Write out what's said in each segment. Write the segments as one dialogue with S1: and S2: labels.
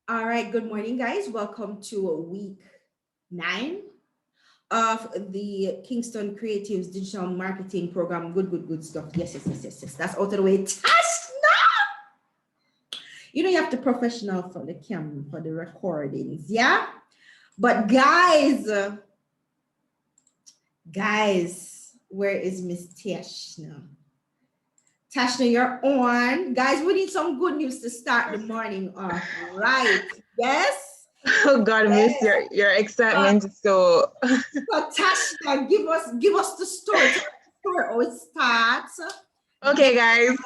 S1: All right, good morning, guys. Welcome to week 9 of the Kingston Creatives Digital Marketing Program. Good stuff. Yes. That's out of the way. Tashna! You know, you have to professional for the cam, for the recordings, yeah? But guys, where is Miss Tashna? Tashna, you're on. Guys, we need some good news to start the morning off, right? Yes?
S2: Oh God, Miss,
S1: Yes.
S2: your
S1: Uh,
S2: excitement is so.
S1: So Tashna, give us the story. Tell us the story. Oh, it starts. Yes,
S2: Okay, guys.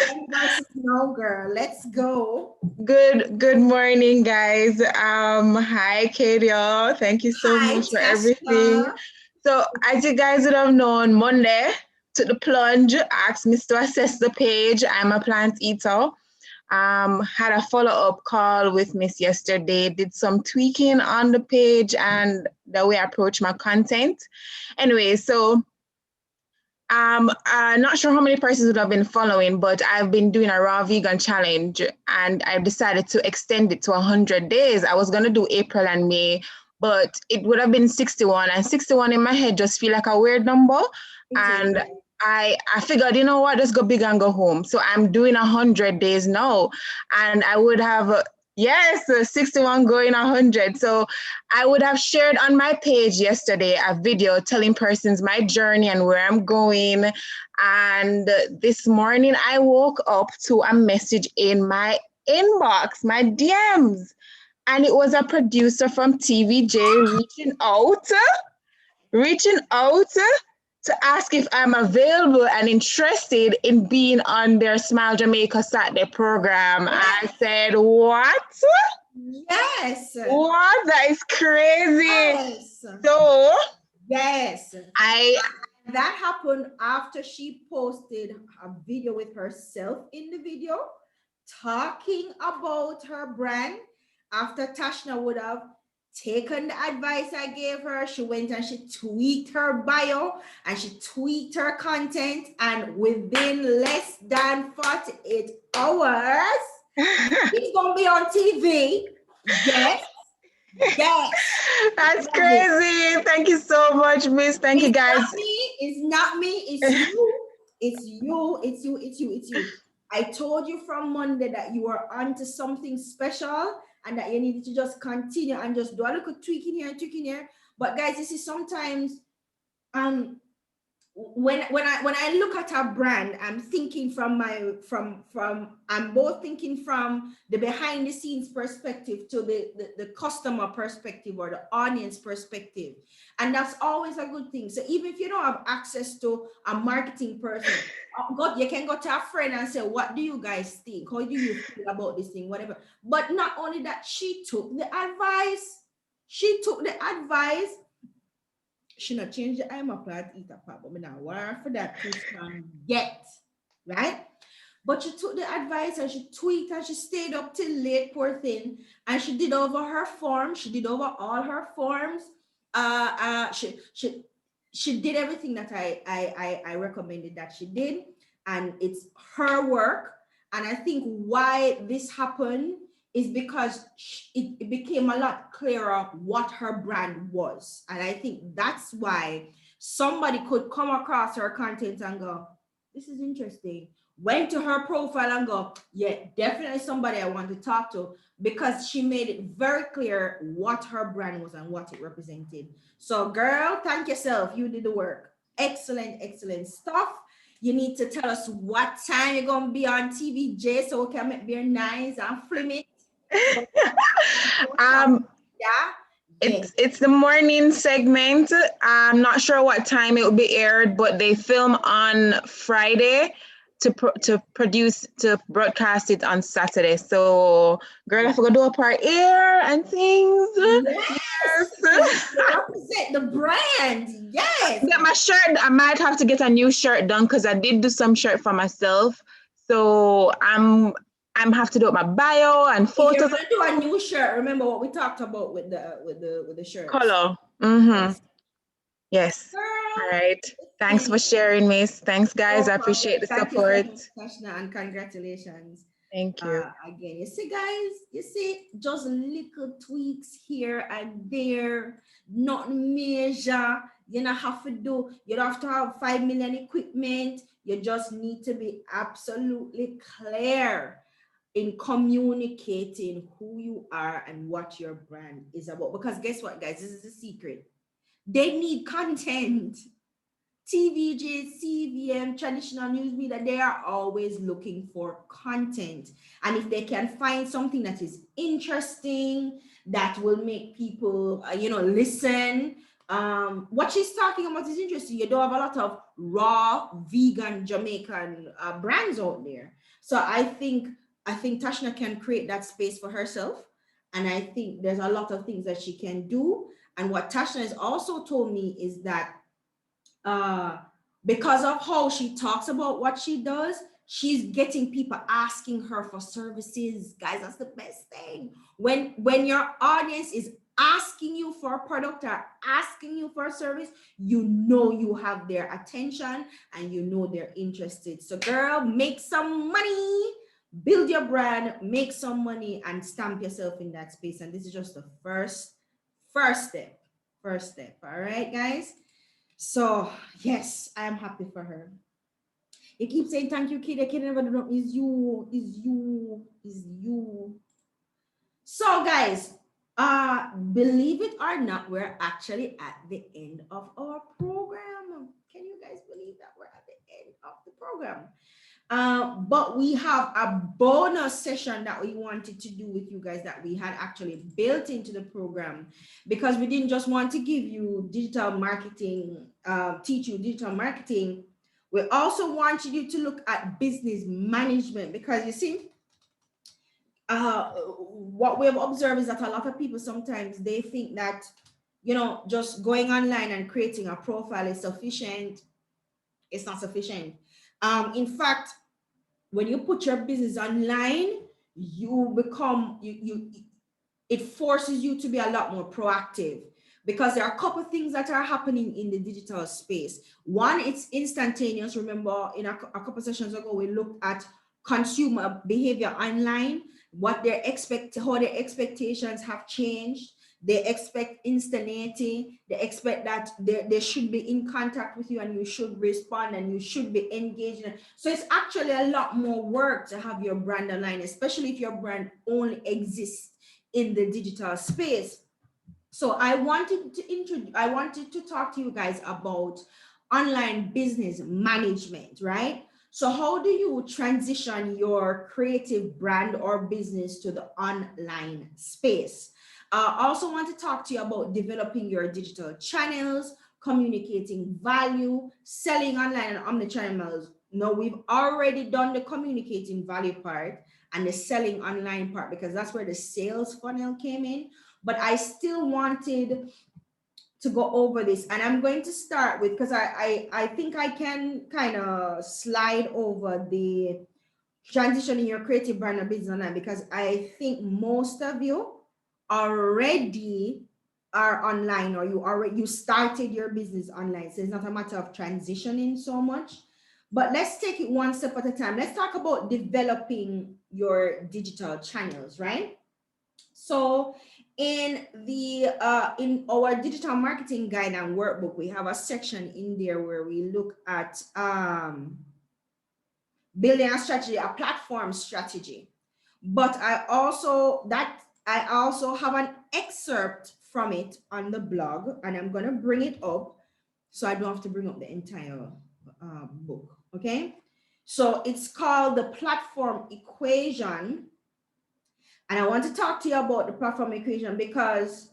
S1: then versus no girl. Let's go.
S2: Good morning, guys. Hi, Katie. Thank you so
S1: Hi,
S2: much for everything.
S1: Tashna.
S2: So, as you guys would have known, Monday took the plunge, asked me to assess the page. I'm a plant eater. Had a follow-up call with Miss yesterday, did some tweaking on the page and the way I approach my content. Anyway, so not sure how many persons would have been following, but I've been doing a raw vegan challenge and I decided to extend it to 100 days. I was going to do April and May, but it would have been 61, and 61 in my head just feel like a weird number.
S1: It is.
S2: And I figured, you know what, let's go big and go home. So I'm doing 100 days now, and I would have, yes, 61 going 100. So I would have shared on my page yesterday a video telling persons my journey and where I'm going. And this morning I woke up to a message in my inbox, my DMs. And it was a producer from TVJ reaching out to ask if I'm available and interested in being on their Smile Jamaica Saturday program. I
S1: Yes.
S2: said, what?
S1: Yes.
S2: What? That is crazy.
S1: Yes.
S2: So
S1: Yes.
S2: I
S1: That happened after she posted a video with herself in the video talking about her brand. After Tashna would have taken the advice I gave her, she went and she tweaked her bio and she tweaked her content. And within less than 48 hours, she's going to be on TV. Yes, yes.
S2: that's
S1: Love it.
S2: crazy. Thank you so much, Miss. Thank you
S1: It's
S2: guys.
S1: not me. It's not me. It's you. It's you. It's you. It's you. It's you. I told you from Monday that you were onto something special and that you needed to just continue and just do a little tweaking here and tweaking here. But guys, this is sometimes um when I look at a brand, I'm thinking from my from I'm both thinking from the behind the scenes perspective to the customer perspective or the audience perspective. And that's always a good thing. So even if you don't have access to a marketing person, you can go to a friend and say, what do you guys think? How do you feel about this thing? Whatever. But not only that, she took the advice. She took the advice. She not change the I'm a plant eat a pop, but me not war for that too strong yet, right? But she took the advice and she tweaked and she stayed up till late, poor thing. And she did over her form. She did over all her forms. She did everything that I recommended that she did, and it's her work. And I think why this happened is because it became a lot clearer what her brand was. And I think that's why somebody could come across her content and go, this is interesting. Went to her profile and go, yeah, definitely somebody I want to talk to, because she made it very clear what her brand was and what it represented. So, girl, thank yourself. You did the work. Excellent stuff. You need to tell us what time you're going to be on TVJ so we can make beer nice and film it.
S2: um
S1: Yeah. Yeah.
S2: it's the morning segment. I'm not sure what time it will be aired, but they film on Friday to produce to broadcast it on Saturday. So, girl, I forgot to do a part air and things.
S1: Yes.
S2: Yes.
S1: Represent the brand. Yes.
S2: Get my shirt. I might have to get a new shirt done because I did do some shirt for myself. So I'm have to do my bio and
S1: If you're
S2: photos of
S1: gonna do a new shirt, remember what we talked about with the shirts.
S2: color. Mm-hmm.
S1: Yes.
S2: Yes. All
S1: Girl.
S2: right. Thanks
S1: Listen,
S2: for sharing, Miss. Thanks, guys.
S1: no
S2: I
S1: problem.
S2: appreciate the
S1: Thank you so
S2: support.
S1: much, Tashna, and congratulations.
S2: Thank you.
S1: Again, you see, guys, you see, just little tweaks here and there, not major. You don't have to do, you don't have to have 5 million equipment. You just need to be absolutely clear in communicating who you are and what your brand is about. Because guess what, guys, this is a secret. They need content. TVJ, CVM, traditional news media, they are always looking for content. And if they can find something that is interesting, that will make people, listen. What she's talking about is interesting. You don't have a lot of raw, vegan, Jamaican brands out there. So I think Tashna can create that space for herself. And I think there's a lot of things that she can do. And what Tashna has also told me is that uh, because of how she talks about what she does, she's getting people asking her for services. Guys, that's the best thing. When your audience is asking you for a product or asking you for a service, you know you have their attention and you know they're interested. So girl, make some money, build your brand, make some money, and stamp yourself in that space. And this is just the first step. First step. All right, guys. So yes, I am happy for her. You keep saying thank you, kid. I can never do it. Is you, is you, is you. So guys, believe it or not, we're actually at the end of our program. Can you guys believe that we're at the end of the program? But we have a bonus session that we wanted to do with you guys that we had actually built into the program, because we didn't just want to give you digital marketing, teach you digital marketing. We also wanted you to look at business management, because you see, what we have observed is that a lot of people sometimes they think that, just going online and creating a profile is sufficient. It's not sufficient. In fact, when you put your business online, you become it forces you to be a lot more proactive, because there are a couple of things that are happening in the digital space. One, it's instantaneous. Remember, in a couple of sessions ago, we looked at consumer behavior online, what their how their expectations have changed. They expect instantaneity. They expect that they should be in contact with you and you should respond and you should be engaged. So it's actually a lot more work to have your brand online, especially if your brand only exists in the digital space. So I wanted to talk to you guys about online business management, right? So how do you transition your creative brand or business to the online space? I also want to talk to you about developing your digital channels, communicating value, selling online and omnichannels. No, we've already done the communicating value part and the selling online part, because that's where the sales funnel came in. But I still wanted to go over this, and I'm going to start with, because I think I can kind of slide over the transitioning your creative brand or business online, because I think most of you already are online, or you started your business online. So it's not a matter of transitioning so much. But let's take it one step at a time. Let's talk about developing your digital channels, right? So in our digital marketing guide and workbook, we have a section in there where we look at building a strategy, a platform strategy. But I also have an excerpt from it on the blog, and I'm going to bring it up so I don't have to bring up the entire book. Okay. So it's called The Platform Equation. And I want to talk to you about the platform equation because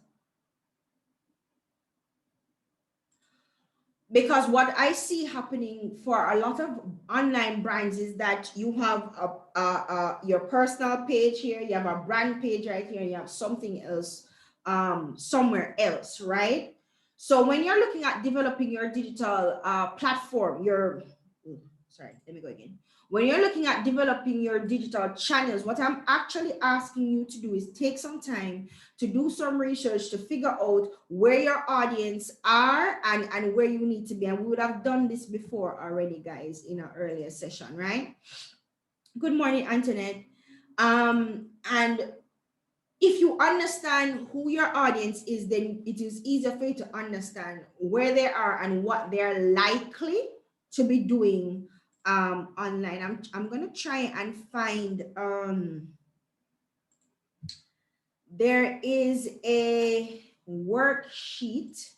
S1: what I see happening for a lot of online brands is that you have your personal page here, you have a brand page right here, you have something else somewhere else, right? So when you're looking at developing your digital platform, let me go again. When you're looking at developing your digital channels, what I'm actually asking you to do is take some time to do some research to figure out where your audience are and where you need to be. And we would have done this before already, guys, in an earlier session, right? Good morning, Antoinette. And if you understand who your audience is, then it is easier for you to understand where they are and what they're likely to be doing online. I'm gonna try and find there is a worksheet,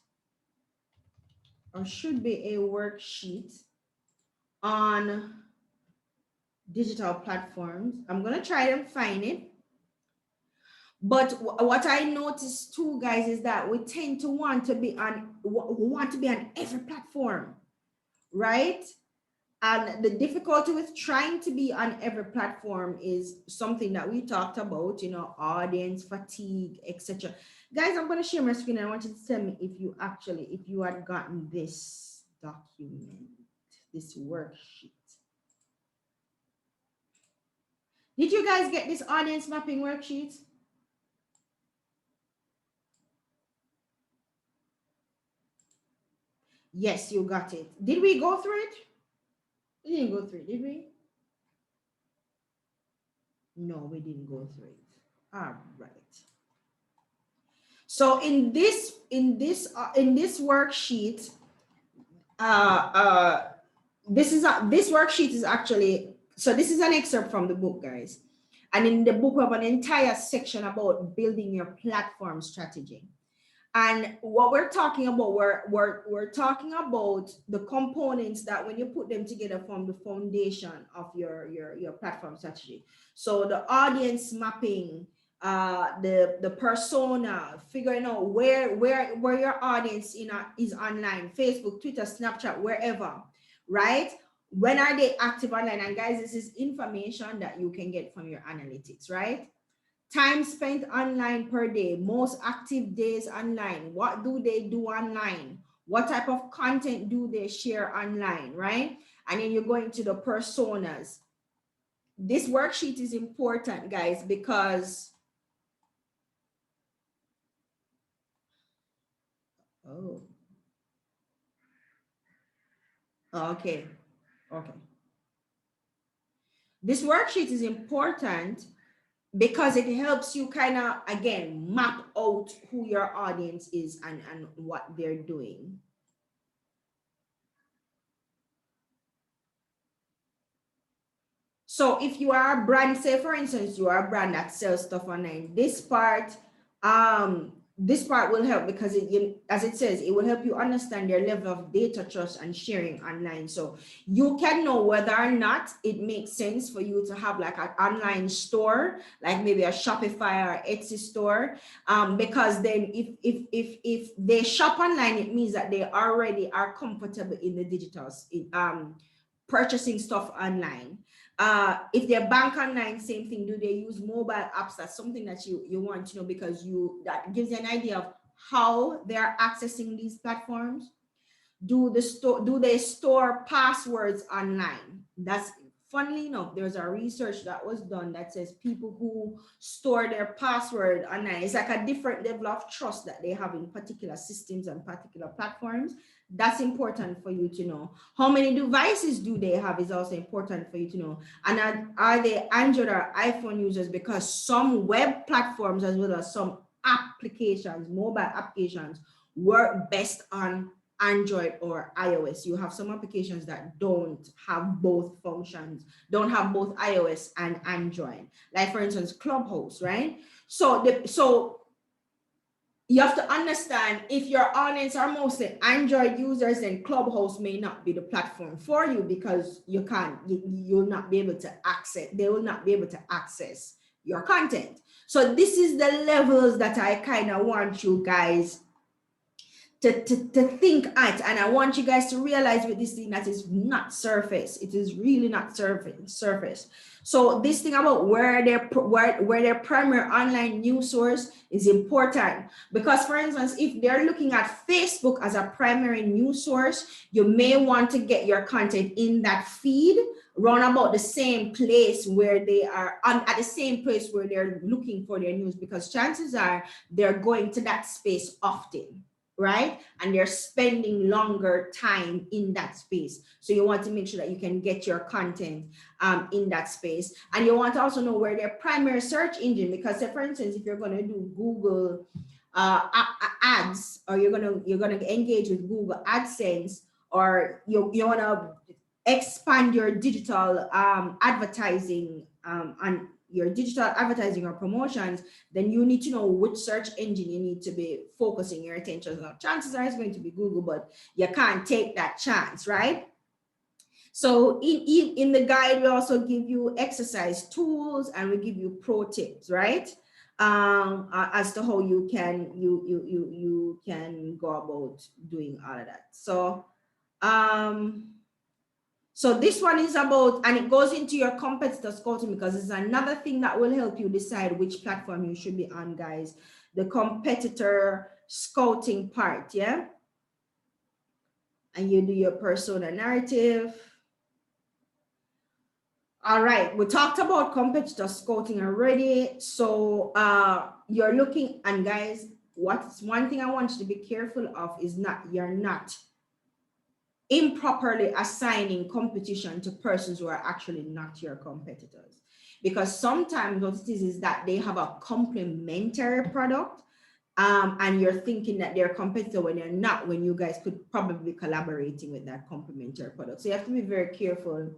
S1: or should be a worksheet on digital platforms. I'm gonna try and find it. But what I noticed too, guys, is that we tend to want to be on every platform, right? And the difficulty with trying to be on every platform is something that we talked about, you know, audience fatigue, etc. Guys, I'm going to share my screen, and I want you to tell me if you had gotten this document, this worksheet. Did you guys get this audience mapping worksheet? Yes, you got it. Did we go through it? We didn't go through it, did we? No, we didn't go through it. All right. So in this worksheet, this worksheet is actually, so this is an excerpt from the book, guys. And in the book, we have an entire section about building your platform strategy. And what we're talking about, we're talking about the components that when you put them together form the foundation of your platform strategy. So the audience mapping, the persona, figuring out where your audience is online, Facebook, Twitter, Snapchat, wherever, right? When are they active online? And guys, this is information that you can get from your analytics, right? Time spent online per day, most active days online. What do they do online? What type of content do they share online, right? And then you're going to the personas. This worksheet is important, guys, because okay. This worksheet is important because it helps you kind of, again, map out who your audience is and what they're doing. So if you are a brand, say for instance, you are a brand that sells stuff online, this part will help because as it says, it will help you understand your level of data trust and sharing online. So you can know whether or not it makes sense for you to have like an online store, like maybe a Shopify or Etsy store, because then if they shop online, it means that they already are comfortable in the digitals, purchasing stuff online. If they bank online, same thing. Do they use mobile apps? That's something that you want to know, because that gives you an idea of how they're accessing these platforms. Do they store passwords online? That's, funnily enough, there's a research that was done that says people who store their password online, it's like a different level of trust that they have in particular systems and particular platforms. That's important for you to know. How many devices do they have is also important for you to know. And are they Android or iPhone users? Because some web platforms, as well as some applications, mobile applications, work best on Android or iOS. You have some applications that don't have both functions, don't have both iOS and Android. Like for instance, Clubhouse, right? So you have to understand, if your audience are mostly Android users, then Clubhouse may not be the platform for you, because you'll not be able to access, they will not be able to access your content. So this is the levels that I kind of want you guys to think at, and I want you guys to realize with this thing that is not surface. It is really not surface. So this thing about where their primary online news source is important, because for instance, if they're looking at Facebook as a primary news source, you may want to get your content in that feed run about the same place where they are at the same place where they're looking for their news, because chances are they're going to that space often. right? And they're spending longer time in that space. So you want to make sure that you can get your content in that space. And you want to also know where their primary search engine, because say for instance, if you're going to do Google ads, or you're going to engage with Google AdSense, or you want to expand your digital advertising and your digital advertising or promotions, then you need to know which search engine you need to be focusing your attention on. Chances are it's going to be Google, but you can't take that chance, right? So in the guide, we also give you exercise tools and we give you pro tips, right? As to how you can can go about doing all of that. So so this one is about, and it goes into your competitor scouting, because it's another thing that will help you decide which platform you should be on, guys. The competitor scouting part, yeah? And you do your persona narrative. All right, we talked about competitor scouting already. So you're looking, and guys, what's one thing I want you to be careful of is you're not improperly assigning competition to persons who are actually not your competitors. Because sometimes what it is that they have a complementary product and you're thinking that they're a competitor when they're not, when you guys could probably be collaborating with that complementary product. So you have to be very careful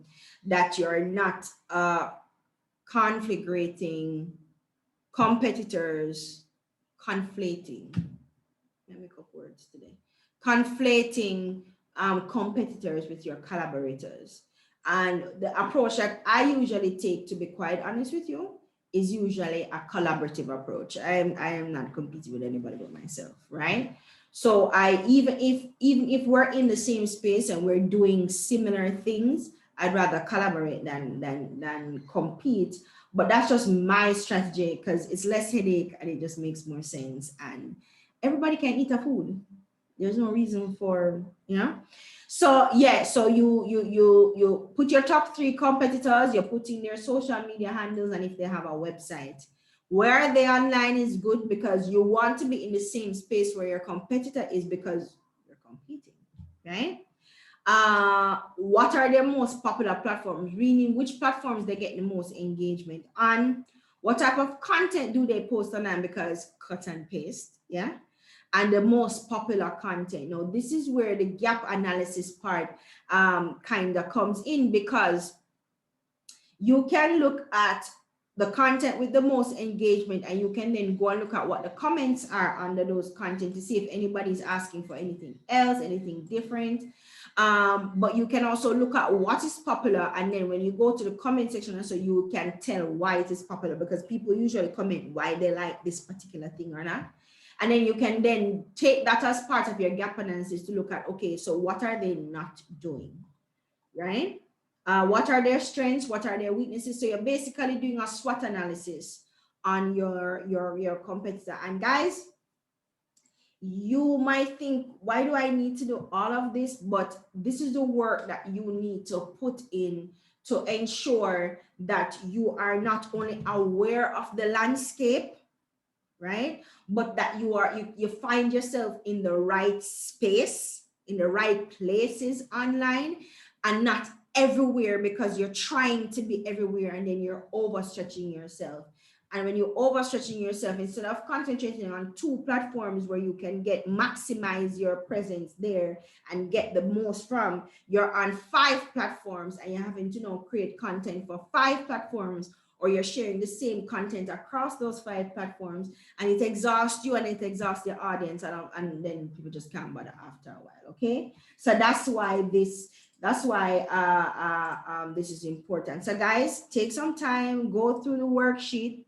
S1: that you're not conflagrating competitors, conflating, let me make up words today, conflating competitors with your collaborators. And the approach that I usually take, to be quite honest with you, is usually a collaborative approach. I am not competing with anybody but myself, right? So even if we're in the same space and we're doing similar things, I'd rather collaborate than compete. But that's just my strategy, because it's less headache and it just makes more sense. And everybody can eat a food. There's no reason for, you know. So yeah, so you put your top 3 competitors, you're putting their social media handles, and if they have a website. Where they online is good, because you want to be in the same space where your competitor is, because you're competing, right? What are their most popular platforms? Meaning which platforms they get the most engagement on? What type of content do they post on them? Because cut and paste, yeah. And the most popular content. Now, this is where the gap analysis part kind of comes in, because you can look at the content with the most engagement, and you can then go and look at what the comments are under those content to see if anybody's asking for anything else, anything different. But you can also look at what is popular, and then when you go to the comment section, so you can tell why it is popular, because people usually comment why they like this particular thing or not. And then you can then take that as part of your gap analysis to look at, okay, so what are they not doing, right? What are their strengths? What are their weaknesses? So you're basically doing a SWOT analysis on your competitor. And guys, you might think, why do I need to do all of this? But this is the work that you need to put in to ensure that you are not only aware of the landscape, right? But that you find yourself in the right space, in the right places online, and not everywhere, because you're trying to be everywhere and then you're overstretching yourself. And when you're overstretching yourself, instead of concentrating on 2 platforms where you can maximize your presence there and get the most from, you're on 5 platforms and you're having to now create content for 5 platforms, or you're sharing the same content across those 5 platforms, and it exhausts you and it exhausts your audience, and then people just can't bother after a while. Okay, so that's why this is important. So guys, take some time, go through the worksheet.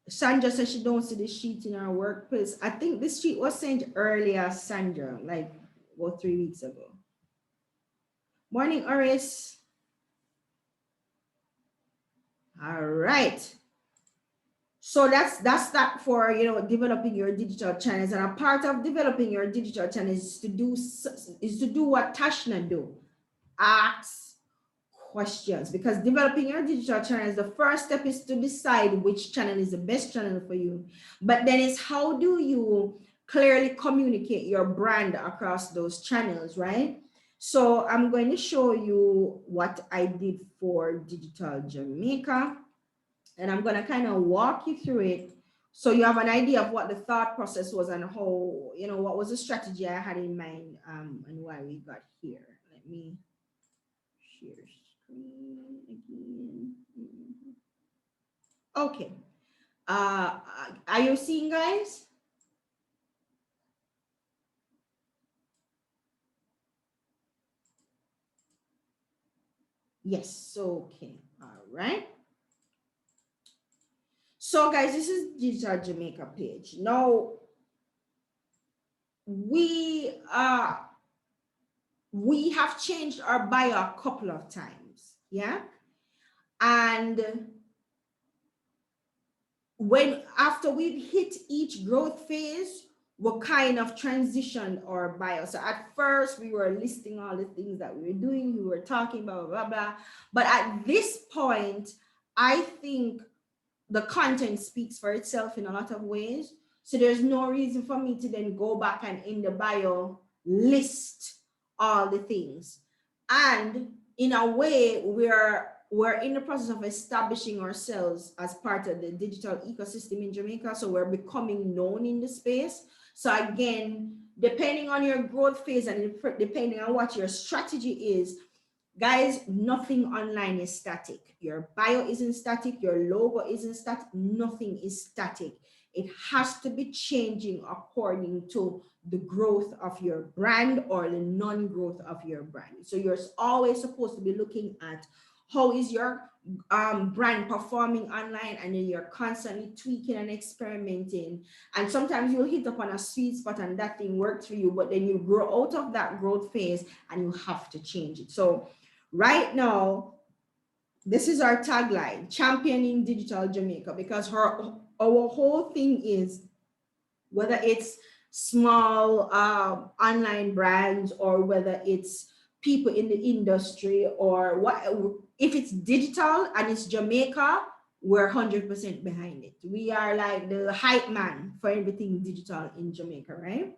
S1: Sandra says she don't see the sheet in her workplace. I think this sheet was sent earlier, Sandra, like about 3 weeks ago. Morning, Oris. All right. So that's that for, you know, developing your digital channels. And a part of developing your digital channels is to do what Tashna do. Ask questions, because developing your digital channels, the first step is to decide which channel is the best channel for you. But then it's how do you clearly communicate your brand across those channels, right? So I'm going to show you what I did for Digital Jamaica, and I'm going to kind of walk you through it so you have an idea of what the thought process was and how, you know, what was the strategy I had in mind, and why we got here. Let me share screen again. Okay. Are you seeing, guys? Yes. Okay. All right. So guys, this is Digital Jamaica page. Now we have changed our bio a couple of times, yeah, and when after we hit each growth phase, we kind of transitioned our bio. So at first we were listing all the things that we were doing, we were talking about blah blah, but at this point I think the content speaks for itself in a lot of ways. So there's no reason for me to then go back and in the bio list all the things. And in a way, we're in the process of establishing ourselves as part of the digital ecosystem in Jamaica. So we're becoming known in the space. So again, depending on your growth phase and depending on what your strategy is, guys, nothing online is static. Your bio isn't static, your logo isn't static, nothing is static. It has to be changing according to the growth of your brand or the non-growth of your brand. So you're always supposed to be looking at how is your brand performing online, and then you're constantly tweaking and experimenting. And sometimes you'll hit upon a sweet spot and that thing worked for you, but then you grow out of that growth phase and you have to change it. So right now, this is our tagline, championing digital Jamaica, because our whole thing is, whether it's small online brands or whether it's people in the industry or what, if it's digital and it's Jamaica, we're 100% behind it. We are like the hype man for everything digital in Jamaica, right?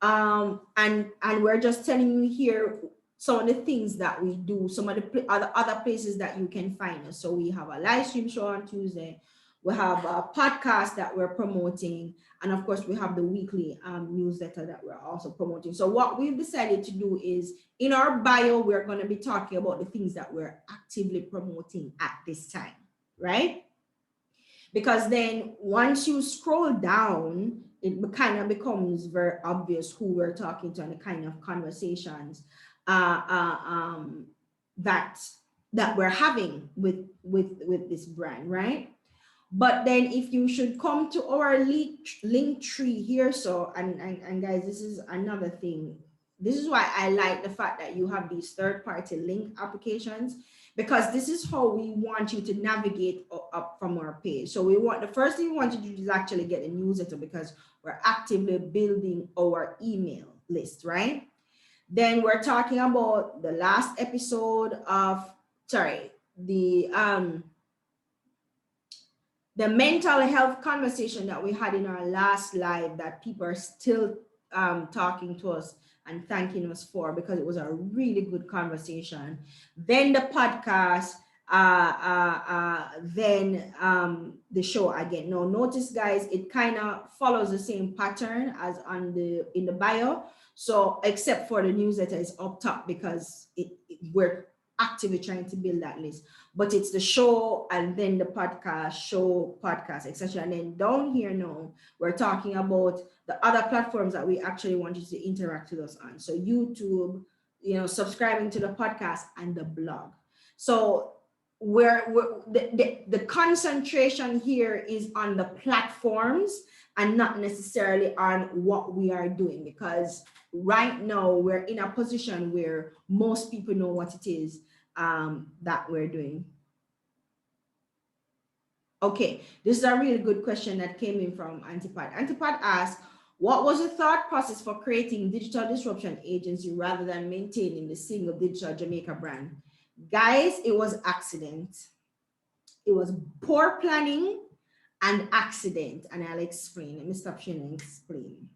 S1: And we're just telling you here some of the things that we do, some of the other places that you can find us. So we have a live stream show on Tuesday. We have a podcast that we're promoting. And of course, we have the weekly newsletter that we're also promoting. So what we've decided to do is, in our bio, we're going to be talking about the things that we're actively promoting at this time, right? Because then once you scroll down, it kind of becomes very obvious who we're talking to and the kind of conversations that we're having with this brand, right? But then if you should come to our link tree here, so and guys, this is another thing. This is why I like the fact that you have these third-party link applications, because this is how we want you to navigate up from our page. So the first thing we want you to do is actually get a newsletter, because we're actively building our email list, right? Then we're talking about the last episode of, the mental health conversation that we had in our last live, that people are still talking to us and thanking us for, because it was a really good conversation. Then the podcast, then the show again. Now notice, guys, it kind of follows the same pattern as in the bio. So except for the newsletter is up top, because we're actively trying to build that list. But it's the show and then the podcast, show, podcast, etc. And then down here now, we're talking about the other platforms that we actually want you to interact with us on. So YouTube, subscribing to the podcast and the blog. So the concentration here is on the platforms and not necessarily on what we are doing, because right now we're in a position where most people know what it is that we're doing. Okay, this is a really good question that came in from Antipod. Antipod asked, what was the thought process for creating digital disruption agency rather than maintaining the single digital Jamaica brand? Guys, it was accident. It was poor planning and accident. And I'll explain. Let me stop sharing and explain.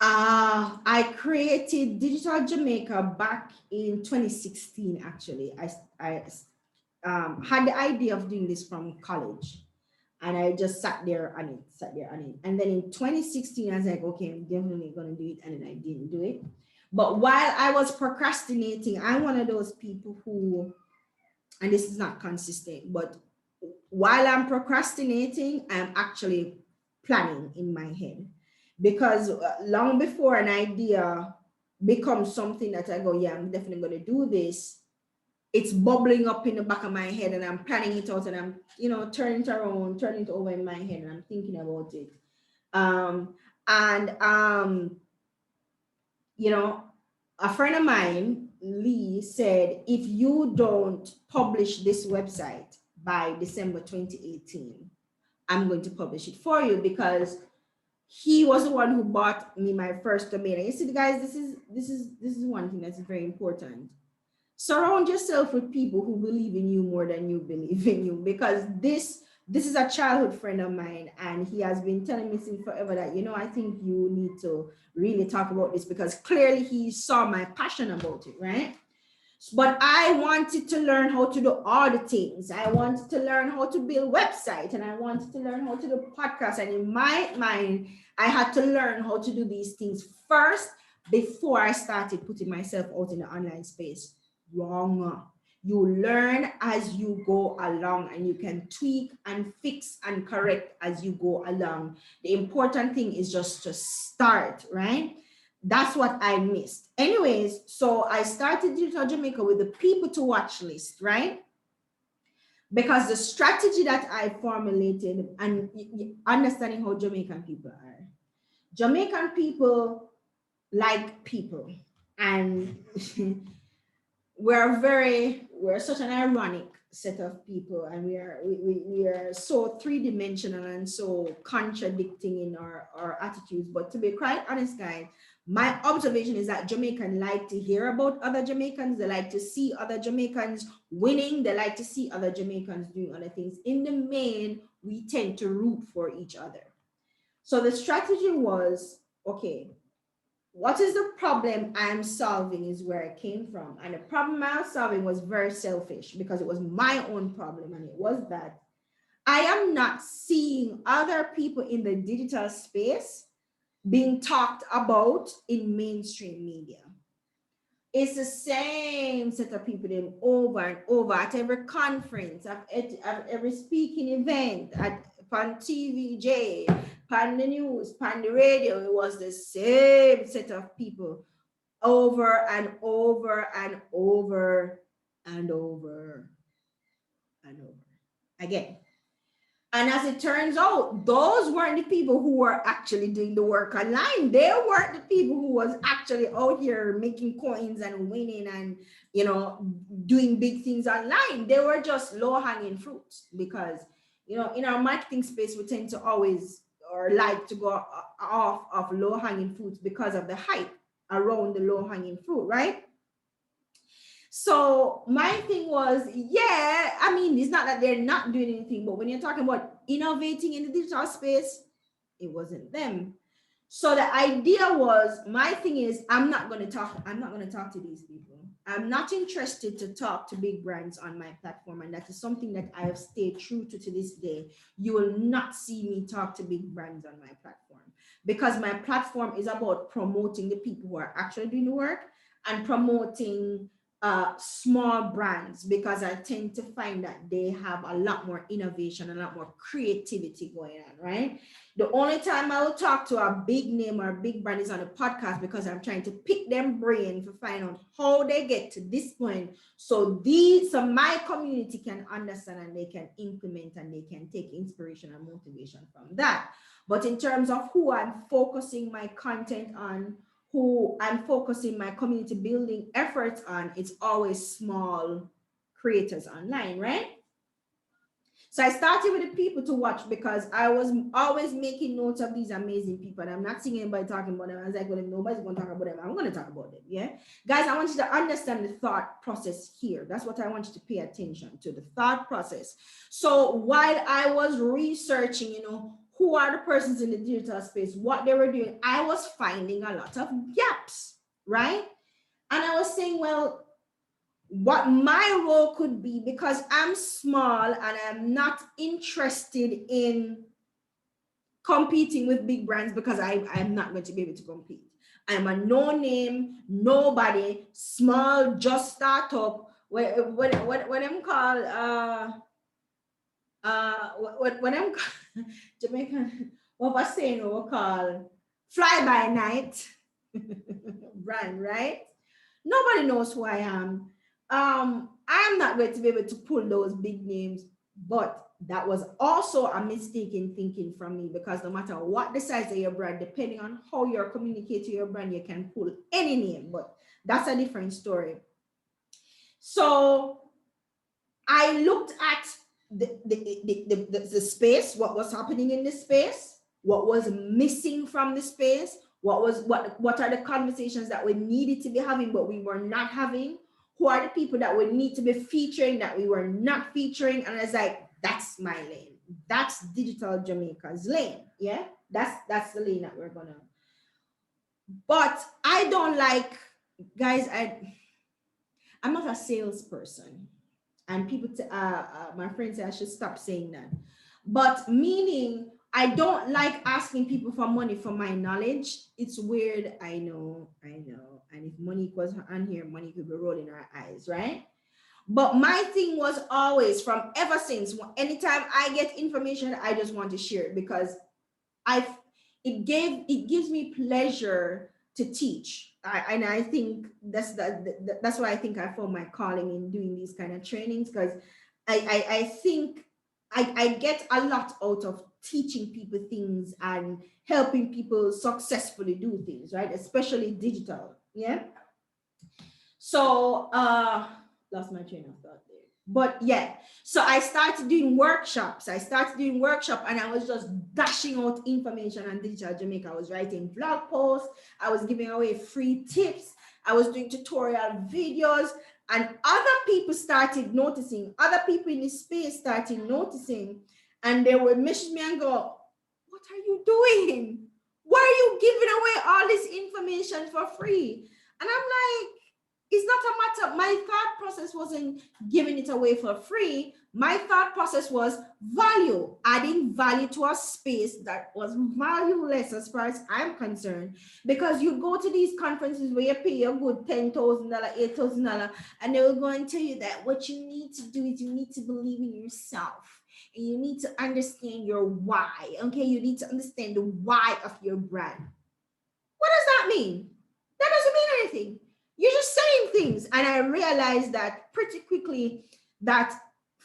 S1: I created Digital Jamaica back in 2016, actually. I had the idea of doing this from college. And I just sat there on it. And then in 2016, I was like, okay, I'm definitely going to do it. And then I didn't do it. But while I was procrastinating, I'm one of those people who, and this is not consistent, but while I'm procrastinating, I'm actually planning in my head. Because long before an idea becomes something that I go, yeah, I'm definitely going to do this, it's bubbling up in the back of my head and I'm planning it out and I'm, turning it around, turning it over in my head and I'm thinking about it. A friend of mine, Lee, said, if you don't publish this website by December 2018, I'm going to publish it for you, because he was the one who bought me my first domain. And you see, guys, this is one thing that's very important. Surround yourself with people who believe in you more than you believe in you, because this is a childhood friend of mine, and he has been telling me since forever that, I think you need to really talk about this, because clearly he saw my passion about it, right? But I wanted to learn how to do all the things. I wanted to learn how to build website, and I wanted to learn how to do podcasts. And in my mind, I had to learn how to do these things first before I started putting myself out in the online space. Wrong. You learn as you go along, and you can tweak and fix and correct as you go along. The important thing is just to start, right? That's what I missed. Anyways, so I started Digital Jamaica with the people to watch list, right? Because the strategy that I formulated, and understanding how Jamaican people are. Jamaican people like people, and we're such an ironic set of people, and we are so three-dimensional and so contradicting in our attitudes. But to be quite honest, guys, my observation is that Jamaicans like to hear about other Jamaicans. They like to see other Jamaicans winning. They like to see other Jamaicans doing other things. In the main, we tend to root for each other. So the strategy was, okay, what is the problem I'm solving is where it came from. And the problem I was solving was very selfish, because it was my own problem. And it was that I am not seeing other people in the digital space being talked about in mainstream media. It's the same set of people them over and over at every conference, at every speaking event, on TVJ, on the news, on the radio. It was the same set of people over and over and over and over and over again. And as it turns out, those weren't the people who were actually doing the work online. They weren't the people who was actually out here making coins and winning and, doing big things online. They were just low-hanging fruits, because, in our marketing space, we tend to always or like to go off of low-hanging fruits because of the hype around the low-hanging fruit, right? So my thing was, yeah, I mean, it's not that they're not doing anything, but when you're talking about innovating in the digital space, it wasn't them. So the idea was, my thing is, I'm not going to talk to these people. I'm not interested to talk to big brands on my platform. And that is something that I have stayed true to this day. You will not see me talk to big brands on my platform, because my platform is about promoting the people who are actually doing the work and promoting small brands, because I tend to find that they have a lot more innovation, a lot more creativity going on, right? The only time I will talk to a big name or a big brand is on a podcast, because I'm trying to pick them brain to find out how they get to this point, so my community can understand and they can implement and they can take inspiration and motivation from that. But in terms of who I'm focusing my content on, who I'm focusing my community building efforts on, it's always small creators online, right? So I started with the people to watch because I was always making notes of these amazing people. And I'm not seeing anybody talking about them. I was like, well, if nobody's going to talk about them, I'm going to talk about them. Yeah. Guys, I want you to understand the thought process here. That's what I want you to pay attention to, the thought process. So while I was researching, who are the persons in the digital space, what they were doing, I was finding a lot of gaps, right? And I was saying, well, what my role could be, because I'm small and I'm not interested in competing with big brands, because I'm not going to be able to compete. I'm a no-name, nobody, small, just startup. When I'm called when I'm Jamaican, what was saying, we call fly by night brand, right? Nobody knows who I am. I'm not going to be able to pull those big names, but that was also a mistake in thinking from me, because no matter what the size of your brand, depending on how you're communicating your brand, you can pull any name, but that's a different story. So I looked at the space, what was happening in the space, what was missing from the space, what are the conversations that we needed to be having but we were not having, who are the people that we need to be featuring that we were not featuring. And I was like, that's my lane, that's Digital Jamaica's lane. Yeah, that's the lane that we're gonna. But I don't like, guys, I'm not a salesperson, and people my friends say I should stop saying that, but meaning I don't like asking people for money for my knowledge. It's weird, I know, and if money equals on here, money could be rolling our eyes, right? But my thing was always, from ever since, anytime I get information, I just want to share it, because I it gives me pleasure to teach. And I think that's why I think I found my calling in doing these kind of trainings, because I think I get a lot out of teaching people things and helping people successfully do things, right? Especially digital. Yeah. So lost my train of thought there. But yeah, so I started doing workshops. And I was just dashing out information on Digital Jamaica. I was writing blog posts. I was giving away free tips. I was doing tutorial videos, and other people started noticing. Other people in the space started noticing, and they would message me and go, "What are you doing? Why are you giving away all this information for free?" And I'm like, it's not a matter, my thought process wasn't giving it away for free. My thought process was value, adding value to a space that was valueless as far as I'm concerned. Because you go to these conferences where you pay a good $10,000, $8,000, and they will go and tell you that what you need to do is you need to believe in yourself. And you need to understand your why. Okay, you need to understand the why of your brand. What does that mean? That doesn't mean anything. You're just saying things. And I realized that pretty quickly, that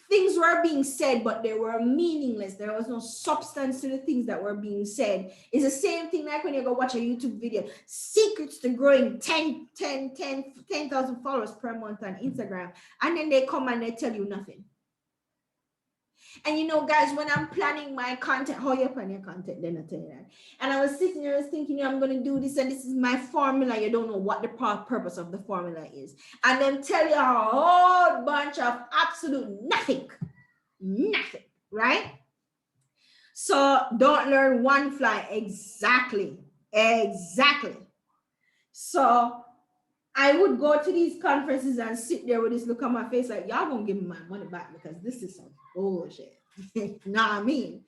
S1: things were being said, but they were meaningless. There was no substance to the things that were being said. It's the same thing like when you go watch a YouTube video, secrets to growing 10,000 followers per month on Instagram. And then they come and they tell you nothing. And guys, when I'm planning my content, how you plan your content, then I tell you that. And I was sitting there thinking, I'm going to do this, and this is my formula. You don't know what the purpose of the formula is. And then tell you a whole bunch of absolute nothing, right? So don't learn one fly. Exactly. So I would go to these conferences and sit there with this look on my face like, y'all gonna give me my money back, because this is some bullshit. Know what I mean?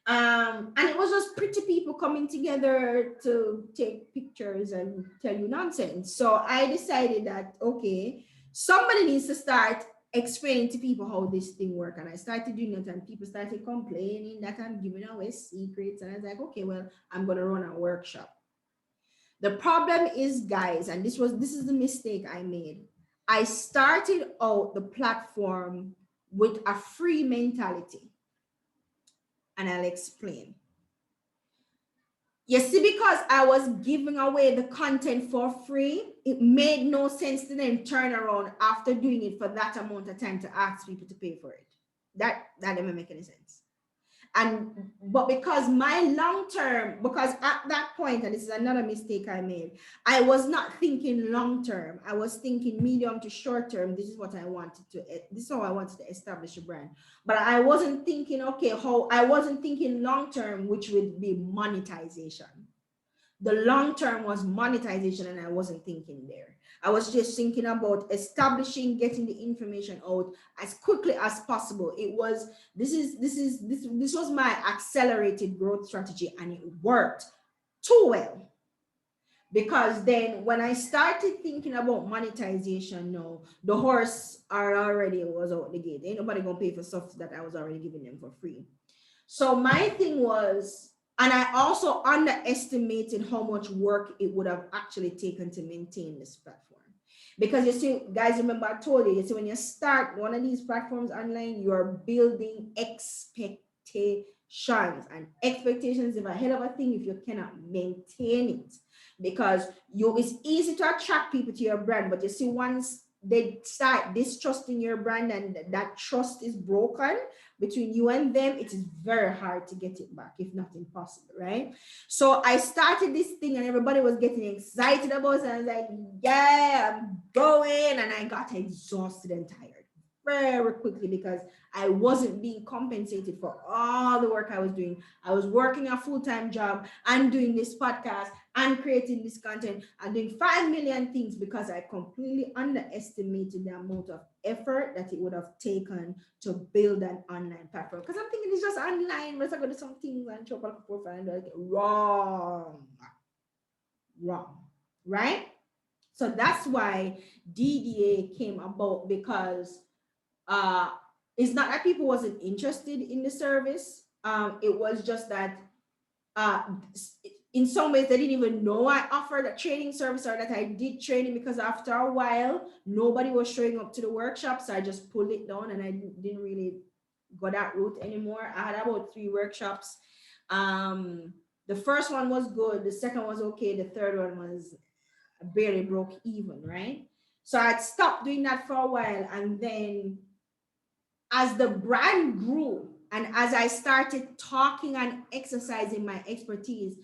S1: And it was just pretty people coming together to take pictures and tell you nonsense. So I decided that, okay, somebody needs to start explaining to people how this thing works. And I started doing it, and people started complaining that I'm giving away secrets. And I was like, okay, well, I'm gonna run a workshop. The problem is, guys, and this is the mistake I made. I started out the platform with a free mentality. And I'll explain. You see, because I was giving away the content for free, it made no sense to then turn around after doing it for that amount of time to ask people to pay for it. That didn't make any sense. But because my long term, because at that point, and this is another mistake I made, I was not thinking long term. I was thinking medium to short term. This is what I wanted to, this is how I wanted to establish a brand. But I wasn't thinking, okay, I wasn't thinking long term, which would be monetization. The long term was monetization, and I wasn't thinking there. I was just thinking about establishing, getting the information out as quickly as possible. It was, this was my accelerated growth strategy, and it worked too well. Because then when I started thinking about monetization, no, the horse was out the gate. Ain't nobody gonna pay for stuff that I was already giving them for free. So my thing was, and I also underestimated how much work it would have actually taken to maintain this platform. Because you see, guys, remember I told you see, when you start one of these platforms online, you're building expectations. And expectations is ahead of a thing if you cannot maintain it. Because it's easy to attract people to your brand, but you see, once they start distrusting your brand and that trust is broken between you and them, it is very hard to get it back, if not impossible, right? So I started this thing and everybody was getting excited about it, and I was like, yeah, I'm going, and I got exhausted and tired very quickly because I wasn't being compensated for all the work I was doing. I was working a full-time job and doing this podcast and creating this content and doing 5 million things because I completely underestimated the amount of effort that it would have taken to build an online platform. Because I'm thinking it's just online, let's go do some things and show up a profile and like wrong, right? So that's why DDA came about, because it's not that people wasn't interested in the service. It was just that in some ways they didn't even know I offered a training service or that I did training, because after a while nobody was showing up to the workshops. So I just pulled it down and I didn't really go that route anymore. I had about 3 workshops. The first one was good, the second was okay, the third one was barely broke even, right? So I'd stopped doing that for a while, and then as the brand grew and as I started talking and exercising my expertise,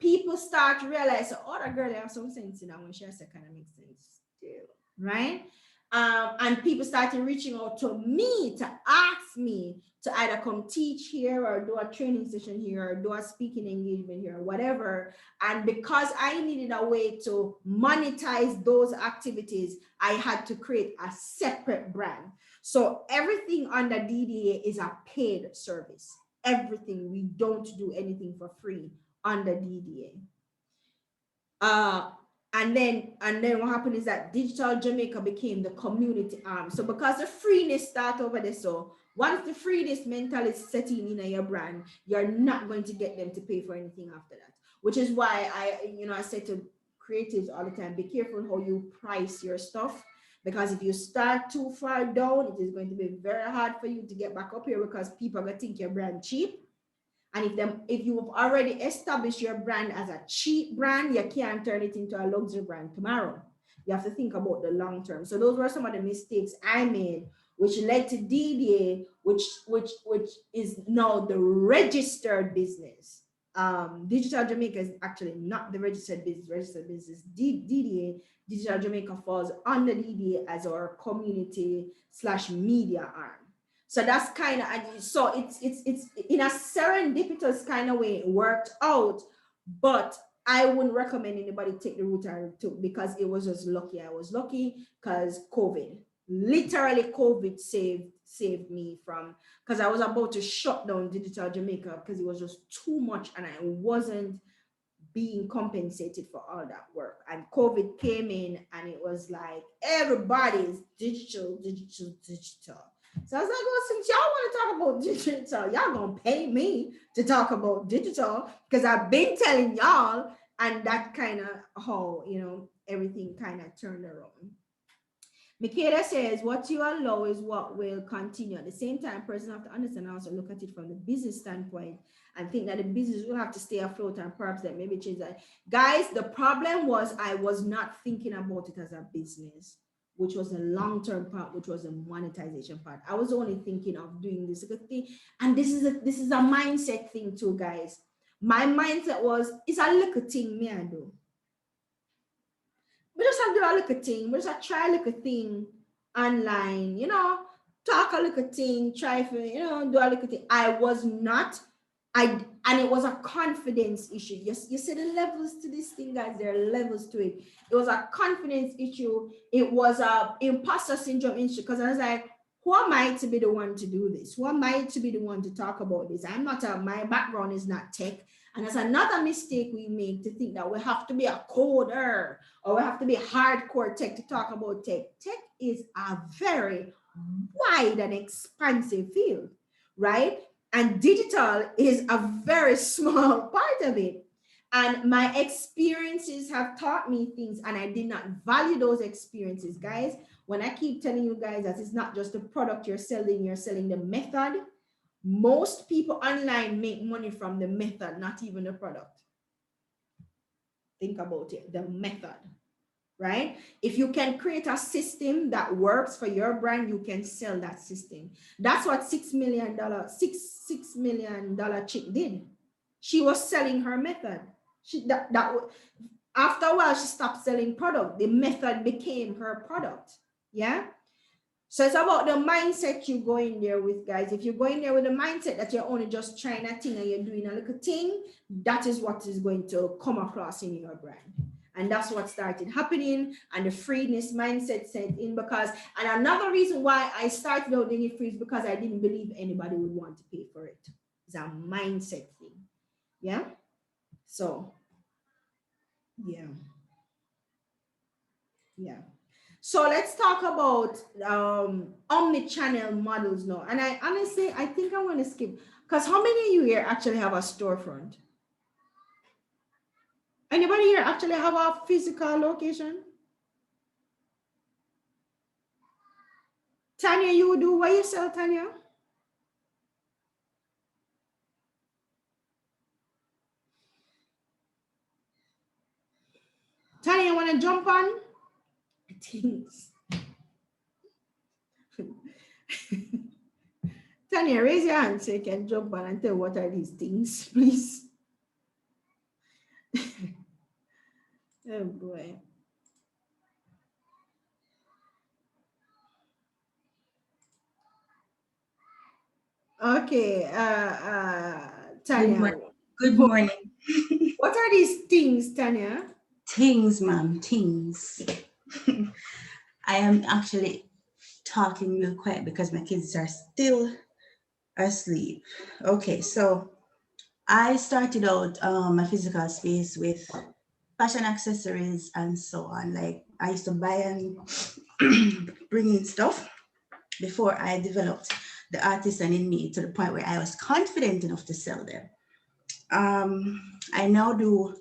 S1: people start to realize, oh, that girl has some sense in that when she has kind of makes sense too, right? And people started reaching out to me to ask me to either come teach here or do a training session here or do a speaking engagement here or whatever. And because I needed a way to monetize those activities, I had to create a separate brand. So everything under DDA is a paid service. Everything. We don't do anything for free under DDA. And then what happened is that Digital Jamaica became the community arm. So because the freeness start over there, so once the freeness mentality is setting in your brand, you're not going to get them to pay for anything after that. Which is why I say to creatives all the time, be careful how you price your stuff. Because if you start too far down, it is going to be very hard for you to get back up here, because people are going to think your brand cheap. And if you've already established your brand as a cheap brand, you can't turn it into a luxury brand tomorrow. You have to think about the long term. So those were some of the mistakes I made, which led to DDA, which is now the registered business. Digital Jamaica is actually not the registered business. Registered business DDA. Digital Jamaica falls under DDA as our community/media arm. So that's kind of, so it's in a serendipitous kind of way it worked out, but I wouldn't recommend anybody take the route I took, because it was just lucky. I was lucky because COVID, literally COVID saved me from, because I was about to shut down Digital Jamaica because it was just too much and I wasn't being compensated for all that work. And COVID came in and it was like everybody's digital. So I was like, well, since y'all want to talk about digital, y'all gonna pay me to talk about digital, because I've been telling y'all. And that kind of how, everything kind of turned around. Michaela says, what you allow is what will continue. At the same time, person have to understand and also look at it from the business standpoint and think that the business will have to stay afloat and perhaps that maybe change that. Guys, the problem was I was not thinking about it as a business. which was a long-term part, which was a monetization part. I was only thinking of doing this good thing. And this is a mindset thing too, guys. My mindset was, it's a little thing me I do. We just have to do a little thing. We just have to try a little thing online, talk a little thing, try for, do a little thing. I was not, and it was a confidence issue. You see the levels to this thing, guys. There are levels to it. It was a confidence issue. It was a imposter syndrome issue, because I was like, who am I to be the one to do this? Who am I to be the one to talk about this? My background is not tech. And that's another mistake we make, to think that we have to be a coder or we have to be hardcore tech to talk about tech. Tech is a very wide and expansive field, right? And digital is a very small part of it. And my experiences have taught me things, and I did not value those experiences, guys. When I keep telling you guys that it's not just the product you're selling the method. Most people online make money from the method, not even the product. Think about it, the method, right? If you can create a system that works for your brand, you can sell that system. That's what $6 million chick did. She was selling her method. After a while, she stopped selling product. The method became her product. Yeah. So it's about the mindset you go in there with, guys. If you go in there with the mindset that you're only just trying a thing and you're doing a little thing, that is what is going to come across in your brand. And that's what started happening. And the freeness mindset set in, because, and another reason why I started out doing it free is because I didn't believe anybody would want to pay for it. It's a mindset thing. Yeah. So, yeah. Yeah. So let's talk about omni-channel models now. And I honestly, I think I'm going to skip, because how many of you here actually have a storefront? Anybody here actually have a physical location? Tanya, you do what you sell, Tanya? Tanya, you want to jump on? Things. Tanya, raise your hand so you can jump on and tell what are these things, please. Oh boy. Okay, Tanya.
S3: Good morning.
S1: What are these things, Tanya?
S3: Things, ma'am, things. I am actually talking real quiet because my kids are still asleep. Okay, so I started out my physical space with fashion accessories and so on. Like I used to buy and bring in stuff before I developed the artisan in me to the point where I was confident enough to sell them. I now do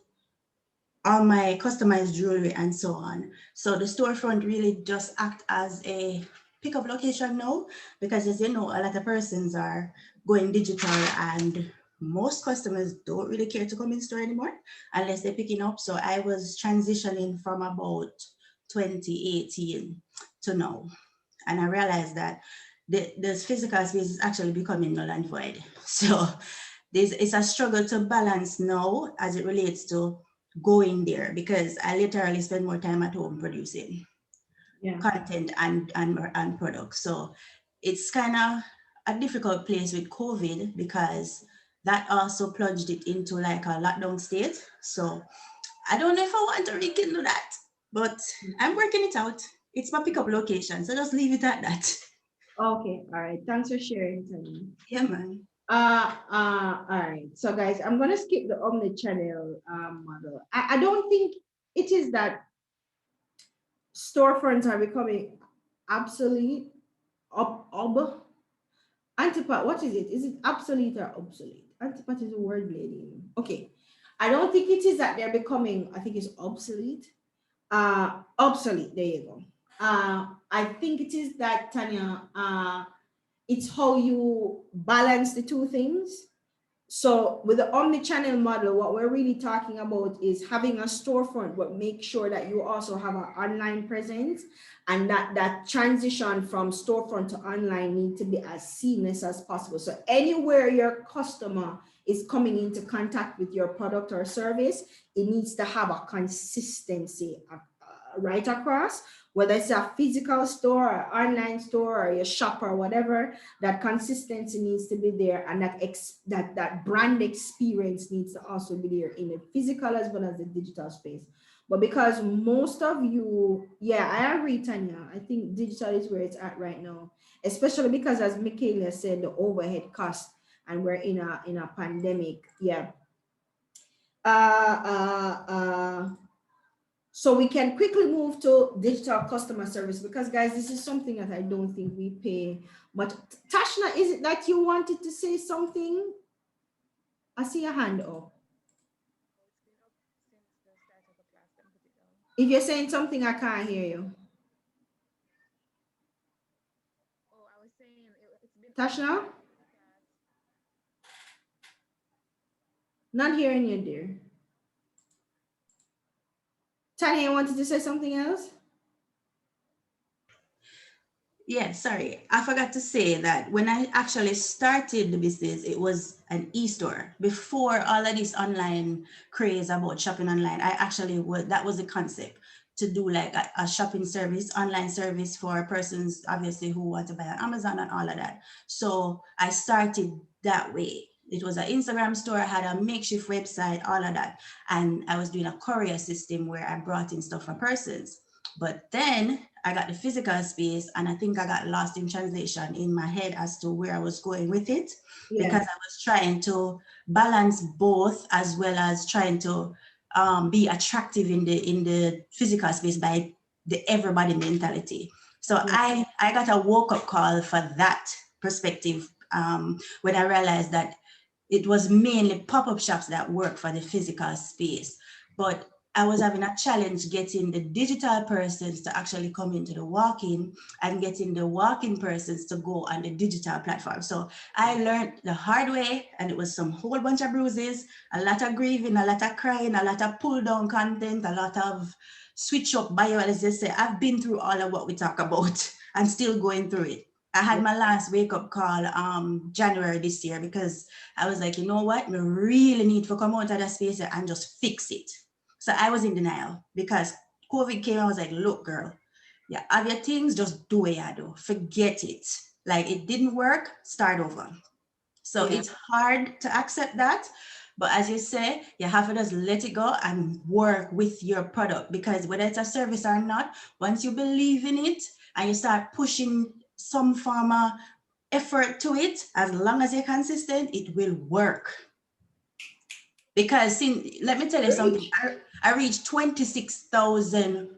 S3: all my customized jewelry and so on. So the storefront really just act as a pickup location now, because as you know, a lot of persons are going digital and most customers don't really care to come in store anymore unless they're picking up. So I was transitioning from about 2018 to now. And I realized that this physical space is actually becoming null and void. So it's a struggle to balance now as it relates to going there, because I literally spend more time at home producing content and products. So it's kind of a difficult place with COVID, because that also plunged it into like a lockdown state. So I don't know if I want to rekindle that, but I'm working it out. It's my pickup location, so just leave it at that.
S1: Okay, all right. Thanks for sharing, Tanya.
S3: Yeah, man.
S1: All right. So guys, I'm gonna skip the omni-channel model. I don't think it is that storefronts are becoming obsolete. Antipat, what is it? Is it obsolete or obsolete? Antipat is a word lady. Okay. I don't think it is that they're becoming, I think it's obsolete. Obsolete, there you go. I think it is that, Tanya, it's how you balance the two things. So with the omni-channel model, what we're really talking about is having a storefront, but make sure that you also have an online presence, and that transition from storefront to online need to be as seamless as possible. So anywhere your customer is coming into contact with your product or service, it needs to have a consistency right across, whether it's a physical store or online store or your shop or whatever. That consistency needs to be there, and that brand experience needs to also be there in the physical as well as the digital space. But because most of you, yeah, I agree, Tanya. I think digital is where it's at right now, especially because, as Michaela said, the overhead cost, and we're in a pandemic. Yeah. So we can quickly move to digital customer service, because guys, this is something that I don't think we pay much. Tashna, is it that you wanted to say something? I see a hand up. If you're saying something, I can't hear you. Tashna? Not hearing you, dear. Tanya, you wanted to say something else?
S3: Yeah, sorry. I forgot to say that when I actually started the business, it was an e-store. Before all of this online craze about shopping online, I actually that was the concept, to do like a shopping service, online service for persons, obviously, who want to buy on Amazon and all of that. So I started that way. It was an Instagram store, I had a makeshift website, all of that. And I was doing a courier system where I brought in stuff from persons. But then I got the physical space, and I think I got lost in translation in my head as to where I was going with it, because I was trying to balance both, as well as trying to be attractive in the physical space by the everybody mentality. So I got a woke-up call for that perspective when I realized that it was mainly pop-up shops that work for the physical space. But I was having a challenge getting the digital persons to actually come into the walk-in, and getting the walk-in persons to go on the digital platform. So I learned the hard way, and it was some whole bunch of bruises, a lot of grieving, a lot of crying, a lot of pull down content, a lot of switch up bio, as they say. I've been through all of what we talk about and still going through it. I had my last wake up call January this year, because I was like, you know what, we really need to come out of that space and just fix it. So I was in denial, because COVID came. I was like, look, girl, yeah, have your things, just do what you do. Forget it. Like, it didn't work, start over. So it's hard to accept that. But as you say, you have to just let it go and work with your product, because whether it's a service or not, once you believe in it and you start pushing some form of effort to it, as long as you're consistent, it will work. Because let me tell you something, I reached 26,000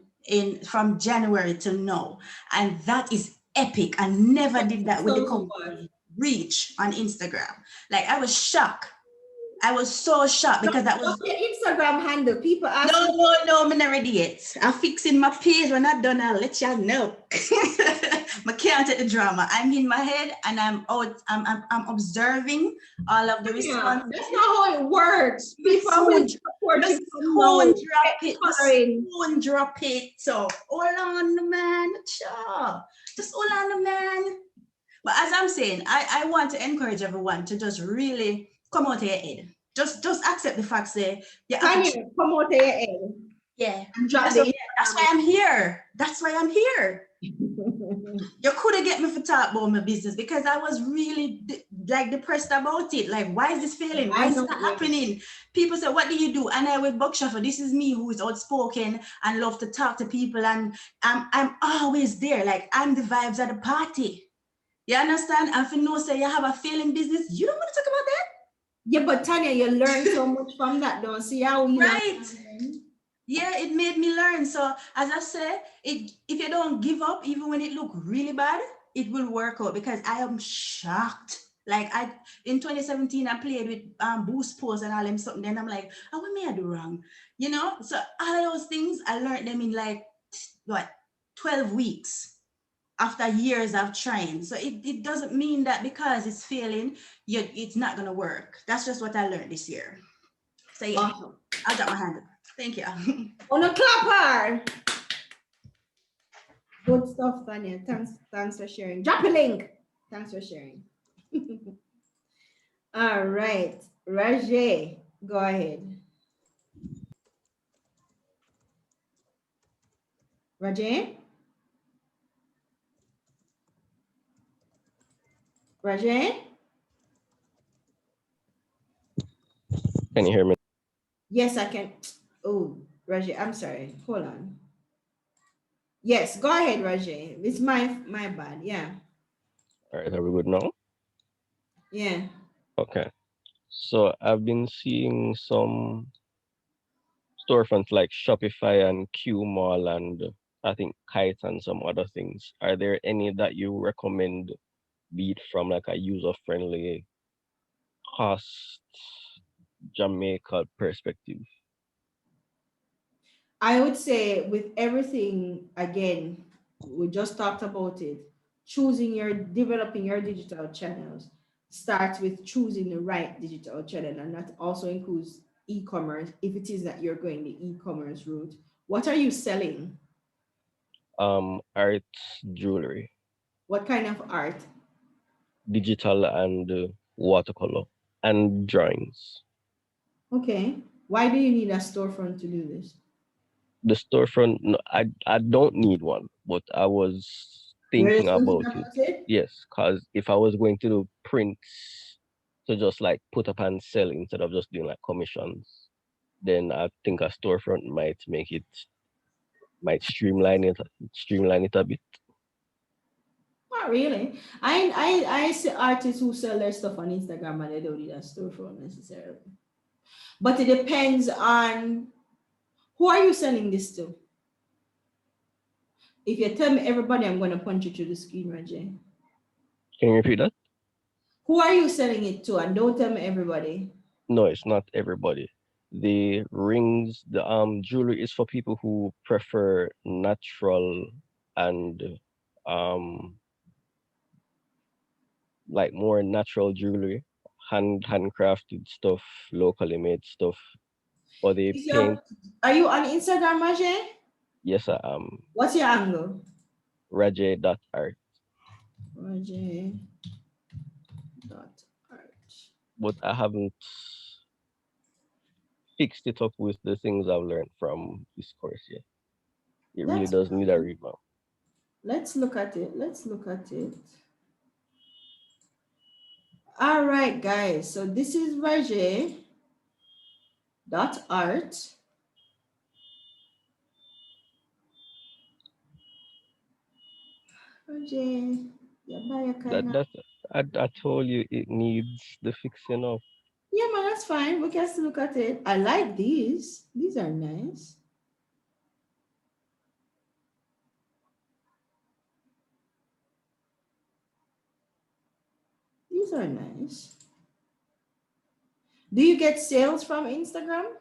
S3: from January to now, and that is epic. I never did that with the company reach on Instagram. Like, I was shocked. I was so shocked, because that was
S1: your Instagram handle. People ask
S3: no, I'm not ready yet. I'm fixing my page. When I'm done, I'll let y'all know. I can't take the drama. I'm in my head, and I'm out. I'm observing all of the response.
S1: That's not how it works. People will support you.
S3: Drop it. So hold on, man. Sure. Just hold on, man. But as I'm saying, I want to encourage everyone to just really come out of your head. Just accept the fact that
S1: come out of your head.
S3: Yeah. That's why I'm here. That's why I'm here. You couldn't get me for talk about my business, because I was really depressed about it. Like, why is this failing? Why is it not happening? People say, what do you do? And I with Buckshaffer, this is me, who is outspoken and love to talk to people, and I'm always there. Like, I'm the vibes at the party. You understand? And if you know, say you have a failing business, you don't want to talk about that.
S1: Yeah, but Tanya, you learn so much from that, don't see how you
S3: right. Yeah, it made me learn. So as I say, if you don't give up, even when it look really bad, it will work out, because I am shocked. Like, in 2017, I played with Boost Post and all them something. Then I'm like, oh, what may I do wrong? You know? So all of those things, I learned them in 12 weeks. after years of trying. So it doesn't mean that because it's failing, it's not gonna work. That's just what I learned this year. So yeah,
S1: Awesome.
S3: I got my hand up. Thank you.
S1: On a clapper. Good stuff, Tanya. Thanks for sharing. Drop a link. Thanks for sharing. All right. Rajay, go ahead. Rajay? Rajay?
S4: Can you hear me?
S1: Yes, I can. Oh, Rajay, I'm sorry. Hold on. Yes, go ahead, Rajay. It's my bad. Yeah.
S4: All right, are we good now?
S1: Yeah.
S4: Okay. So I've been seeing some storefronts like Shopify and Qmall and I think Kite and some other things. Are there any that you recommend, be it from like a user-friendly cost Jamaica perspective?
S1: I would say with everything, again, we just talked about it. Developing your digital channels starts with choosing the right digital channel, and that also includes e-commerce. If it is that you're going the e-commerce route, what are you selling?
S4: Art, jewelry,
S1: What kind of art?
S4: digital and watercolor, and drawings.
S1: Okay. Why do you need a storefront to do this?
S4: The storefront, no, I don't need one, but I was
S1: You're
S4: thinking
S1: just thinking
S4: about it.
S1: about it?
S4: Yes, because if I was going to do prints to just like put up and sell instead of just doing like commissions, then I think a storefront might streamline it a bit.
S1: Not really. I see artists who sell their stuff on Instagram and they don't need a storefront necessarily. But it depends on who are you selling this to? If you tell me everybody, I'm going to punch you through the screen, Rajay.
S4: Can you repeat that?
S1: Who are you selling it to? And don't tell me everybody.
S4: No, it's not everybody. The rings, the jewelry is for people who prefer natural and like more natural jewelry, handcrafted stuff, locally made stuff. Or they
S1: If
S4: paint.
S1: are you on Instagram, Rajay?
S4: Yes, I am.
S1: What's your angle?
S4: Rajay.art.
S1: Rajay.art.
S4: But I haven't fixed it up with the things I've learned from this course yet. It really
S1: That's
S4: does need a
S1: fine.
S4: revamp.
S1: Let's look at it. Let's look at it. All right, guys. So this is Rajay.art. Rajay, yeah, buy a kind of.
S4: I told you it needs the fixing up.
S1: Yeah, man, that's fine. We can still look at it. I like these. These are nice. These are nice. Do you get sales from Instagram?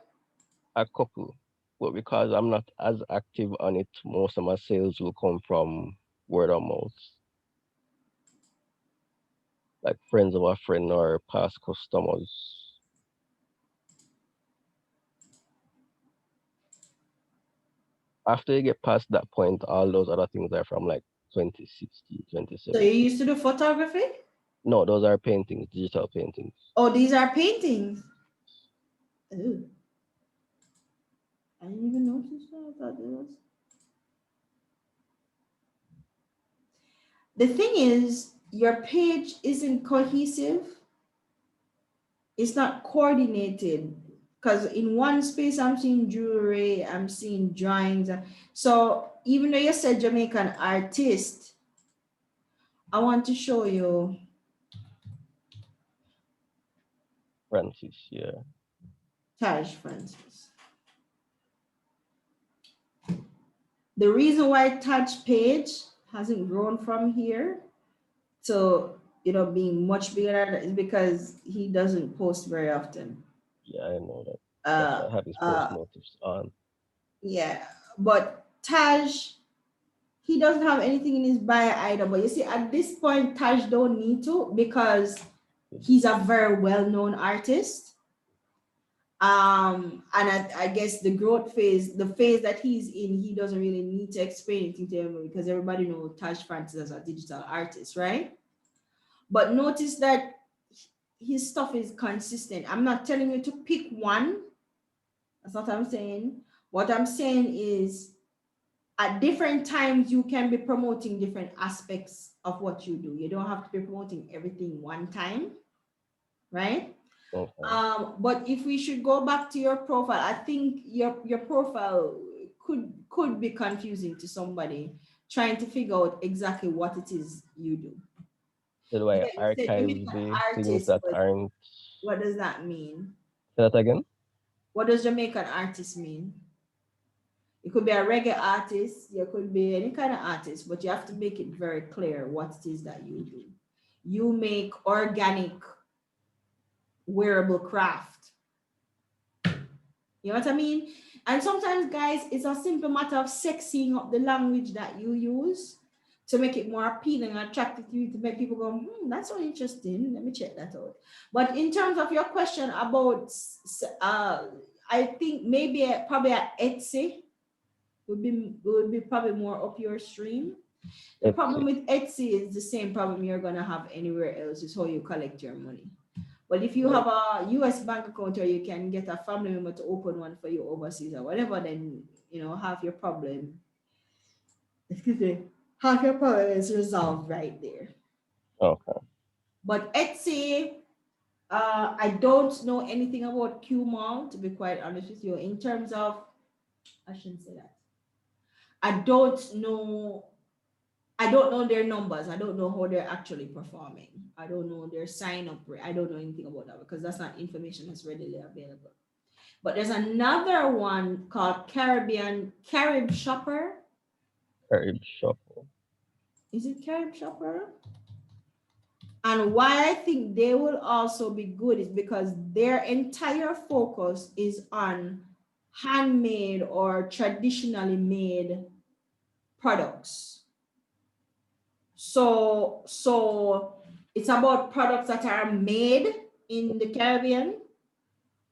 S4: A couple. But because I'm not as active on it, most of my sales will come from word of mouth. Like friends of a friend or past customers. After you get past that point, all those other things are from like 2016,
S1: So
S4: 2017.
S1: you used to do photography?
S4: No, those are paintings, digital paintings.
S1: Oh, these are paintings. Ooh. I didn't even notice that. I thought it was. The thing is, your page isn't cohesive. It's not coordinated. Because in one space, I'm seeing jewelry, I'm seeing drawings. So even though you said Jamaican artist, I want to show you.
S4: Francis, yeah.
S1: Taj Francis. The reason why Taj page hasn't grown from here to being much bigger is because he doesn't post very often.
S4: Yeah, I know that. That's why I have his post motives on.
S1: Yeah, but Taj, he doesn't have anything in his bio either. But you see, at this point, Taj don't need to because he's a very well-known artist. And I guess the growth phase, the phase that he's in, he doesn't really need to explain anything to everybody because everybody knows Taj Francis as a digital artist, right? But notice that his stuff is consistent. I'm not telling you to pick one. That's not what I'm saying. What I'm saying is at different times, you can be promoting different aspects of what you do. You don't have to be promoting everything one time, right?
S4: Okay.
S1: But if we should go back to your profile, I think your profile could be confusing to somebody trying to figure out exactly what it is you do.
S4: So do I
S1: Yeah, you said
S4: archive
S1: Jamaican
S4: the things
S1: artist,
S4: that
S1: but
S4: aren't?
S1: what does that mean?
S4: Say that again?
S1: What does Jamaican artist mean? It could be a reggae artist, you could be any kind of artist, but you have to make it very clear what it is that you do. You make organic wearable craft. You know what I mean? And sometimes, guys, it's a simple matter of sexing up the language that you use to make it more appealing and attractive to you, to make people go, that's so interesting. Let me check that out. But in terms of your question about, I think maybe probably at Etsy would be probably more up your stream. The problem with Etsy is the same problem you're gonna have anywhere else, is how you collect your money. But if you have a US bank account or you can get a family member to open one for you overseas or whatever, then half your problem, half your problem is resolved right there.
S4: Okay.
S1: But Etsy, I don't know anything about QMall, to be quite honest with you. In terms of, I shouldn't say that. I don't know their numbers. I don't know how they're actually performing. I don't know their sign up rate. I don't know anything about that because that's not information that's readily available. But there's another one called Carib Shopper.
S4: Carib Shopper.
S1: Is it Carib Shopper? And why I think they will also be good is because their entire focus is on handmade or traditionally made products. So it's about products that are made in the Caribbean,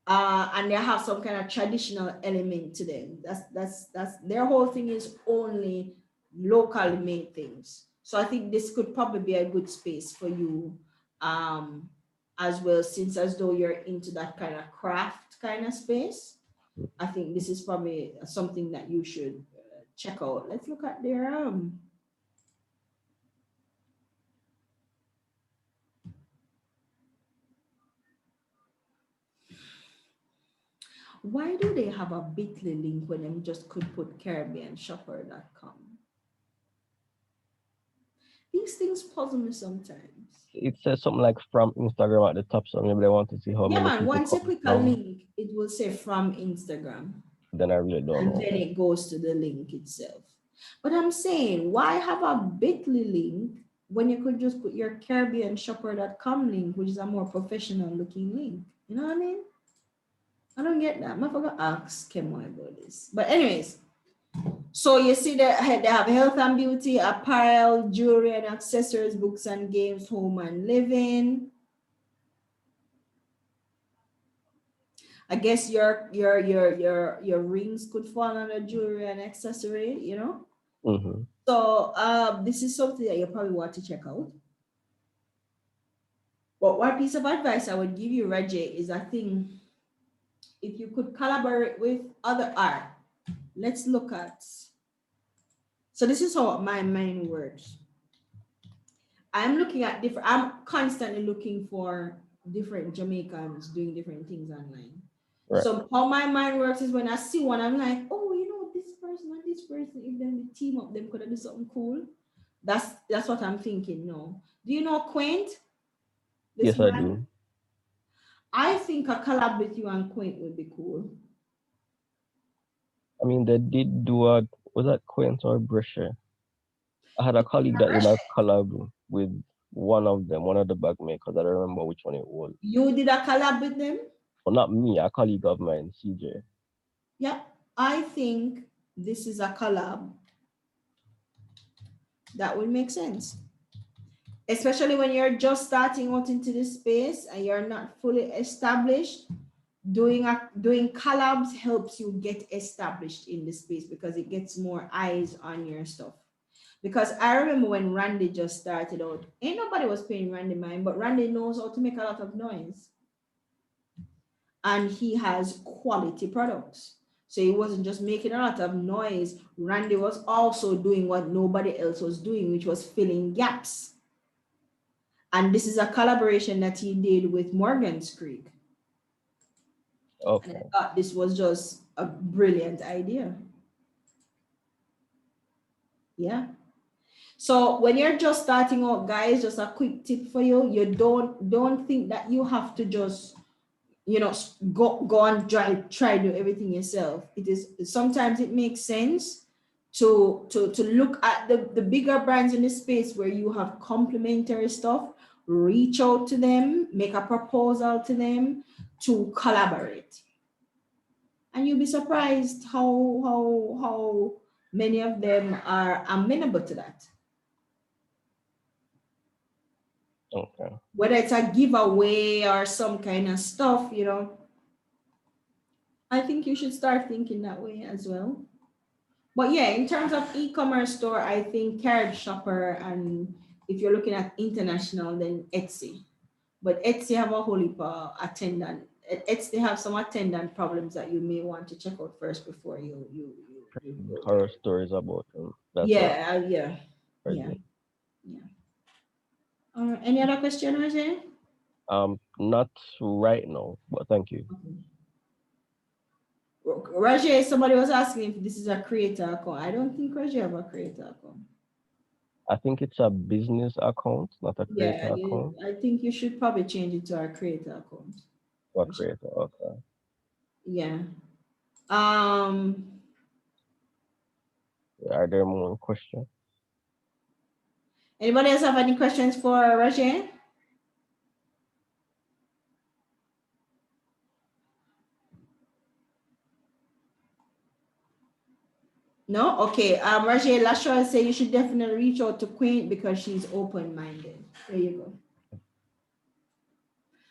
S1: and they have some kind of traditional element to them. That's their whole thing is only locally made things. So I think this could probably be a good space for you, as well, since as though you're into that kind of craft kind of space. I think this is probably something that you should check out. Let's look at their why do they have a bit.ly link when they just could put CaribbeanShopper.com? These things puzzle me sometimes.
S4: It says something like from Instagram at the top, so maybe I want to see how
S1: Yeah,
S4: many
S1: man,
S4: people
S1: once you
S4: come
S1: click a
S4: from.
S1: link, it will say from Instagram.
S4: Then I really don't
S1: And
S4: know.
S1: then it goes to the link itself. But I'm saying, why have a bit.ly link when you could just put your CaribbeanShopper.com link, which is a more professional looking link? You know what I mean? I don't get that. I forgot to ask Kemoy about this. But anyways, so you see that they have health and beauty, apparel, jewelry and accessories, books and games, home and living. I guess your rings could fall under jewelry and accessory, you know?
S4: Mm-hmm.
S1: So this is something that you probably want to check out. But one piece of advice I would give you, Reggie, is I think if you could collaborate with other art, let's look at. So this is how my mind works. I'm constantly looking for different Jamaicans doing different things online.
S4: Right.
S1: So how my mind works is when I see one, I'm like, oh, this person and this person, if them team up, them could do something cool. That's what I'm thinking now. Do you know Quaint?
S4: Yes, I do.
S1: I think a collab with you and Quaint would be cool.
S4: I mean, they did do was that Quaint or Brescia? I had a colleague that did a collab with one of the bag makers. I don't remember which one it was.
S1: You did a collab with them?
S4: Well, not me, a colleague of mine, CJ.
S1: Yeah, I think this is a collab That would make sense. Especially when you're just starting out into this space and you're not fully established, doing collabs helps you get established in the space because it gets more eyes on your stuff. Because I remember when Randy just started out, ain't nobody was paying Randy mind, but Randy knows how to make a lot of noise. And he has quality products. So he wasn't just making a lot of noise. Randy was also doing what nobody else was doing, which was filling gaps. And this is a collaboration that he did with Morgan's Creek.
S4: Okay.
S1: And I thought this was just a brilliant idea. Yeah. So when you're just starting out, guys, just a quick tip for you. You don't think that you have to just, you know, go and try do everything yourself. It is sometimes it makes sense to look at the bigger brands in the space where you have complementary stuff, reach out to them, make a proposal to them to collaborate. And you'll be surprised how many of them are amenable to that.
S4: Okay.
S1: Whether it's a giveaway or some kind of stuff, you know, I think you should start thinking that way as well. But yeah, in terms of e-commerce store, I think Carrot Shopper, and if you're looking at international, then Etsy. But Etsy have a whole heap of attendant. Etsy have some attendant problems that you may want to check out first before you go there.
S4: Horror stories about them. That's
S1: Yeah.
S4: crazy.
S1: Any other question, Ajay?
S4: Not right now, but thank you.
S1: Rajay, somebody was asking if this is a creator account. I don't think Rajay have a creator account.
S4: I think it's a business account, not a creator
S1: Yeah,
S4: account.
S1: I think you should probably change it to a creator account.
S4: Or creator, okay.
S1: Yeah.
S4: Are there more questions?
S1: Anybody else have any questions for Rajay? No? Okay. Rajay Lashua say you should definitely reach out to Queen because she's open-minded. There you go.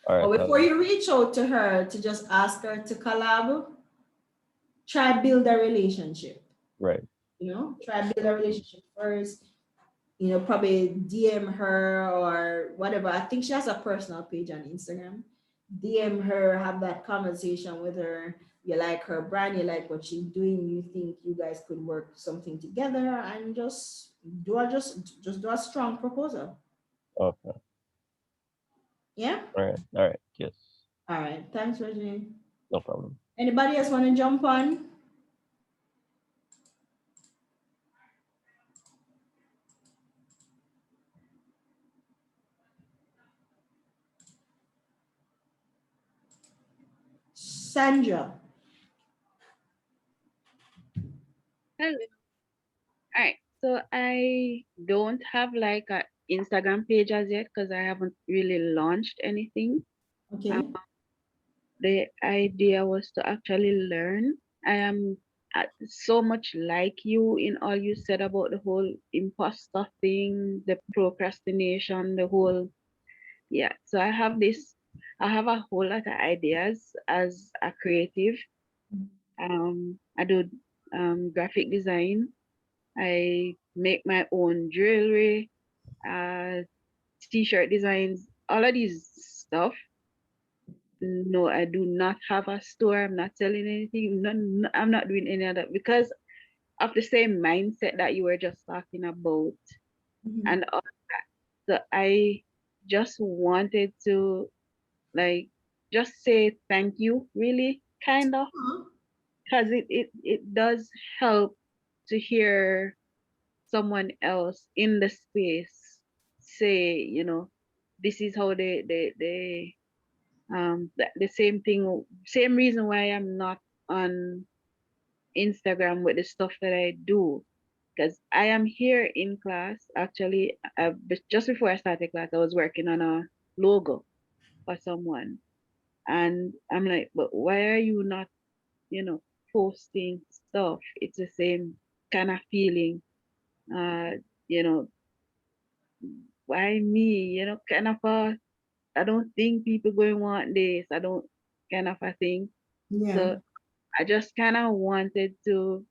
S4: All right.
S1: But before you reach out to her to just ask her to collab, try build a relationship.
S4: Right.
S1: You know, try build a relationship first. You know, probably DM her or whatever. I think she has a personal page on Instagram. DM her, have that conversation with her. You like her brand, you like what she's doing, you think you guys could work something together, and just do a strong proposal.
S4: Okay.
S1: Yeah?
S4: All right. Yes.
S1: All right. Thanks, Reggie.
S4: No problem.
S1: Anybody else want to jump on? Sandra.
S5: Hello. All right. So I don't have like a Instagram page as yet because I haven't really launched anything.
S1: Okay.
S5: The idea was to actually learn. I am so much like you in all you said about the whole imposter thing, the procrastination, the whole, yeah. So I have a whole lot of ideas as a creative. I do graphic design. I make my own jewelry, t-shirt designs, all of these stuff. No, I do not have a store. I'm not selling anything. No, I'm not doing any of that because of the same mindset that you were just talking about.
S1: Mhm.
S5: And all that. So I just wanted to like just say thank you, really, kind of, because it does help to hear someone else in the space say, you know, this is how the same thing, same reason why I'm not on Instagram with the stuff that I do. Because I am here in class. Actually, just before I started class, I was working on a logo for someone. And I'm like, but why are you not, you know, posting stuff? It's the same kind of feeling. You know, why me? Kind of I don't think people going to want this. I don't kind of a thing.
S1: Yeah.
S5: So I just kind of wanted to,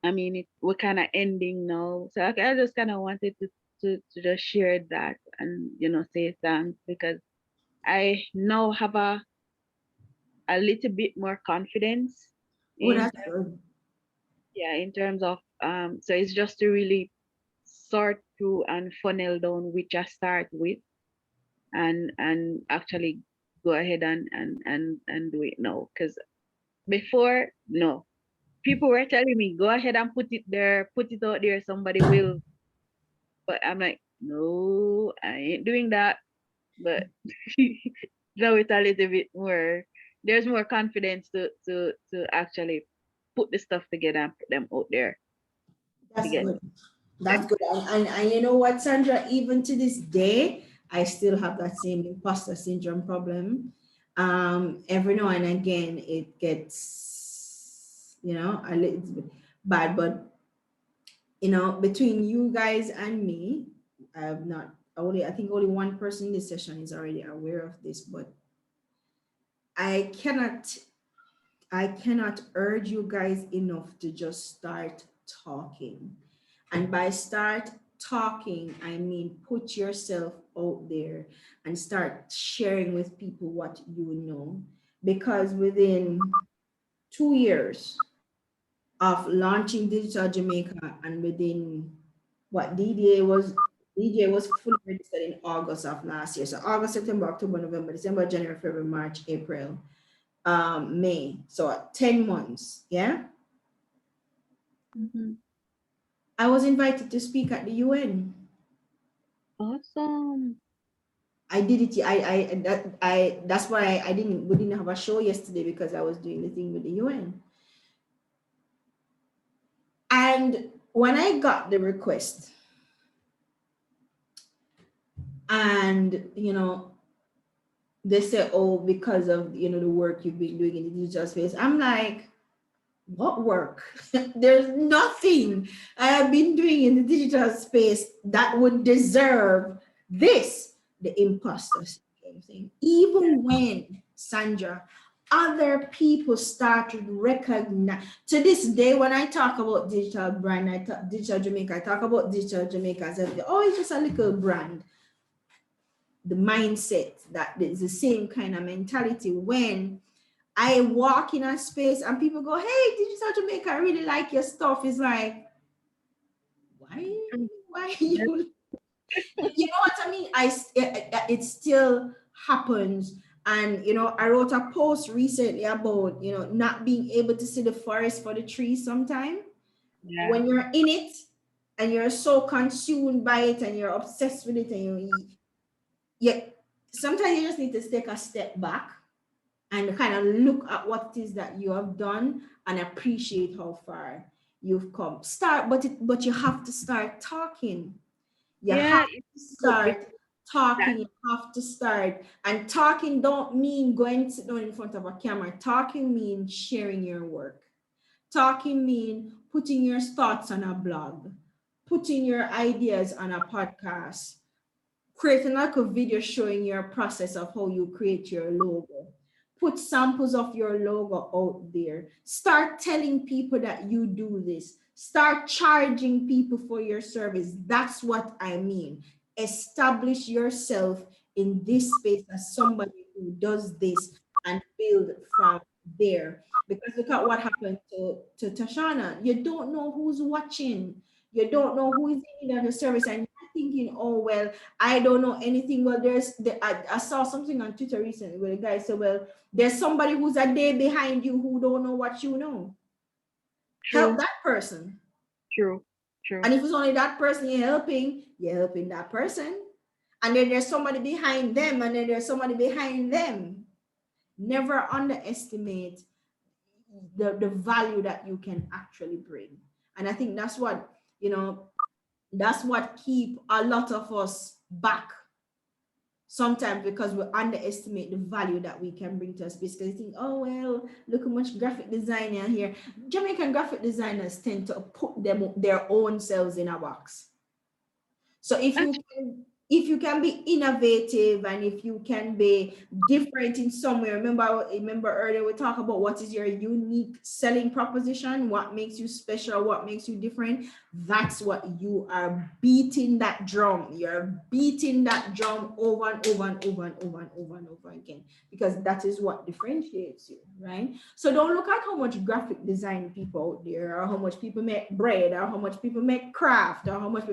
S5: I mean, we're kind of ending now. So I just kind of wanted to just share that and, say thanks because I now have a little bit more confidence
S1: Oh,
S5: in,
S1: that's good.
S5: yeah, in terms of, so it's just to really sort through and funnel down which I start with and actually go ahead and do it now. Because before, no, people were telling me, go ahead and put it there, put it out there, somebody will. But I'm like, no, I ain't doing that. But now it's a little bit more, there's more confidence to actually put the stuff together and put them out there to
S1: That's
S5: get.
S1: good. That's good. And you know what, Sandra, even to this day, I still have that same imposter syndrome problem. Every now and again, it gets, a little bit bad. But, between you guys and me, I think only one person in this session is already aware of this, but I cannot, I cannot urge you guys enough to just start talking. And by start talking, I mean put yourself out there and start sharing with people what you know. Because within 2 years of launching Digital Jamaica and within what DJ was fully registered in August of last year. So August, September, October, November, December, January, February, March, April, May. So 10 months. Yeah.
S5: Mhm.
S1: I was invited to speak at the UN.
S5: Awesome.
S1: I did it. That's why we didn't have a show yesterday because I was doing the thing with the UN. And when I got the request, and they say, oh, because of the work you've been doing in the digital space, I'm like, what work? There's nothing I have been doing in the digital space that would deserve this, the imposter syndrome thing. Even when, Sandra, other people started recognize, to this day, when I talk about digital brand, Digital Jamaica, I talk about Digital Jamaica as if, oh, it's just a little brand. The mindset that it's the same kind of mentality when I walk in a space and people go, hey, Digital Jamaica, I really like your stuff. It's like, why you, you know what I mean? It still happens. And, I wrote a post recently about, not being able to see the forest for the trees sometime.
S5: Yeah.
S1: When you're in it and you're so consumed by it and you're obsessed with it and sometimes you just need to take a step back and kind of look at what it is that you have done and appreciate how far you've come. But you have to start talking. You
S5: Yeah.
S1: have to start talking. You have to start. And talking don't mean going to sit down in front of a camera. Talking means sharing your work. Talking means putting your thoughts on a blog, putting your ideas on a podcast, creating like a video showing your process of how you create your logo. Put samples of your logo out there. Start telling people that you do this. Start charging people for your service. That's what I mean. Establish yourself in this space as somebody who does this and build from there. Because look at what happened to Tashana. You don't know who's watching. You don't know who is in need of your service. And you're thinking, oh, well, I don't know anything. Well, I saw something on Twitter recently where the guy said, well, there's somebody who's a day behind you who don't know what you know. Help
S5: True.
S1: that person.
S5: True.
S1: And if it's only that person you're helping that person. And then there's somebody behind them, and then there's somebody behind them. Never underestimate the value that you can actually bring. And I think that's what, that's what keep a lot of us back sometimes, because we underestimate the value that we can bring to a space, because you think, oh, well, look how much graphic designer here. Jamaican graphic designers tend to put their own selves in a box. So if you can be innovative and if you can be different in some way, remember earlier we talked about what is your unique selling proposition, what makes you special, what makes you different. That's what you are beating that drum. You're beating that drum over and over and over and over and over and over again, because that is what differentiates you, right? So don't look at how much graphic design people out there, or how much people make bread, or how much people make craft, or how much.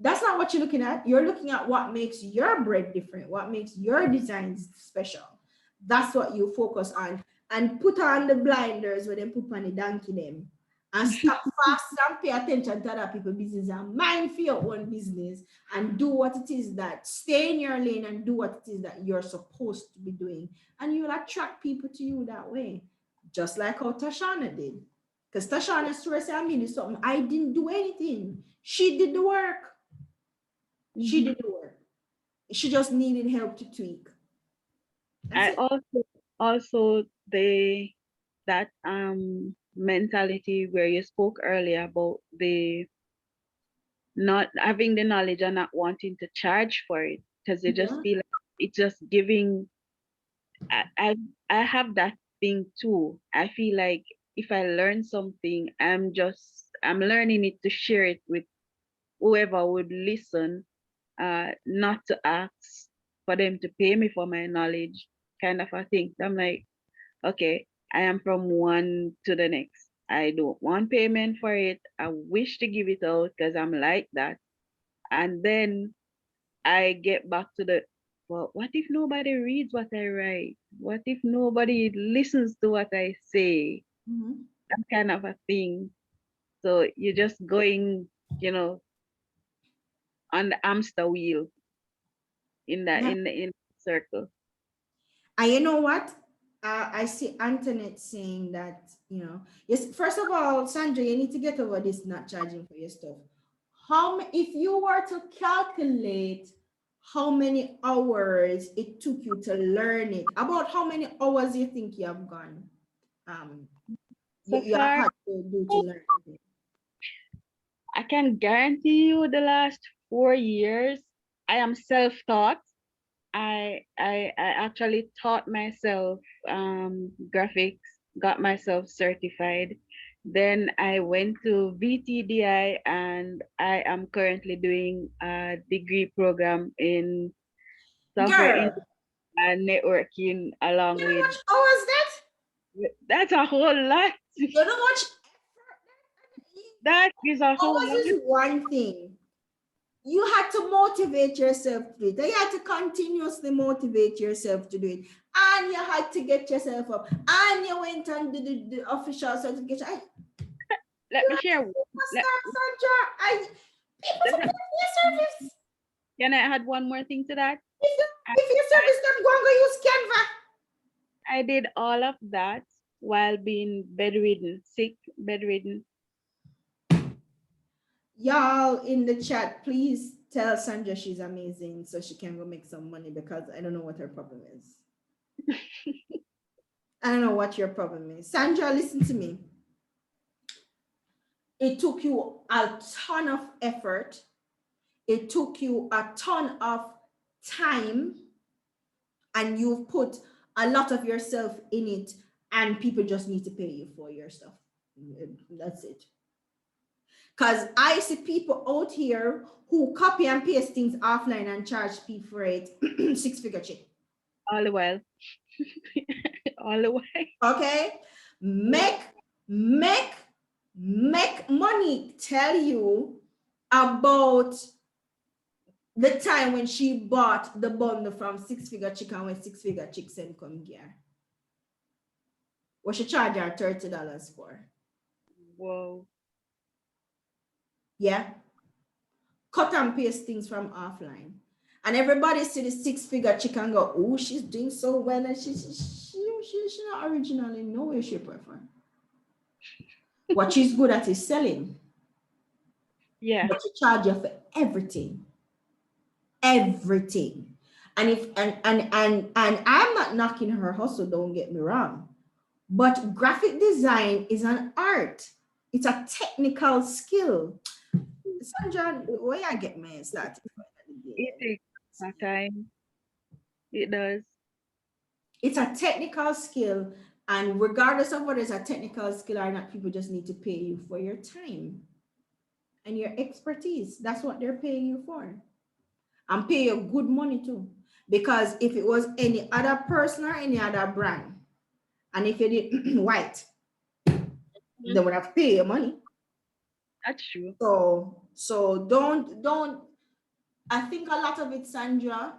S1: That's not what you're looking at. You're looking at what makes your bread different, what makes your designs special. That's what you focus on. And put on the blinders when they put on the donkey them. And stop fast and pay attention to other people's business and mind for your own business and do what it is that, stay in your lane and do what it is that you're supposed to be doing. And you'll attract people to you that way. Just like how Tashana did. Because Tashana said, I'm doing something. I didn't do anything. She did the work. She did the work. She just needed help to tweak.
S5: I also that mentality where you spoke earlier about the not having the knowledge and not wanting to charge for it, because you just feel like it's just giving. I have that thing too. I feel like if I learn something, I'm learning it to share it with whoever would listen. Not to ask for them to pay me for my knowledge, kind of a thing. I'm like, okay, I am from one to the next. I don't want payment for it. I wish to give it out because I'm like that. And then I get back to well, what if nobody reads what I write? What if nobody listens to what I say? That kind of a thing. So you're just going, on the hamster wheel in the circle.
S1: And you know what? I see Antoinette saying that, yes, first of all, Sandra, you need to get over this not charging for your stuff. If you were to calculate how many hours it took you to learn it, about how many hours you think you have gone? You have had to do to learn it.
S5: I can guarantee you the last 4 years, I am self-taught. I actually taught myself graphics, got myself certified. Then I went to VTDI and I am currently doing a degree program in software and networking along with.
S1: How much hours that?
S5: That's a whole lot.
S1: You know much?
S5: That is a whole lot.
S1: Hours is one thing. You had to motivate yourself to do it. You had to continuously motivate yourself to do it. And you had to get yourself up. And you went and did the official certification.
S5: Let me share. Can I add one more thing to that?
S1: If your service not going to use Canva.
S5: I did all of that while being bedridden.
S1: Y'all in the chat, please tell Sandra she's amazing so she can go make some money, because I don't know what her problem is. I don't know what your problem is. Sandra, listen to me. It took you a ton of effort. It took you a ton of time, and you've put a lot of yourself in it, and people just need to pay you for your stuff. That's it. Because I see people out here who copy and paste things offline and charge people for it, 6-figure check.
S5: All the while. All the while.
S1: Okay? Make money tell you about the time when she bought the bundle from 6-figure chick and when 6-figure chick sent come gear. What she charge her $30 for.
S5: Whoa.
S1: Yeah. Cut and paste things from offline. And everybody see the 6-figure chick and go, oh, she's doing so well. And she's not original in no way, shape, or form. What she's good at is selling.
S5: Yeah.
S1: But she charge you for everything. Everything. And I'm not knocking her hustle, don't get me wrong. But graphic design is an art. It's a technical skill. Sandra, where I get my started?
S5: It takes a time. It does.
S1: It's a technical skill, and regardless of whether it's a technical skill or not, people just need to pay you for your time and your expertise. That's what they're paying you for. And pay you good money too. Because if it was any other person or any other brand, and if you did white, they would have paid you money.
S5: That's true.
S1: So don't. I think a lot of it, Sandra,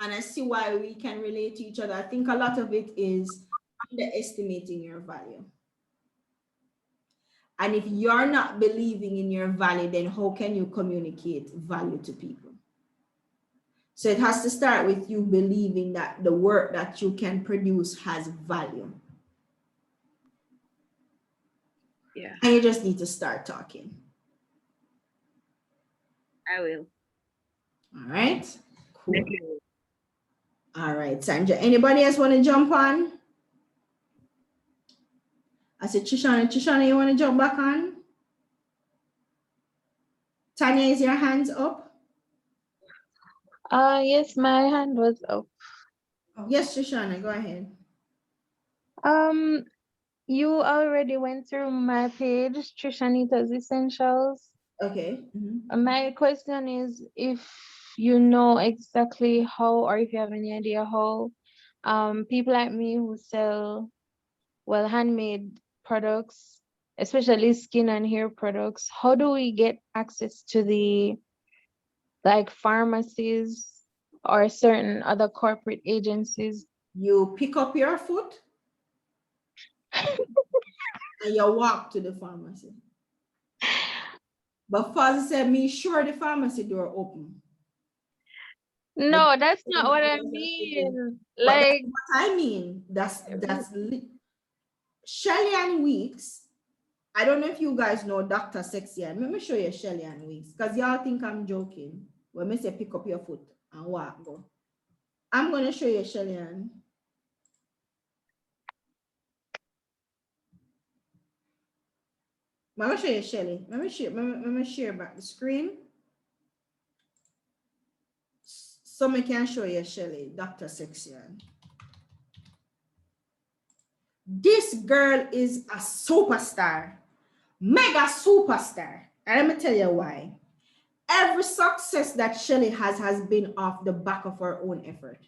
S1: and I see why we can relate to each other. I think a lot of it is underestimating your value. And if you're not believing in your value, then how can you communicate value to people? So it has to start with you believing that the work that you can produce has value.
S5: Yeah,
S1: And you just need to start talking.
S5: I will.
S1: All right. Cool.
S5: Definitely will.
S1: All right, Sandra. Anybody else want to jump on? I said, Trishana, you want to jump back on? Tanya, is your hands up?
S6: Yes, my hand was up.
S1: Yes, Trishana, go ahead.
S6: You already went through my page, Trishanita's Essentials.
S1: Okay.
S6: My question is if you know exactly how, or if you have any idea how, people like me who sell, well, handmade products, especially skin and hair products, how do we get access to the like pharmacies or certain other corporate agencies?
S1: You pick up your foot and you walk to the pharmacy. But Father said, me sure the pharmacy door open.
S6: No, that's not what I mean.
S1: But
S6: Like,
S1: that's what I mean. Shelly and Weeks. I don't know if you guys know Dr. Sexy. Let me show you Shelly and Weeks, because y'all think I'm joking when I say pick up your foot and walk go. I'm gonna show you Shelly and. Let me show you Shelly. Let me share back the screen. So I can show you Shelly, Dr. Sexian. This girl is a superstar, mega superstar. And let me tell you why. Every success that Shelly has been off the back of her own effort.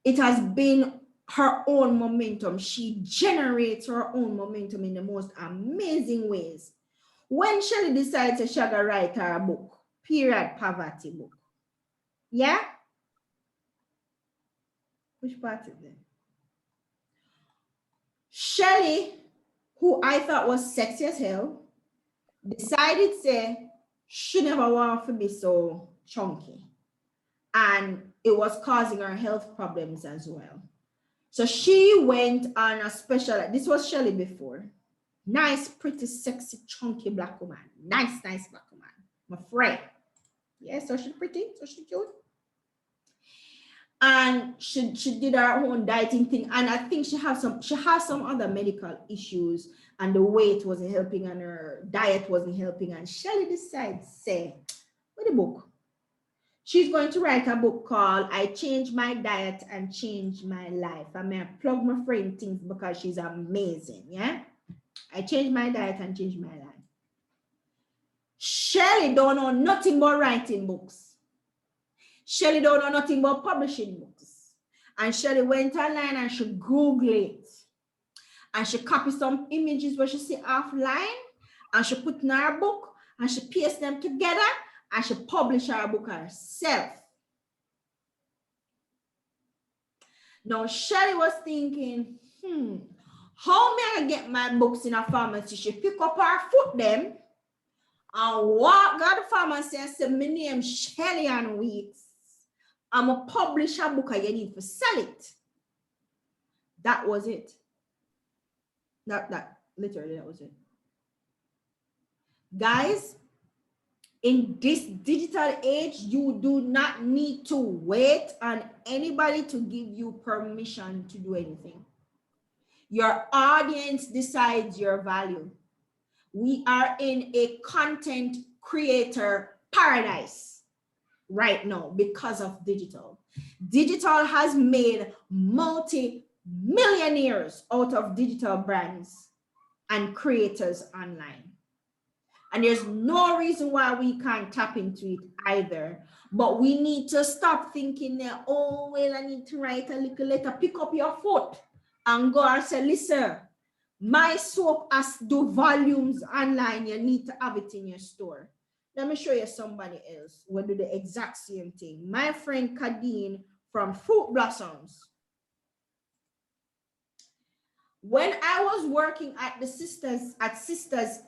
S1: It has been her own momentum. She generates her own momentum in the most amazing ways. When Shelly decides to shall write her book, Period Poverty book. Yeah? Which part is it? Shelly, who I thought was sexy as hell, decided to say she never want to be so chunky. And it was causing her health problems as well. So she went on a special, this was Shelly before. Nice, pretty, sexy, chunky black woman. Nice black woman. My friend. Yeah, so she's pretty, so she's cute. And she did her own dieting thing, and I think she has some other medical issues, and the weight wasn't helping, and her diet wasn't helping. And Shelly decides, say, with the book, she's going to write a book called "I Changed My Diet and Changed My Life." I mean, I plug my friend things because she's amazing. Yeah, I changed my diet and changed my life. Shelly don't know nothing but writing books. Shelly don't know nothing but publishing books. And Shelly went online and she Googled it. And she copied some images where she see offline, and she put in her book, and she pasted them together, and she published her book herself. Now Shelly was thinking, how may I get my books in a pharmacy? She pick up her foot them and walk to the pharmacy and say, my name is Shelly and Weeks. I'm a publish a book and you need to sell it. That was it. Literally, that was it. Guys, in this digital age, you do not need to wait on anybody to give you permission to do anything. Your audience decides your value. We are in a content creator paradise right now because of digital. Digital has made multi-millionaires out of digital brands and creators online. And there's no reason why we can't tap into it either. But we need to stop thinking that, oh, well, I need to write a little letter. Pick up your foot and go and say, listen, my soap has do volumes online. You need to have it in your store. Let me show you somebody else who do the exact same thing. My friend Kadeen from Fruit Blossoms. When I was working at Sisters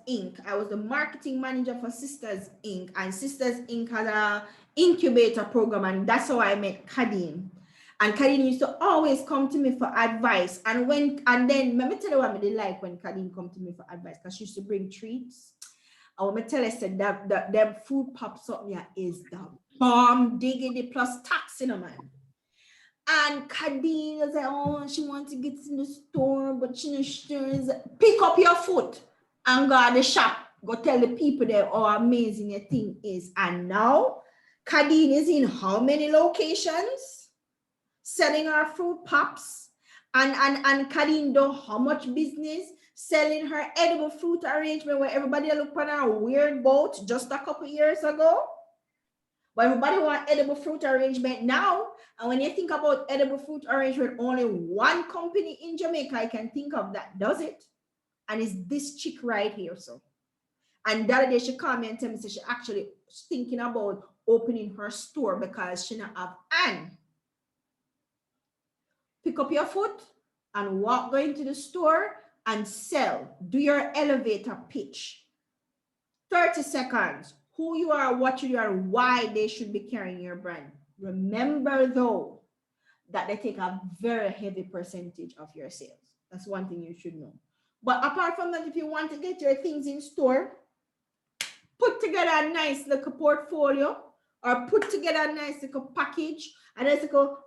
S1: Inc., I was the marketing manager for Sisters Inc. And Sisters Inc. had an incubator program, and that's how I met Kadeen. And Kadeen used to always come to me for advice. And then let me tell you what I did like when Kadeen come to me for advice, because she used to bring treats. I want to tell you, said that them food pops up here is the bomb diggity plus tax, man. And Kadeen was like, oh, she wants to get in the store, but she knows sure. Pick up your foot and go to the shop. Go tell the people there how amazing your thing is. And now Kadeen is in how many locations selling our fruit pops? And Kadeen do how much business selling her edible fruit arrangement where everybody looked on a weird boat just a couple years ago? But everybody want edible fruit arrangement now. And when you think about edible fruit arrangement, only one company in Jamaica I can think of that does it. And it's this chick right here. So, and the other day she called me and tell me so she actually thinking about opening her store because she not have an. Pick up your foot and go into the store and sell. Do your elevator pitch. 30 seconds. Who you are, what you are, why they should be carrying your brand. Remember though, that they take a very heavy percentage of your sales. That's one thing you should know. But apart from that, if you want to get your things in store, put together a nice little portfolio or put together a nice little package, a nice little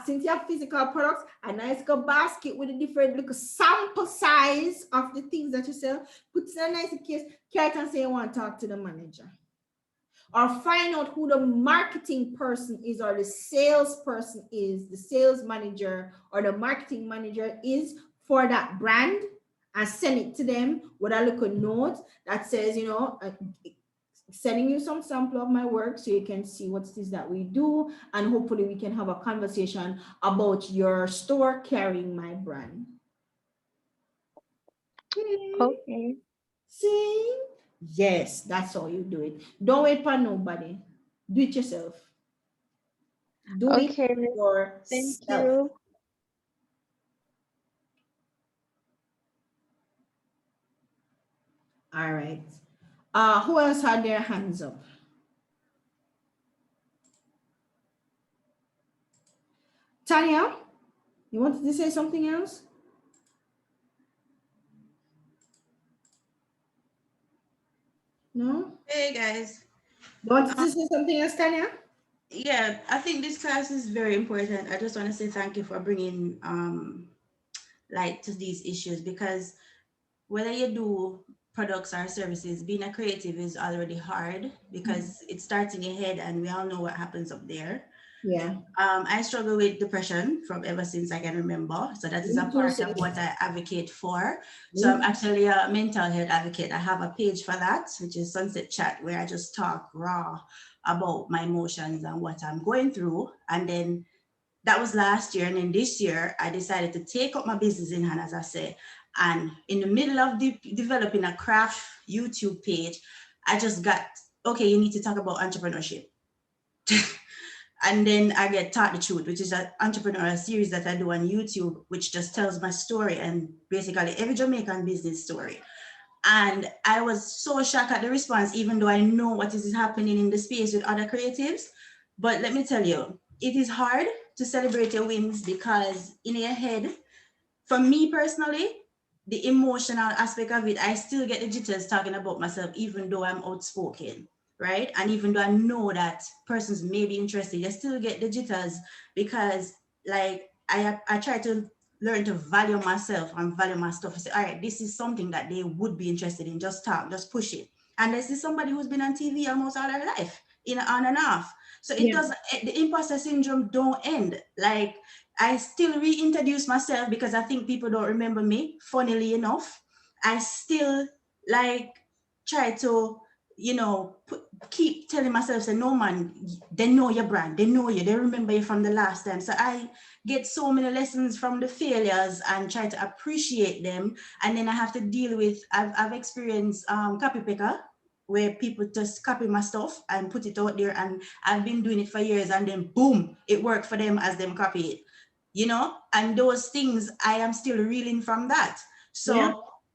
S1: since you have physical products, a nice little basket with a different little sample size of the things that you sell. Put in a nice case, carry it and say you want to talk to the manager. Or find out who the marketing person is or the sales person is, the sales manager or the marketing manager is for that brand, and send it to them with a little note that says, you know, sending you some sample of my work so you can see what it is that we do, and hopefully we can have a conversation about your store carrying my brand.
S6: Okay.
S1: See? Yes, that's how you do it. Don't wait for nobody. Do it yourself. Do it
S6: Okay.
S1: yourself.
S6: Thank you.
S1: All right. Who else had their hands up? Tanya, you wanted to say something else? No?
S3: Hey guys.
S1: You wanted to say something else, Tanya?
S3: Yeah, I think this class is very important. I just want to say thank you for bringing light to these issues, because whether you do products or services, being a creative is already hard because it starts in your head and we all know what happens up there.
S1: Yeah.
S3: I struggle with depression from ever since I can remember. So that is a part of what I advocate for. So I'm actually a mental health advocate. I have a page for that, which is Sunset Chat, where I just talk raw about my emotions and what I'm going through. And then that was last year. And then this year, I decided to take up my business in hand, as I say. And in the middle of developing a craft YouTube page, I just got, okay, you need to talk about entrepreneurship. And then I get Taught the Truth, which is an entrepreneurial series that I do on YouTube, which just tells my story and basically every Jamaican business story. And I was so shocked at the response, even though I know what is happening in the space with other creatives. But let me tell you, it is hard to celebrate your wins because in your head, for me personally, the emotional aspect of it, I still get the jitters talking about myself, even though I'm outspoken. Right? And even though I know that persons may be interested, I still get the jitters because like I try to learn to value myself and value my stuff. I say, all right, this is something that they would be interested in. Just talk, just push it. And this is somebody who's been on TV almost all their life, on and off. So it
S1: Yeah.
S3: doesn't, the imposter syndrome don't end. Like, I still reintroduce myself because I think people don't remember me, funnily enough. I still like try to, keep telling myself, say, no man, they know your brand, they know you, they remember you from the last time. So I get so many lessons from the failures and try to appreciate them. And then I have to deal with, I've experienced copy picker, where people just copy my stuff and put it out there, and I've been doing it for years, and then boom, it worked for them as them copy it, and those things I am still reeling from that. So
S1: Yeah.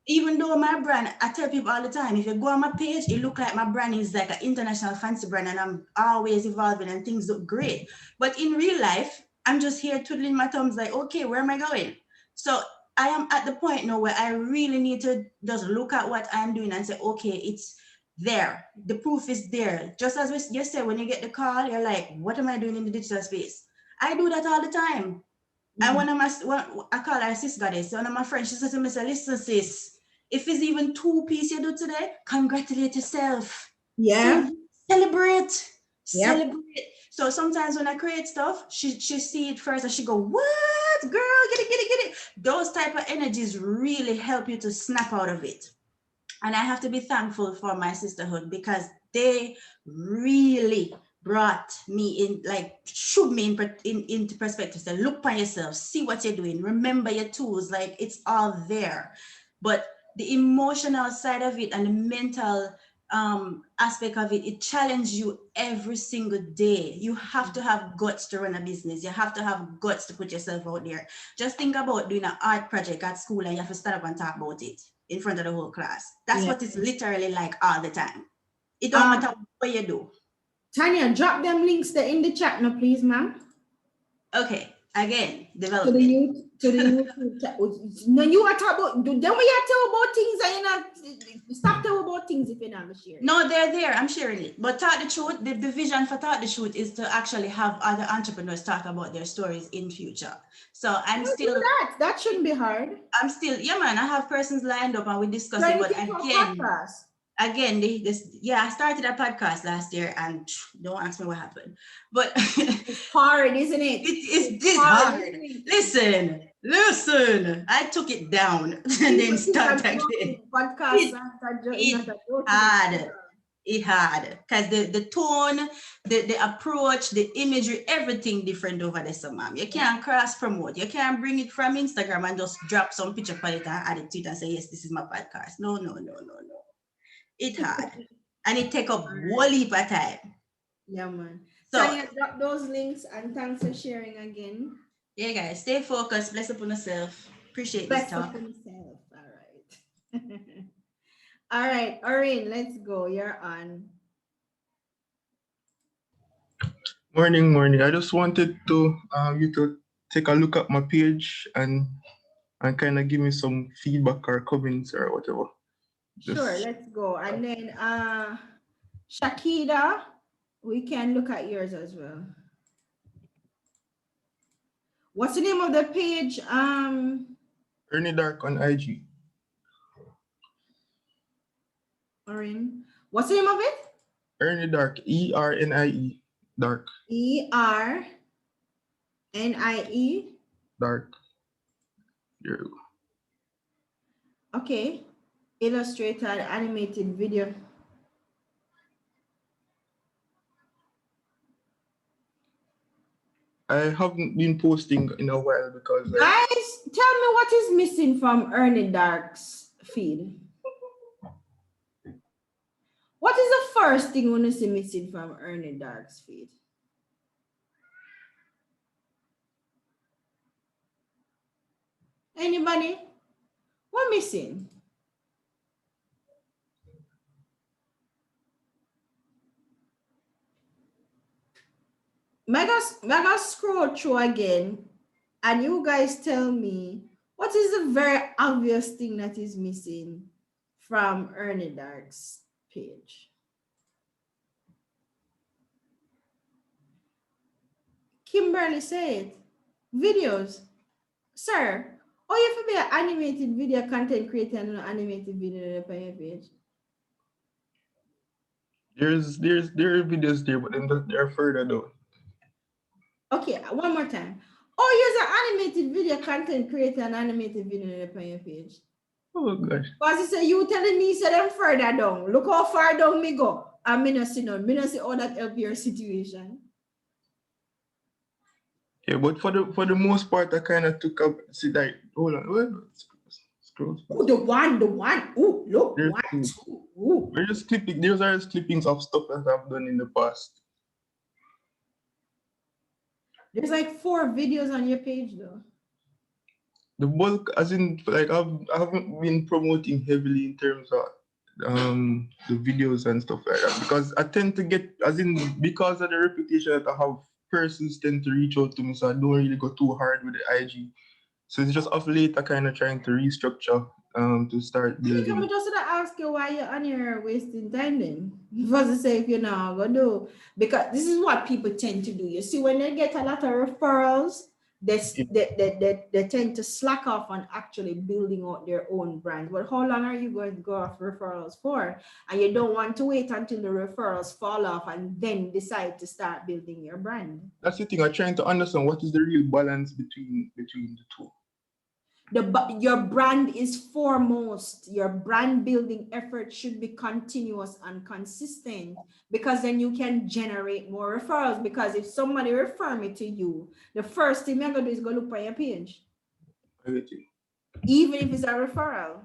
S3: even though my brand, I tell people all the time, if you go on my page, it look like my brand is like an international fancy brand and I'm always evolving and things look great. But in real life, I'm just here twiddling my thumbs like, okay, where am I going? So I am at the point now where I really need to just look at what I'm doing and say, okay, it's there. The proof is there. Just as you said, when you get the call, you're like, what am I doing in the digital space? I do that all the time. And I call her sis goddess, one of my friends, she said to me, listen, sis, if it's even 2 pieces you do today, congratulate yourself.
S1: Yeah.
S3: Celebrate.
S1: Yep.
S3: Celebrate. So sometimes when I create stuff, she see it first and she go, what, girl, get it. Those type of energies really help you to snap out of it. And I have to be thankful for my sisterhood because they really brought me in, like shook me into perspective. Say, look by yourself, see what you're doing, remember your tools, like it's all there. But the emotional side of it and the mental aspect of it, it challenges you every single day. You have to have guts to run a business. You have to have guts to put yourself out there. Just think about doing an art project at school and you have to stand up and talk about it in front of the whole class. That's what it's literally like all the time. It don't matter what you do.
S1: Tanya, drop them links there in the chat now, please, ma'am.
S3: Okay, again, development.
S1: To the youth. No, you are talking about, then we are talking about things and you're not, stop talking about things if you're not sharing.
S3: No, they're there, I'm sharing it. But Talk the Truth, the vision for Talk the Truth is to actually have other entrepreneurs talk about their stories in future. So I'm still,
S1: that shouldn't be hard.
S3: I'm still, yeah man, I have persons lined up and we're discussing, but again, I started a podcast last year and don't ask me what happened, but
S1: it's hard, isn't it?
S3: It's hard. Listen, I took it down and then started again. It hard because the tone, the approach, the imagery, everything different over there, so ma'am. You can't cross promote. You can't bring it from Instagram and just drop some picture for it and add it to it and say, yes, this is my podcast. No. It's hard. And it take up one leap at a time.
S1: Yeah, man. So Tanya, drop those links and thanks for sharing again.
S3: Yeah, guys, stay focused. Bless upon yourself. Appreciate this talk.
S1: Bless upon yourself. All right. All right, Orin, let's go. You're on.
S7: Morning. I just wanted to you to take a look at my page and kind of give me some feedback or comments or whatever.
S1: Sure, let's go. And then Shakida, we can look at yours as well. What's the name of the page?
S7: Ernie Dark on IG.
S1: Orin. What's the name of it?
S7: Ernie Dark. ERNIE. Dark.
S1: ERNIE.
S7: Dark. There you
S1: go. Okay. Illustrated animated video.
S7: I haven't been posting in a while because
S1: guys, tell me what is missing from Ernie Dark's feed. What is the first thing you want to see missing from Ernie Dark's feed? Anybody? What missing? Mega scroll through again, and you guys tell me what is the very obvious thing that is missing from Ernie Dark's page. Kimberly said, videos. Sir, oh, you have to be an animated video content creator and an animated video on your page.
S7: There are videos there, but then they're further down.
S1: Okay, one more time. Oh, you're an animated video content creator and animated video on your page.
S7: Oh gosh.
S1: Because you say you telling me say them further down. Look how far down me go. And me not see none. Me not see how that help your situation.
S7: Yeah, but for the most part, I kind of took up. See, like, hold on, scroll.
S1: Oh, the one. Oh, look,
S7: There's
S1: 1,
S7: two.
S1: 2. Ooh.
S7: We're just clipping. These are just clippings of stuff that I've done in the past.
S1: There's like 4 videos on your page though.
S7: The bulk, as in, like, I haven't been promoting heavily in terms of the videos and stuff like that, because I tend to get, as in, because of the reputation that I have, persons tend to reach out to me, so I don't really go too hard with the IG. So it's just of late I kind of trying to restructure to start
S1: Can
S7: building.
S1: we just ask you why you're on here wasting time then? Because to say if you're not gonna do, because this is what people tend to do. You see, when they get a lot of referrals, they tend to slack off on actually building out their own brand. But how long are you going to go off referrals for? And you don't want to wait until the referrals fall off and then decide to start building your brand.
S7: That's the thing. I'm trying to understand what is the real balance between the two.
S1: Your brand is foremost. Your brand building effort should be continuous and consistent, because then you can generate more referrals. Because if somebody refer me to you, the first thing I'm gonna do is go look on your page.
S7: I get you.
S1: Even if it's a referral,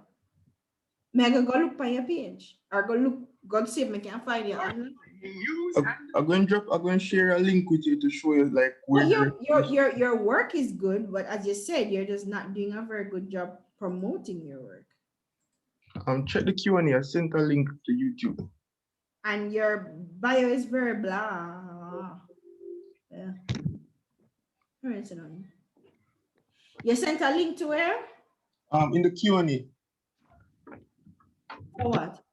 S1: I'm gonna go look on your page or go see if I can find you online.
S7: I'm going to share a link with you to show you like where
S1: Your work is good, but as you said, you're just not doing a very good job promoting your work.
S7: check the Q&A. I sent a link to YouTube.
S1: And your bio is very blah. Yeah. You sent a link to where?
S7: In the Q&A.
S1: For what?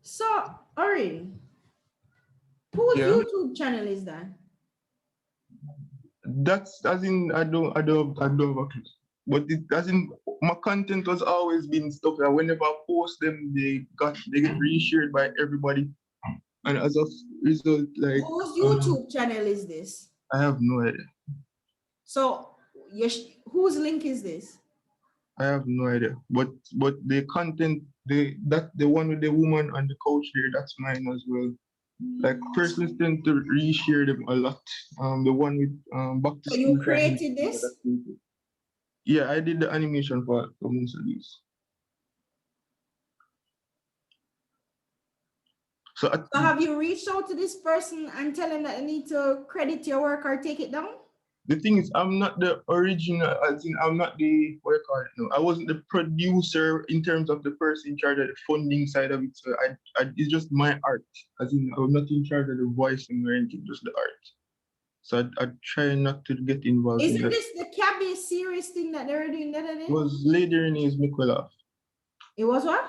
S1: So, Orin, whose YouTube channel is that?
S7: That's as in I don't have a clue. But it as in my content has always been stuff that whenever I post them, they get reshared by everybody. And as a result, like
S1: whose YouTube channel is this?
S7: I have no idea.
S1: So, whose link is this?
S7: I have no idea. But the content, the one with the woman on the couch there, that's mine as well. Like persons tend to reshare them a lot. The one with back to
S1: So
S7: school.
S1: you created this?
S7: Yeah, I did the animation for most of these. So
S1: have you reached out to this person and tell them that they need to credit your work or take it down?
S7: The thing is, I'm not the original, as in I'm not the, what you call it now? I wasn't the producer in terms of the person in charge of the funding side of it. So it's just my art. As in, I'm not in charge of the voicing or anything, just the art. So I try not to get involved in that.
S1: Isn't this the Cabby series thing that they were doing that day?
S7: It was Lady Renee's Make We Laugh.
S1: It was what?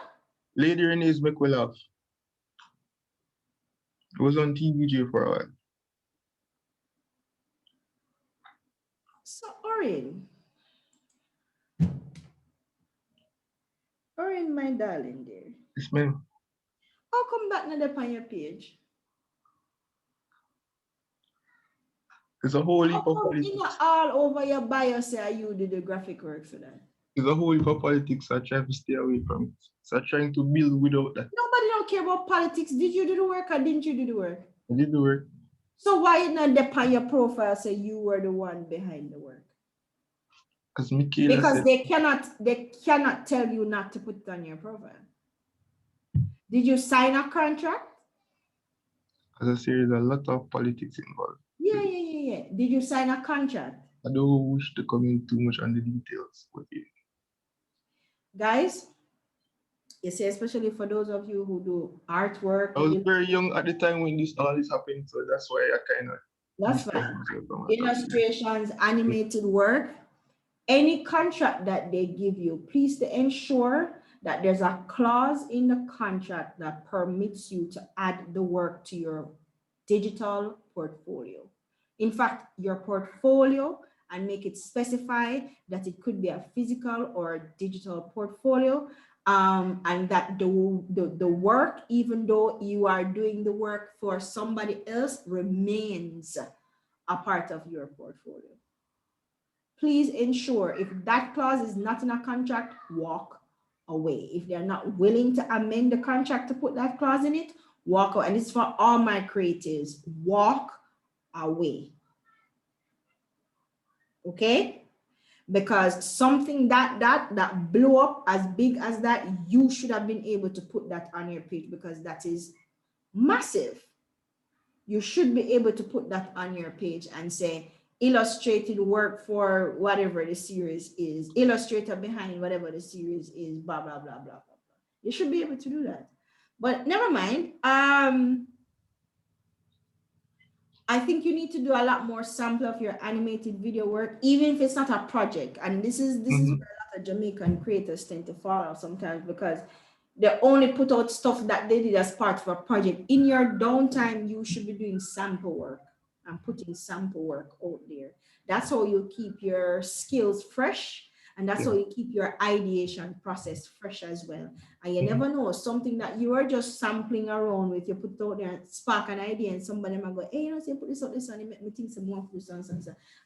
S7: Lady Renee's Make We Laugh. It was on TVJ for a while.
S1: So, Orin, my darling dear.
S7: Yes, ma'am.
S1: How come back not on your page?
S7: There's a whole heap of politics.
S1: You know, all over your bio say you do the graphic work for that.
S7: There's a whole heap of politics. I try to stay away from it. So I'm trying to build without that.
S1: Nobody don't care about politics. Did you do the work or didn't you do the work?
S7: I did the work.
S1: So why not on your profile say you were the one behind the work? Because they cannot tell you not to put it on your profile. Did you sign a contract?
S7: As I say, there's a lot of politics involved.
S1: Yeah. Did you sign a contract?
S7: I don't wish to comment too much on the details. But yeah.
S1: Guys, you see, especially for those of you who do artwork.
S7: I was very young at the time when all this happened, so that's why I kind of.
S1: That's fine. Illustrations, animated work, any contract that they give you, please to ensure that there's a clause in the contract that permits you to add the work to your digital portfolio. In fact, your portfolio and make it specify that it could be a physical or digital portfolio, and that the work, even though you are doing the work for somebody else, remains a part of your portfolio. Please ensure if that clause is not in a contract, walk away. If they're not willing to amend the contract to put that clause in it, walk away. And it's for all my creatives, walk away. Okay? Because something that blew up as big as that, you should have been able to put that on your page, because that is massive. You should be able to put that on your page and say, illustrated work for whatever the series is, illustrator behind whatever the series is, blah, blah, blah, blah, blah, blah. You should be able to do that. But never mind. I think you need to do a lot more sample of your animated video work, even if it's not a project. And this is where a lot of Jamaican creators tend to fall out sometimes, because they only put out stuff that they did as part of a project. In your downtime, you should be doing sample work and putting sample work out there. That's how you keep your skills fresh, and that's how you keep your ideation process fresh as well. And you never know, something that you are just sampling around with, you put out there, spark an idea, and somebody might go, hey, you know, say put this out, this one, it make me think some more for this one,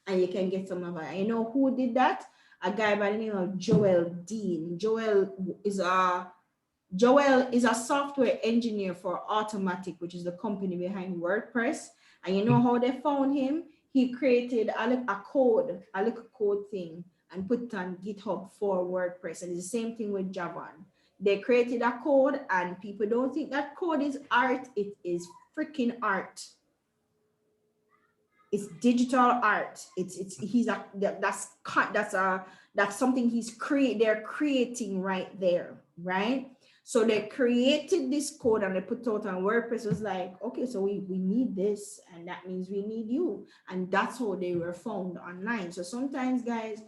S1: and you can get some of it. And you know who did that? A guy by the name of Joel Dean. Joel is a software engineer for Automatic, which is the company behind WordPress. And you know how they found him? He created a little code thing and put it on GitHub for WordPress. And it's the same thing with Javan. They created a code, and people don't think that code is art. It is freaking art. It's digital art. That's something they're creating right there, right? So they created this code and they put it out on WordPress. It was like, okay, so we need this, and that means we need you. And that's how they were found online. So sometimes, guys,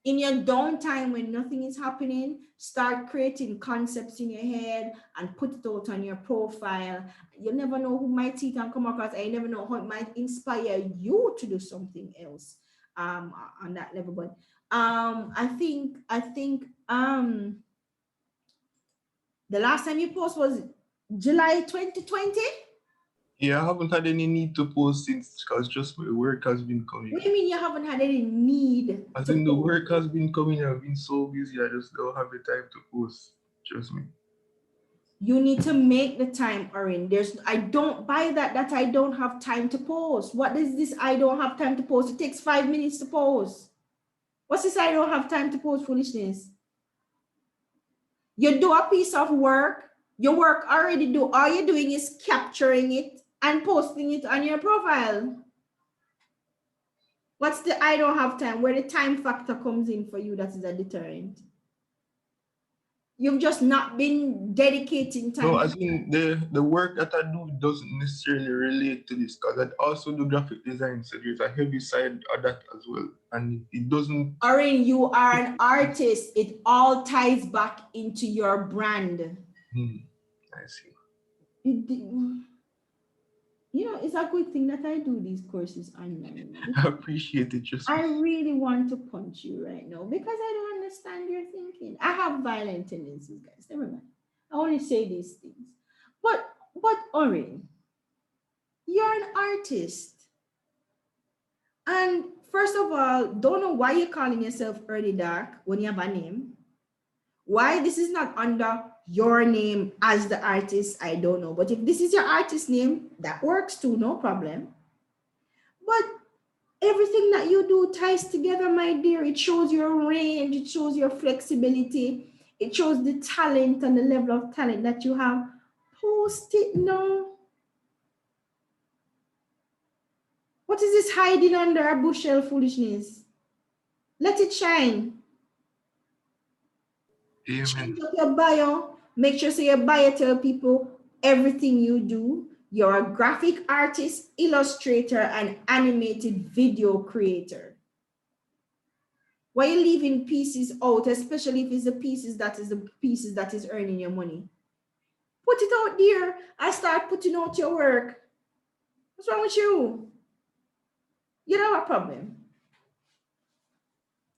S1: in your downtime when nothing is happening, start creating concepts in your head and put it out on your profile. You never know who might see it and come across, and you never know how it might inspire you to do something else on that level. But I think the last time you post was July 2020?
S7: Yeah, I haven't had any need to post since, because just my work has been coming.
S1: What do you mean you haven't had any need?
S7: As in the work has been coming, I've been so busy, I just don't have the time to post. Trust me.
S1: You need to make the time, Orin. I don't buy that I don't have time to post. What is this? I don't have time to post. It takes 5 minutes to post. What's this? I don't have time to post foolishness. You do a piece of work, your work already do. All you're doing is capturing it and posting it on your profile. What's the I don't have time? Where the time factor comes in for you, that is a deterrent. You've just not been dedicating time.
S7: No, as in the work that I do doesn't necessarily relate to this, because I also do graphic design, so there's a heavy side of that as well. And it doesn't...
S1: Orin, you are an artist. It all ties back into your brand.
S7: I see.
S1: You know, it's a good thing that I do these courses online.
S7: I appreciate it. Just
S1: I really want to punch you right now because I don't understand your thinking. I have violent tendencies, guys. Never mind. I want to say these things. But Orin, you're an artist. And first of all, don't know why you're calling yourself Early Dark when you have a name. Why this is not under your name as the artist, I don't know. But if this is your artist name, that works too, no problem. But everything that you do ties together, my dear. It shows your range, it shows your flexibility, it shows the talent and the level of talent that you have. Post it now. What is this hiding under a bushel foolishness? Let it shine.
S7: Amen.
S1: Change up your bio. Make sure so your bio tell people everything you do. You're a graphic artist, illustrator, and animated video creator. Why are you leaving pieces out, especially if it's the pieces that is earning your money? Put it out there and start putting out your work. What's wrong with you? You don't have a problem.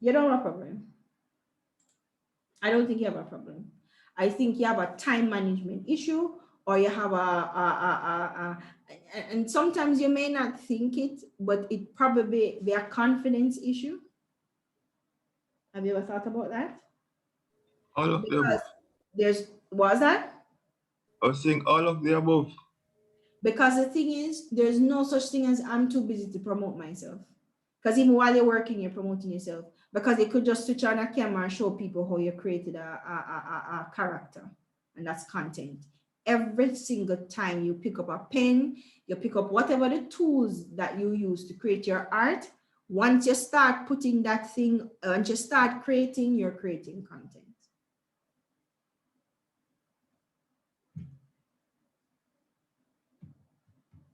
S1: You don't have a problem. I don't think you have a problem. I think you have a time management issue, or you have and sometimes you may not think it, but it probably be a confidence issue. Have you ever thought about that?
S7: All of the above.
S1: Was that?
S7: I was saying all of the above.
S1: Because the thing is, there's no such thing as I'm too busy to promote myself. Because even while you're working, you're promoting yourself. Because you could just switch on a camera and show people how you created a character. And that's content. Every single time you pick up a pen, you pick up whatever the tools that you use to create your art. Once you start putting that thing, once you start creating, you're creating content.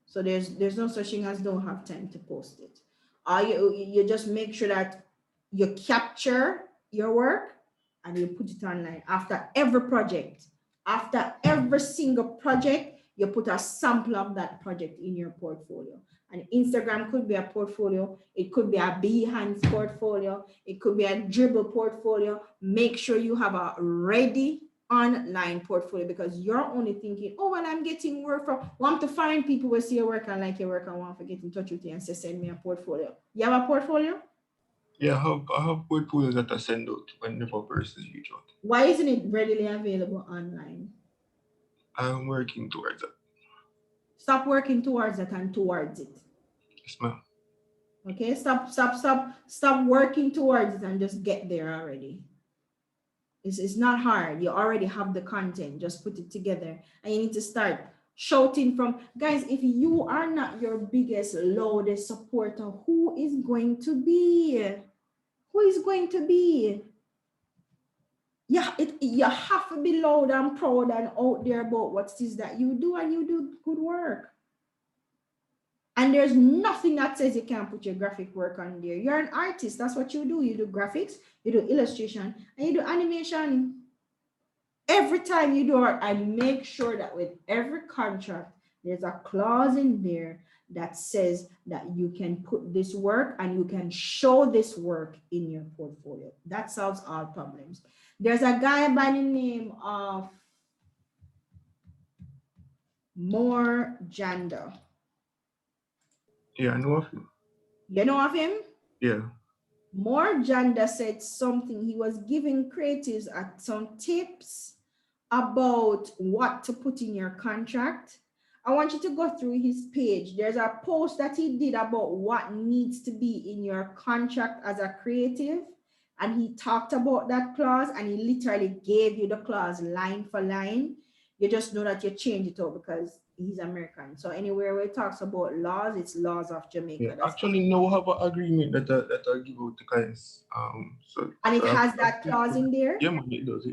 S1: So there's no such thing as don't have time to post it. You just make sure that you capture your work and you put it online. After every project, after every single project, you put a sample of that project in your portfolio. And Instagram could be a portfolio. It could be a Behance portfolio. It could be a Dribbble portfolio. Make sure you have a ready online portfolio, because you're only thinking, oh, well, I'm getting work from, want to find people who see your work and like your work and want to get in touch with you and say, send me a portfolio. You have a portfolio?
S7: Yeah, I have portfolios that I send out whenever persons reach out.
S1: Why isn't it readily available online?
S7: I'm working towards it.
S1: Stop working towards it and towards it.
S7: Yes, ma'am.
S1: Okay, stop working towards it and just get there already. It's not hard. You already have the content. Just put it together. And you need to start shouting from, guys, if you are not your biggest, loudest supporter, who is going to be? Who is going to be? Yeah, you have to be loud and proud and out there about what it is that you do, and you do good work. And there's nothing that says you can't put your graphic work on there. You're an artist. That's what you do. You do graphics, you do illustration, and you do animation. Every time you do it, I make sure that with every contract, there's a clause in there that says that you can put this work and you can show this work in your portfolio. That solves all problems. There's a guy by the name of More Janda.
S7: Yeah, I know of him.
S1: You know of him?
S7: Yeah.
S1: More Janda said something. He was giving creatives some tips about what to put in your contract. I want you to go through his page. There's a post that he did about what needs to be in your contract as a creative. And he talked about that clause, and he literally gave you the clause line for line. You just know that you change it out because he's American. So anywhere where it talks about laws, it's laws of Jamaica.
S7: Yeah, actually, no, have an agreement that I give out to clients.
S1: And it has that clause in there?
S7: Yeah, man, it does.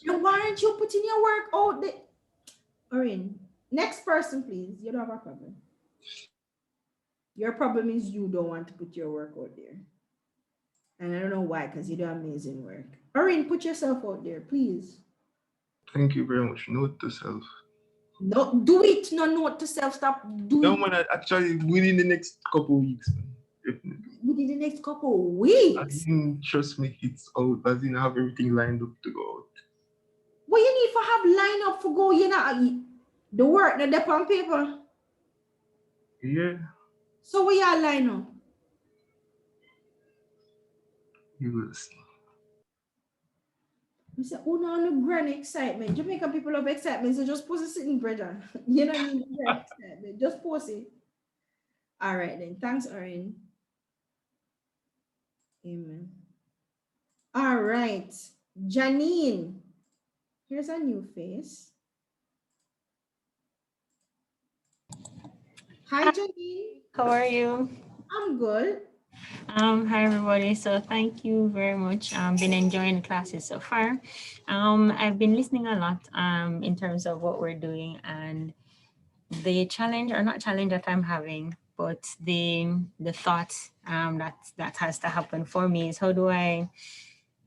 S1: And why aren't you putting your work out there? Orin, next person, please. You don't have a problem. Your problem is you don't want to put your work out there. And I don't know why, because you do amazing work. Orin, put yourself out there, please.
S7: Thank you very much. Note to self.
S1: No, do it. No, note to self. Stop doing
S7: No, man, actually, within the next couple of weeks, man. Definitely.
S1: Within the next couple of weeks?
S7: Trust me, it's out. As in, I have everything lined up to go out.
S1: What you need to have line up for go, you know, the work, the dep on paper.
S7: Yeah.
S1: So where y'all line up?
S7: You will see.
S1: I say, oh no, grand excitement. Jamaican people love excitement, so just post it sitting, brother. You don't need excitement. Just post it. All right then. Thanks, Orin. Amen. All right. Janine. Here's a new face. Hi, Janine.
S8: How are you?
S1: I'm good.
S8: Hi everybody. So thank you very much. Been enjoying the classes so far. I've been listening a lot in terms of what we're doing, and the challenge, or not challenge, that I'm having, but the thought that has to happen for me is, how do I,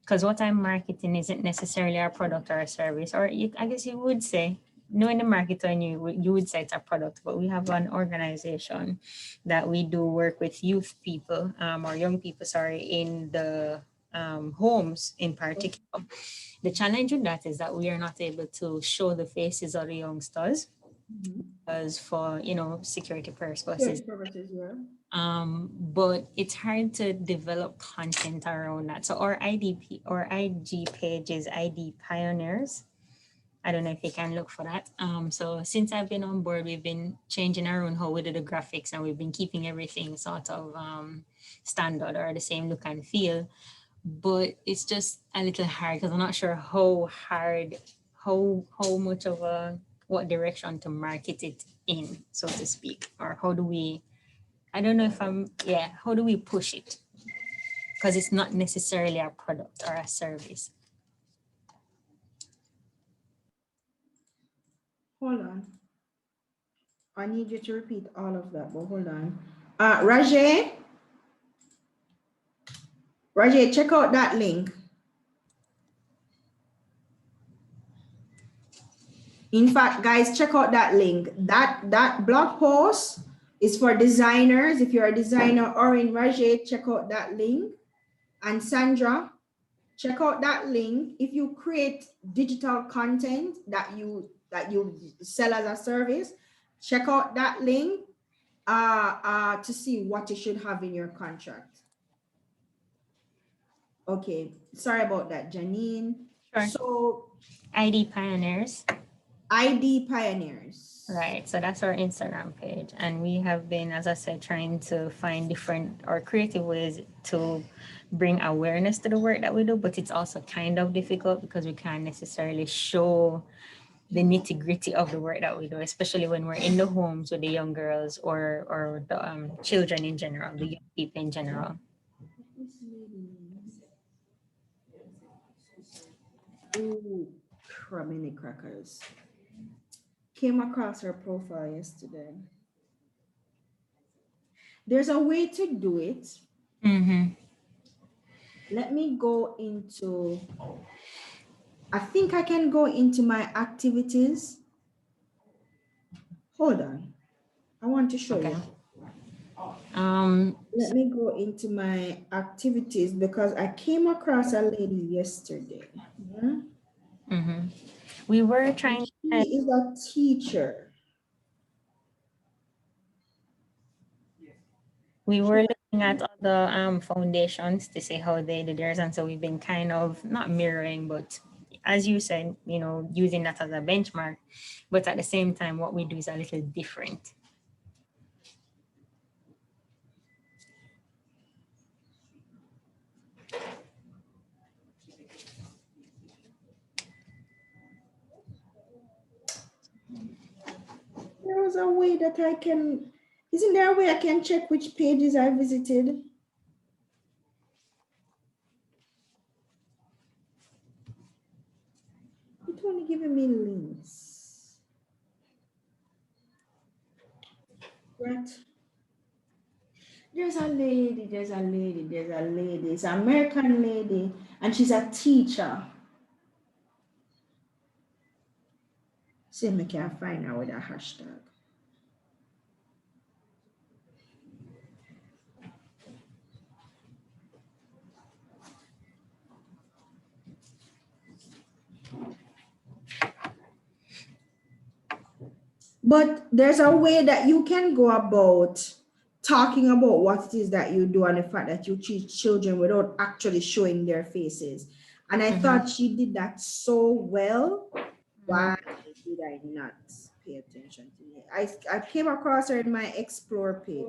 S8: because what I'm marketing isn't necessarily a product or a service, or I guess you would say knowing the market on you would say it's a product, but we have an organization that we do work with youth people, or young people, sorry, in the homes in particular. The challenge with that is that we are not able to show the faces of the youngsters because for, security purposes. But it's hard to develop content around that. So our IDP or IG page is ID Pioneers. I don't know if you can look for that. So since I've been on board, we've been changing around how we do the graphics, and we've been keeping everything sort of standard or the same look and feel. But it's just a little hard because I'm not sure how much of what direction to market it in, so to speak, or how do we, I don't know if how do we push it? Because it's not necessarily a product or a service.
S1: Hold on. I need you to repeat all of that, but hold on. Rajay, check out that link. In fact, guys, check out that link. That blog post is for designers. If you're a designer, or in Rajay, check out that link. And Sandra, check out that link. If you create digital content that you sell as a service, check out that link to see what you should have in your contract. Okay, sorry about that, Janine.
S8: Sure.
S1: So
S8: ID Pioneers.
S1: ID Pioneers.
S8: Right, so that's our Instagram page. And we have been, as I said, trying to find different or creative ways to bring awareness to the work that we do, but it's also kind of difficult because we can't necessarily show the nitty-gritty of the work that we do, especially when we're in the homes with the young girls or the children in general, the young people in general.
S1: Ooh, mini crackers. Came across her profile yesterday. There's a way to do it. Let me go into, I think I can go into my activities. Hold on. I want to show you. Let me go into my activities because I came across a lady yesterday.
S8: We were trying.
S1: She is a teacher.
S8: We were looking at other foundations to see how they did theirs, and so we've been kind of not mirroring, but as you said, using that as a benchmark. But at the same time, what we do is a little different.
S1: There was a way that I can, isn't there a way I can check which pages I visited? It's only giving me links. Right. There's a lady. It's an American lady, and she's a teacher. See if I can find her with a hashtag. But there's a way that you can go about talking about what it is that you do and the fact that you teach children without actually showing their faces. And I thought she did that so well. Why did I not pay attention to it? I came across her in my Explore page.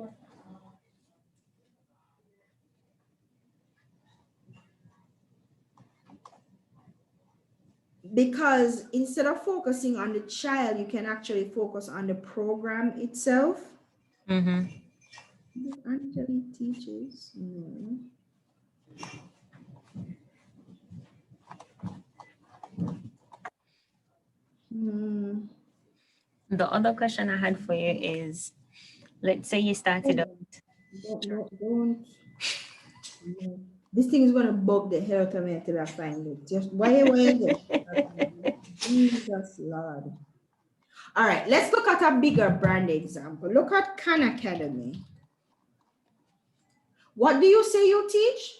S1: Because instead of focusing on the child, you can actually focus on the program itself. Angeli teaches.
S8: The other question I had for you is, let's say you started out.
S1: Don't. This thing is going to bug the hell out of me until I find it. Just why Jesus Lord. All right, let's look at a bigger brand example. Look at Khan Academy. What do you say you teach?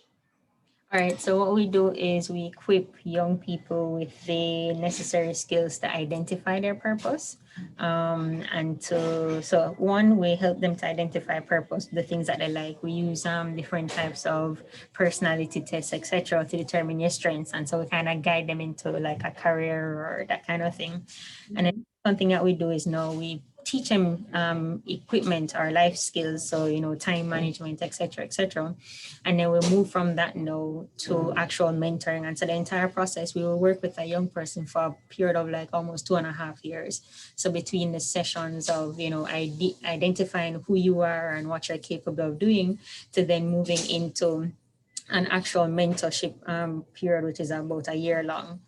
S8: All right, so what we do is we equip young people with the necessary skills to identify their purpose. So one, we help them to identify purpose, the things that they like. We use different types of personality tests, etc., to determine your strengths. And so we kind of guide them into like a career or that kind of thing. And then something that we do is now we teach them equipment or life skills, so time management, etc., and then we'll move from that now to actual mentoring. And so the entire process, we will work with a young person for a period of like almost 2.5 years. So between the sessions of identifying who you are and what you're capable of doing, to then moving into an actual mentorship period, which is about a year long.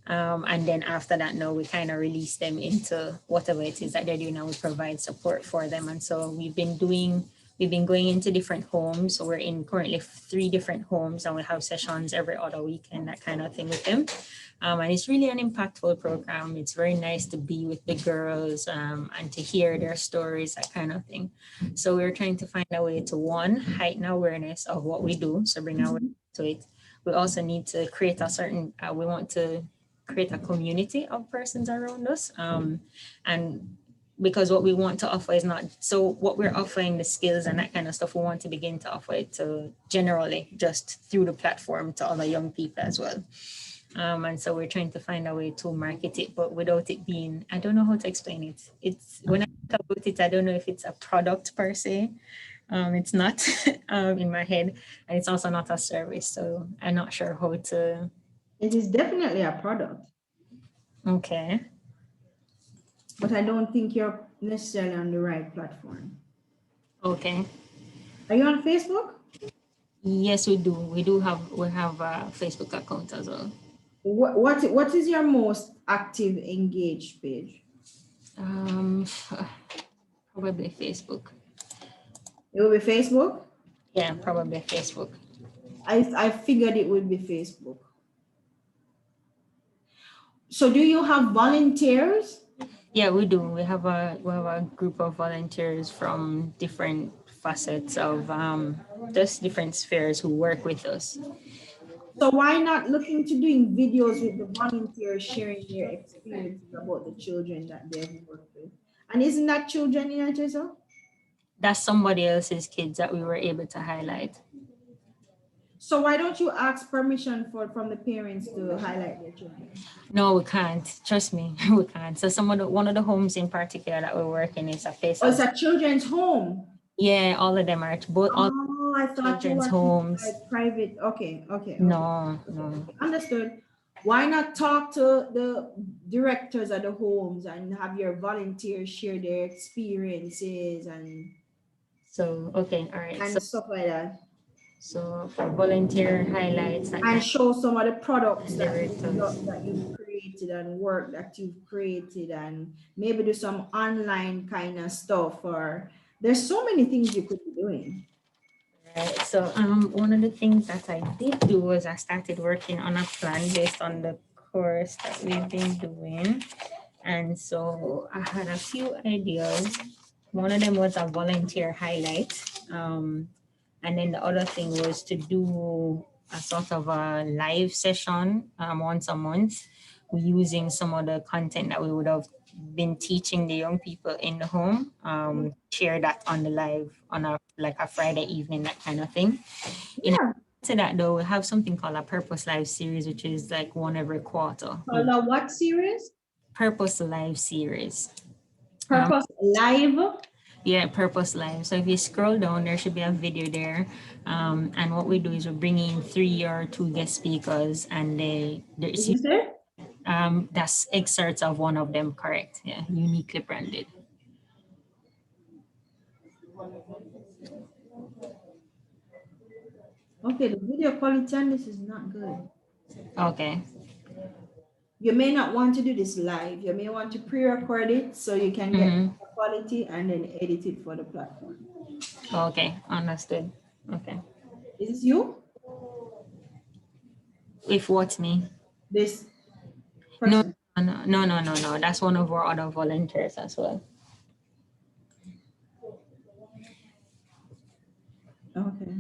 S8: And then after that, now we kind of release them into whatever it is that they're doing, and we provide support for them. And so we've been going into different homes. So we're in currently 3 different homes, and we have sessions every other weekend, that kind of thing with them. And it's really an impactful program. It's very nice to be with the girls and to hear their stories, that kind of thing. So we're trying to find a way to, one, heighten awareness of what we do, so bring awareness to it. We also need to create we want to create a community of persons around us. And because what we want to offer is not, so what we're offering, the skills and that kind of stuff, we want to begin to offer it to generally just through the platform to other young people as well. And so we're trying to find a way to market it, but without it being, I don't know how to explain it. It's, when I talk about it, I don't know if it's a product per se. It's not in my head, and it's also not a service. So I'm not sure how to.
S1: It is definitely a product.
S8: Okay.
S1: But I don't think you're necessarily on the right platform.
S8: Okay.
S1: Are you on Facebook?
S8: Yes, we do. We have a Facebook account as well.
S1: What is your most active engaged page?
S8: Probably Facebook.
S1: It will be Facebook?
S8: Yeah, probably Facebook.
S1: I figured it would be Facebook. So do you have volunteers?
S8: Yeah, we do. We have a group of volunteers from different facets of just different spheres who work with us.
S1: So why not look into doing videos with the volunteers sharing their experiences about the children that they've worked with? And isn't that children in HSO?
S8: That's somebody else's kids that we were able to highlight.
S1: So why don't you ask permission from the parents to highlight their children?
S8: No, we can't. Trust me, we can't. So one of the homes in particular that we're working is a place.
S1: Oh, it's a children's home.
S8: Yeah, all of them are both.
S1: Oh, I thought
S8: children's
S1: you were
S8: homes.
S1: like private. Okay.
S8: No.
S1: Understood. Why not talk to the directors of the homes and have your volunteers share their experiences and
S8: okay, all right.
S1: And stuff like that.
S8: So for volunteer highlights
S1: and show some of the products that
S8: directors.
S1: you've created and work that you've created, and maybe do some online kind of stuff, or there's so many things you could be doing.
S8: Right. So one of the things that I did do was I started working on a plan based on the course that we've been doing. And so I had a few ideas. One of them was a volunteer highlight. And then the other thing was to do a sort of a live session once a month, using some of the content that we would have been teaching the young people in the home, share that on the live on a Friday evening, that kind of thing. In addition to that though, we have something called a Purpose Live series, which is like one every quarter.
S1: Called a what series?
S8: Purpose Live series.
S1: Purpose Live?
S8: Yeah, Purpose Live. So if you scroll down, there should be a video there. And what we do is we bring in 3 or 2 guest speakers, and that's excerpts of one of them, correct? Yeah, uniquely branded.
S1: Okay, the video quality on this is not good.
S8: Okay.
S1: You may not want to do this live. You may want to pre-record it so you can get the quality and then edit it for the platform.
S8: Okay, understood. Okay.
S1: Is this you?
S8: If what, me?
S1: This person?
S8: No. That's one of our other volunteers as well.
S1: Okay.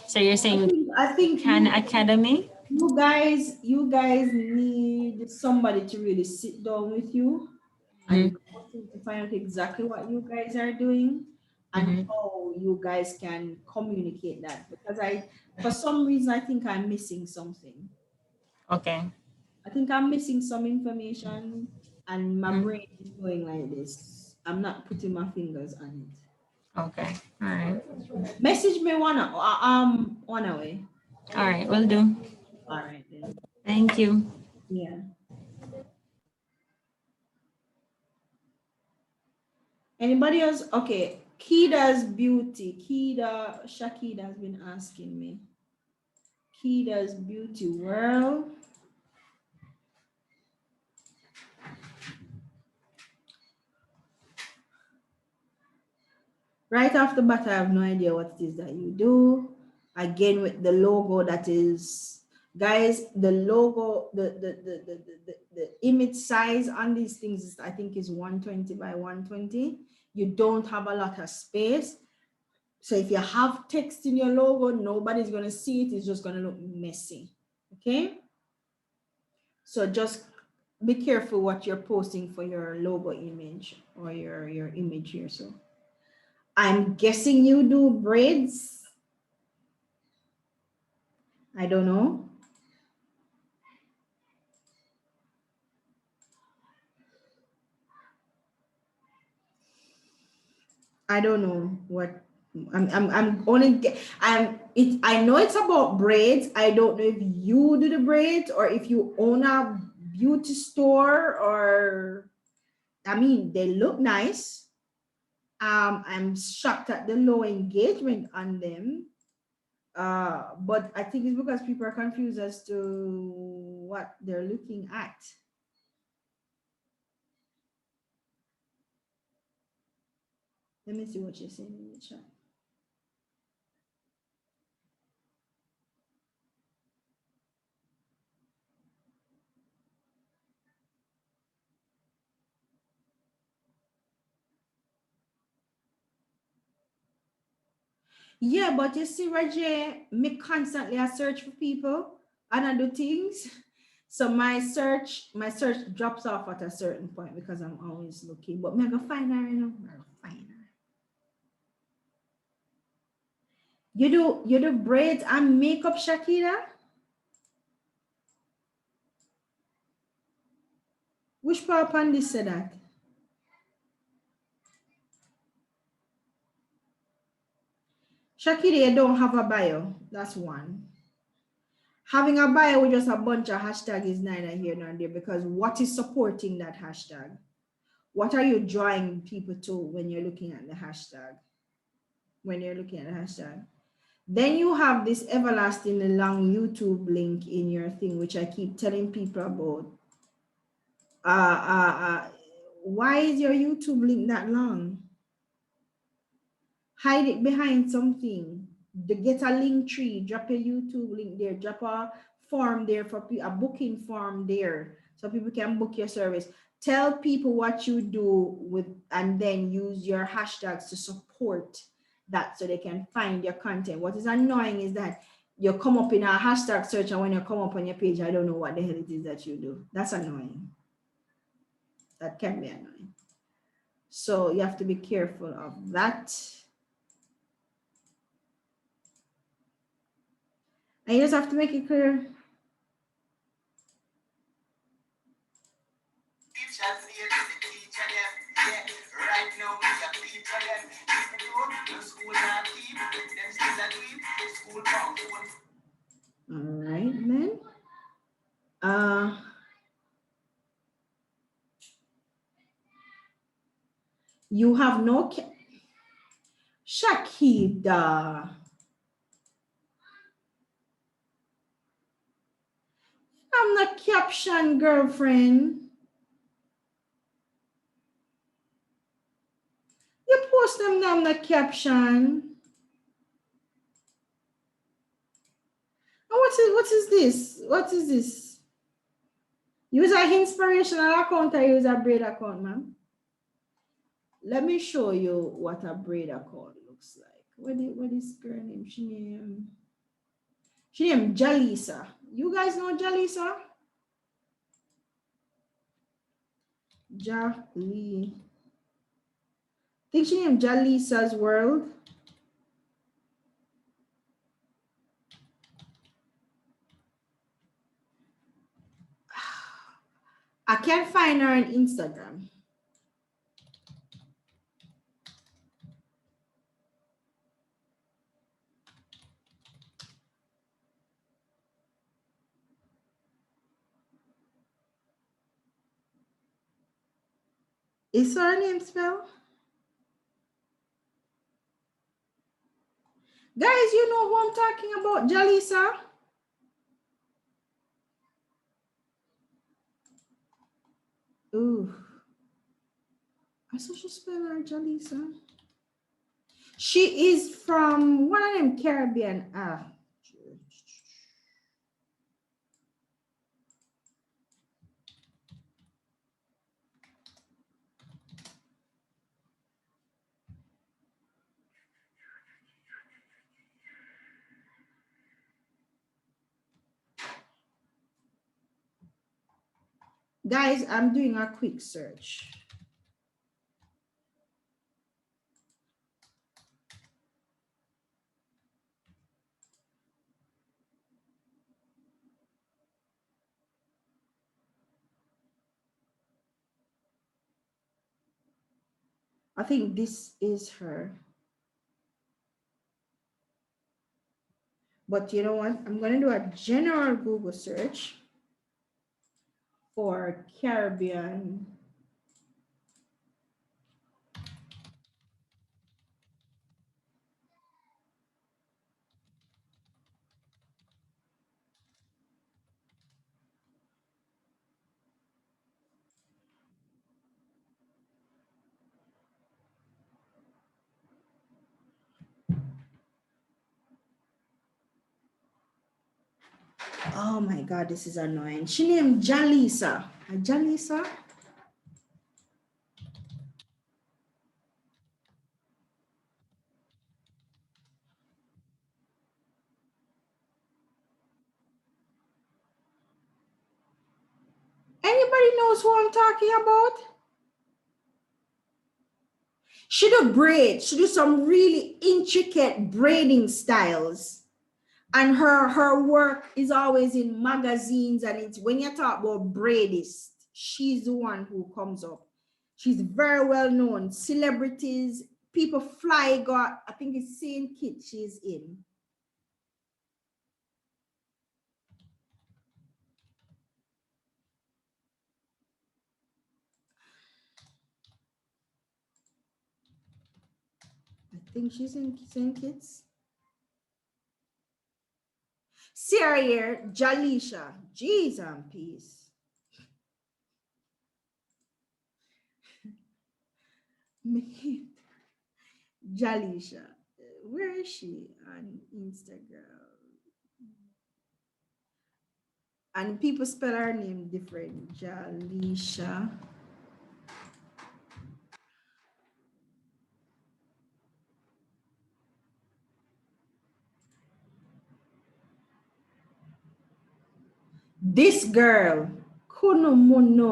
S8: So you're saying
S1: I think
S8: Khan Academy?
S1: you guys need somebody to really sit down with you and to find out exactly what you guys are doing and how you guys can communicate that, because for some reason I think I'm missing something.
S8: Okay.
S1: I think I'm missing some information and my brain is going like this. I'm not putting my fingers on it.
S8: Okay. All right.
S1: Message me one away.
S8: All right, will do.
S1: All right then.
S8: Thank you.
S1: Yeah. Anybody else? Okay. Kida's beauty. Shakida has been asking me. Kida's beauty world. Right off the bat, I have no idea what it is that you do. Again, with the logo that is, guys, the logo, the image size on these things is, I think, is 120 by 120. You don't have a lot of space. So if you have text in your logo, nobody's going to see it. It's just going to look messy. Okay? So just be careful what you're posting for your logo image or your image here. So I'm guessing you do braids. I don't know. I don't know what I'm only I know it's about braids. I don't know if you do the braids or if you own a beauty store, or I mean, they look nice. I'm shocked at the low engagement on them. But I think it's because people are confused as to what they're looking at. Let me see what you're saying in the chat. Yeah, but you see, Reggie, me constantly I search for people and I do things. So my search drops off at a certain point because I'm always looking. But me I go find her, you know. I go find her. You do braids and makeup, Shakira? Which part on this said that? Shakira, you don't have a bio. That's one. Having a bio with just a bunch of hashtags is neither here nor there, because what is supporting that hashtag? What are you drawing people to when you're looking at the hashtag? Then you have this everlastingly long YouTube link in your thing, which I keep telling people about. Why is your YouTube link that long? Hide it behind something. Get a link tree, drop a YouTube link there, drop a form there for a booking form there so people can book your service. Tell people what you do with, and then use your hashtags to support that so they can find your content. What is annoying is that you come up in a hashtag search, and when you come up on your page, I don't know what the hell it is that you do. That's annoying. That can be annoying. So you have to be careful of that. And you just have to make it clear. All right, then. You have no Shakida. I'm the caption, girlfriend. You post them down the caption. Oh, what is this? What is this? Use an inspirational account or use a braid account, ma'am? Let me show you what a braid account looks like. What is girl name? She named Jalisa. You guys know Jalisa? I think she named Jalisa's World. I can't find her on Instagram. Is her name spelled? Guys, you know who I'm talking about, Jalisa? Ooh. I saw she spell her Jalisa. She is from one of them Caribbean. Guys, I'm doing a quick search. I think this is her. But you know what? I'm going to do a general Google search for Caribbean. Oh my God, this is annoying. She named Jalisa. Jalisa? Anybody knows who I'm talking about? She do braids. She do some really intricate braiding styles. And her work is always in magazines, and it's when you talk about braidist, she's the one who comes up. She's very well known. Celebrities, people fly, got, I think it's St. Kitts she's in. I think she's in St. Kitts. Sarah here, Jalisha, jeez and peace. Jalisha, where is she on Instagram? And people spell her name different, Jalisha. This girl, Kunomono.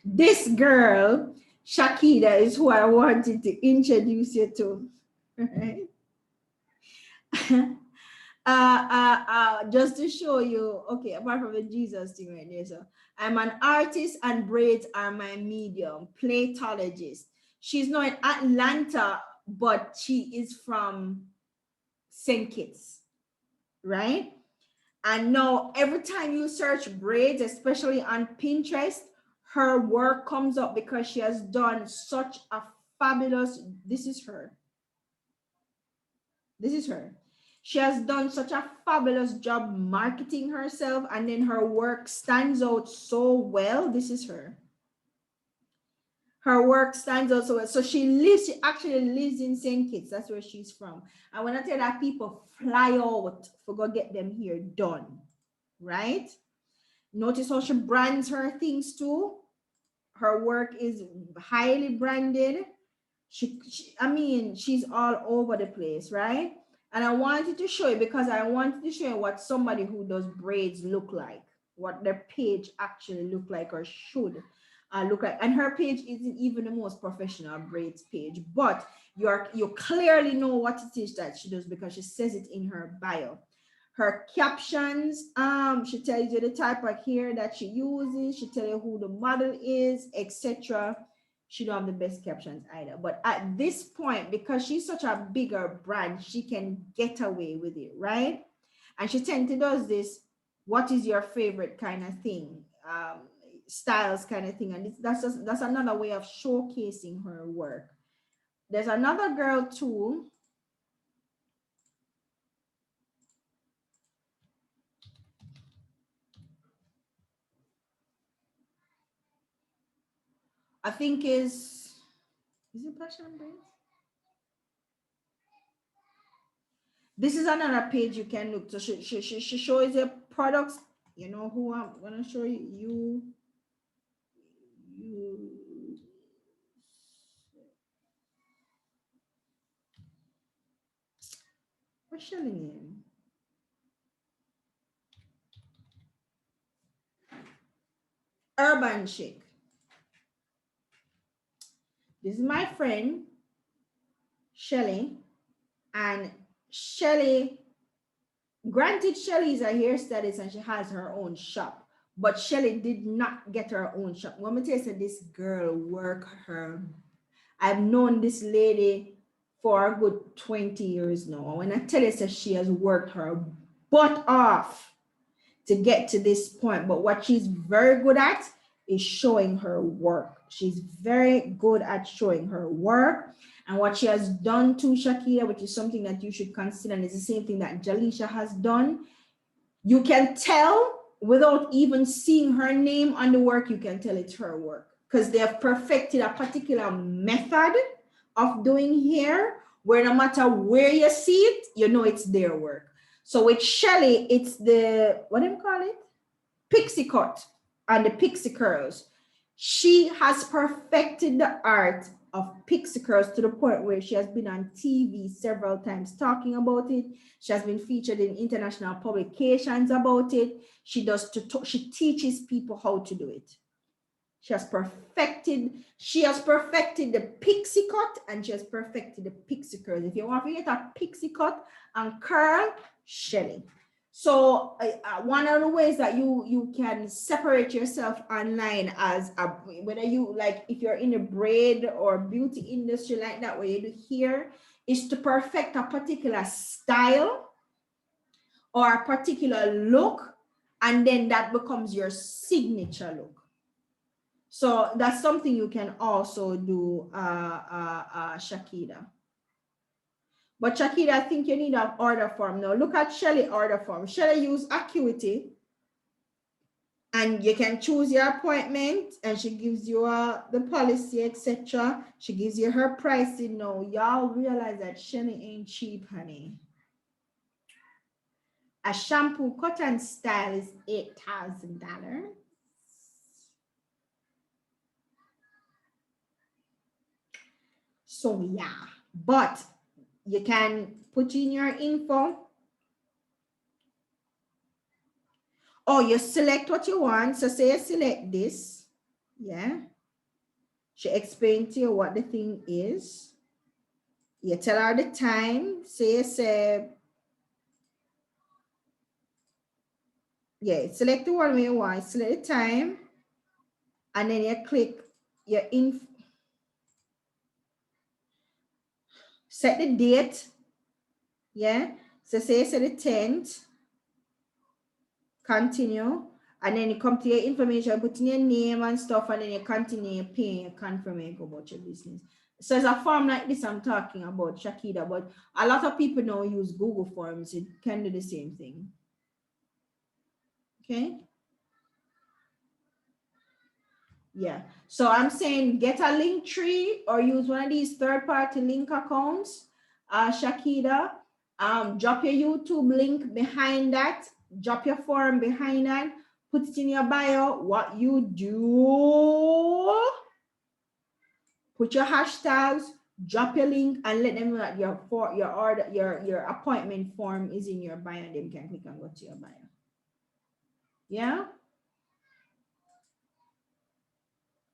S1: This girl, Shakida, is who I wanted to introduce you to. Right? Just to show you, okay, apart from the Jesus thing right there, so I'm an artist and braids are my medium, plaitologist. She's not in Atlanta, but she is from St. Kitts, right? And now every time you search braids, especially on Pinterest, her work comes up because she has done such a fabulous, this is her. This is her. She has done such a fabulous job marketing herself, and then her work stands out so well. This is her. Her work stands out so well. So she actually lives in St. Kitts. That's where she's from. And when I tell that people fly out for go get them here done, right? Notice how she brands her things too. Her work is highly branded. I mean, she's all over the place, right? And I wanted to show you because I wanted to show you what somebody who does braids look like, what their page actually look like or should look like. And her page isn't even the most professional braids page, but you clearly know what it is that she does because she says it in her bio. Her captions, she tells you the type of hair that she uses, she tells you who the model is, etc. She don't have the best captions either. But at this point, because she's such a bigger brand, she can get away with it, right? And she tends to does this, what is your favorite kind of thing, styles kind of thing. And that's another way of showcasing her work. There's another girl too. I think is it Passion Braids? This is another page you can look. So she shows you products. You know who I'm gonna show you. What's your name? Urban Chic. This is my friend Shelly, and Shelly, granted, Shelly is a hairstylist and she has her own shop, but Shelly did not get her own shop. Let me tell you, this girl work her. I've known this lady for a good 20 years now. When I tell you that she has worked her butt off to get to this point, but what she's very good at is showing her work. She's very good at showing her work. And what she has done to Shakira, which is something that you should consider, and it's the same thing that Jalisha has done. You can tell without even seeing her name on the work, you can tell it's her work because they have perfected a particular method of doing hair where no matter where you see it, you know it's their work. So with Shelly, it's the, what do you call it? Pixie cut and the pixie curls. She has perfected the art of pixie curls to the point where she has been on TV several times talking about it. She has been featured in international publications about it. She teaches people how to do it. She has perfected the pixie cut and she has perfected the pixie curls. If you want to get a pixie cut and curl, Shelly. So one of the ways that you can separate yourself online as whether you like, if you're in the braid or beauty industry like that, where you do hair, is to perfect a particular style or a particular look, and then that becomes your signature look. So that's something you can also do, Shakira. But Shakira, I think you need an order form. Now look at Shelly order form. Shelly use Acuity, and you can choose your appointment, and she gives you the policy, etc. She gives you her pricing. Now y'all realize that Shelly ain't cheap, honey. A shampoo cut and style is $8,000. So yeah, but you can put in your info. Oh, you select what you want. So say you select this. Yeah. She explained to you what the thing is. You tell her the time. Say, yeah, select the one you want. Select the time. And then you click your info. Set the date. Yeah. So say you set the 10th. Continue, and then you come to your information, put in your name and stuff, and then you continue paying, you confirm, and go about your business. So it's a form like this I'm talking about, Shakira, but a lot of people now use Google Forms. It can do the same thing. Okay. Yeah. So I'm saying get a Linktree or use one of these third-party link accounts, Shakira. Drop your YouTube link behind that. drop your forum behind that, put it in your bio. What you do, put your hashtags, drop your link, and let them know that your appointment form is in your bio, and they can click and go to your bio. Yeah.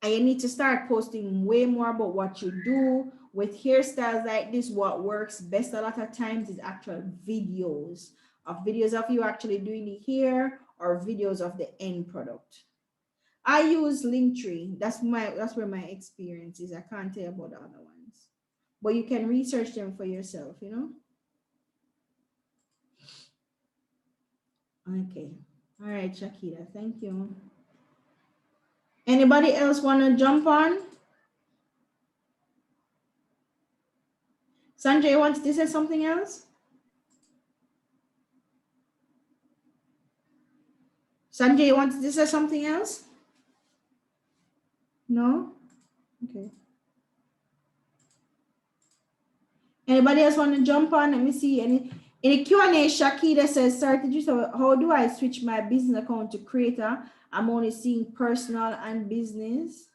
S1: And you need to start posting way more about what you do with hairstyles like this. What works best a lot of times is actual videos of you actually doing the hair, or videos of the end product. I use Linktree. That's where my experience is. I can't tell you about the other ones, but you can research them for yourself, you know. Okay. All right, Shakira, thank you. Anybody else want to jump on? Sanjay wants to say something else? Sanjay wants to say something else? No? Okay. Anybody else want to jump on? Let me see. In the Q&A, Shakira says, "Sir, did you say, how do I switch my business account to creator? I'm only seeing personal and business."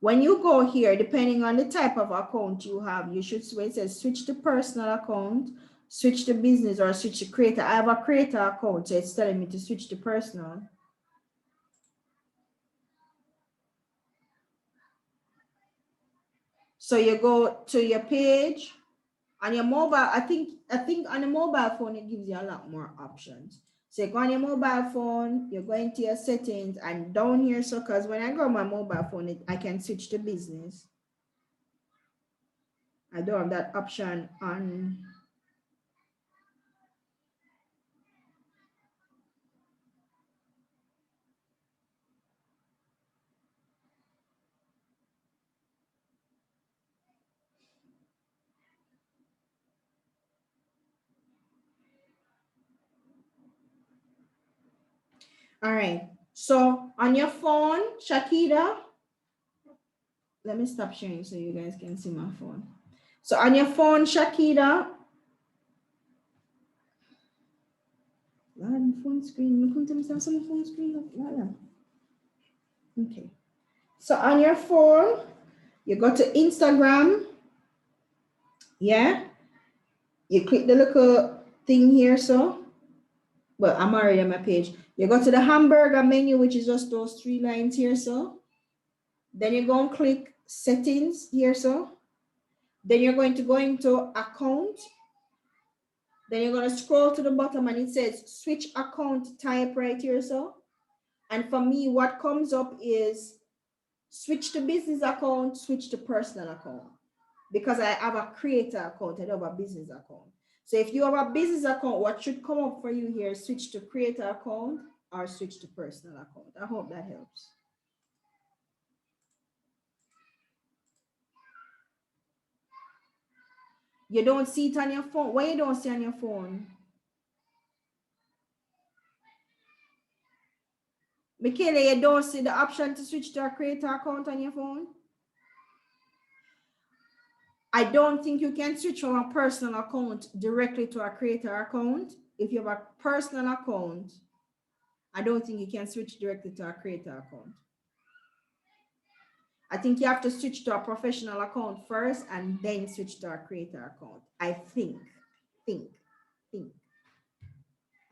S1: When you go here, depending on the type of account you have, you should, where it says switch to personal account, switch to business, or switch to creator. I have a creator account, so it's telling me to switch to personal. So you go to your page on your mobile. I think on the mobile phone, it gives you a lot more options. So you go on your mobile phone, you're going to your settings, and down here, so because when I go on my mobile phone, I can switch to business. I don't have that option on. All right, so on your phone, Shakira, let me stop sharing so you guys can see my phone. So on your phone, Shakira, phone screen, phone screen. Okay, so on your phone, you go to Instagram, yeah, you click the little thing here, so, well, I'm already on my page. You go to the hamburger menu, which is just those 3 lines here, so. Then you're going to click settings here, so. Then you're going to go into account. Then you're going to scroll to the bottom and it says switch account type right here, so. And for me, what comes up is switch to business account, switch to personal account. Because I have a creator account, I don't have a business account. So if you have a business account, what should come up for you here, switch to creator account or switch to personal account. I hope that helps. You don't see it on your phone. Why you don't see on your phone? Michaela, you don't see the option to switch to a creator account on your phone? I don't think you can switch from a personal account directly to a creator account. If you have a personal account, I don't think you can switch directly to a creator account. I think you have to switch to a professional account first and then switch to a creator account. I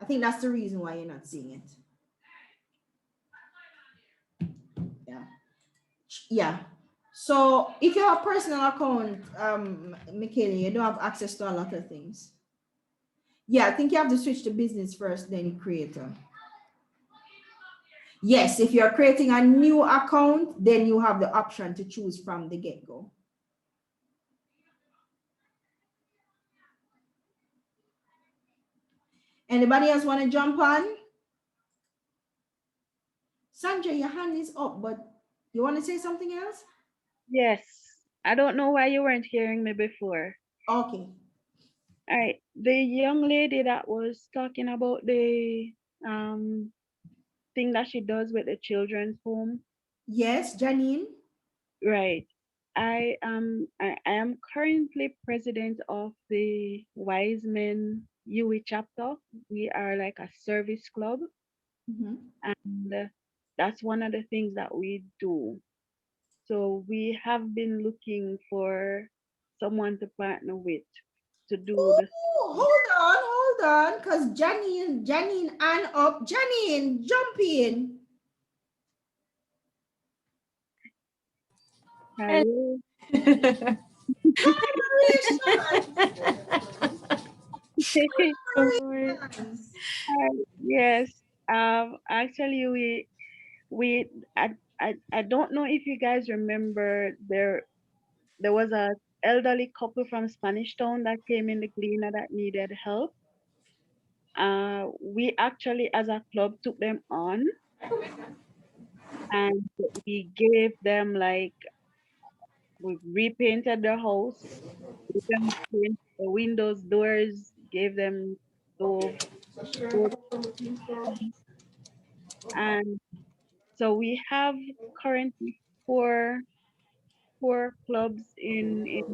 S1: think that's the reason why you're not seeing it. Yeah. So if you have a personal account, Michaela, you don't have access to a lot of things. Yeah, I think you have to switch to business first, then creator. Yes, if you're creating a new account, then you have the option to choose from the get-go. Anybody else want to jump on? Sandra, your hand is up, but you want to say something else?
S5: Yes. I don't know why you weren't hearing me before.
S1: Okay.
S5: All right. The young lady that was talking about the thing that she does with the children's home.
S1: Yes, Janine.
S5: Right. I am currently president of the Wise Men UE chapter. We are like a service club,
S1: Mhm.
S5: and that's one of the things that we do. So we have been looking for someone to partner with to do the.
S1: Ooh, hold on, because Janine and up. Janine, jump in.
S5: Hello. Yes. Actually, we I don't know if you guys remember there was a elderly couple from Spanish Town that came in the cleaner that needed help. We actually, as a club, took them on, and we gave them like we repainted their house, gave them paint the windows, doors, gave them stove, food, and so we have currently four clubs in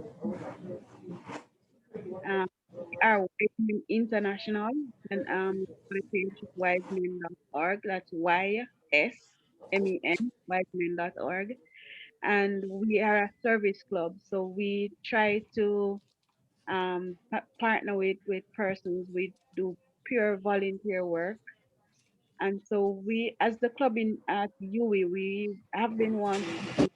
S5: our Wiseman International and the page is wiseman.org. That's YSMEN wiseman.org. And we are a service club, so we try to partner with persons. We do pure volunteer work, and so we, as the club in at UE, we have been wanting to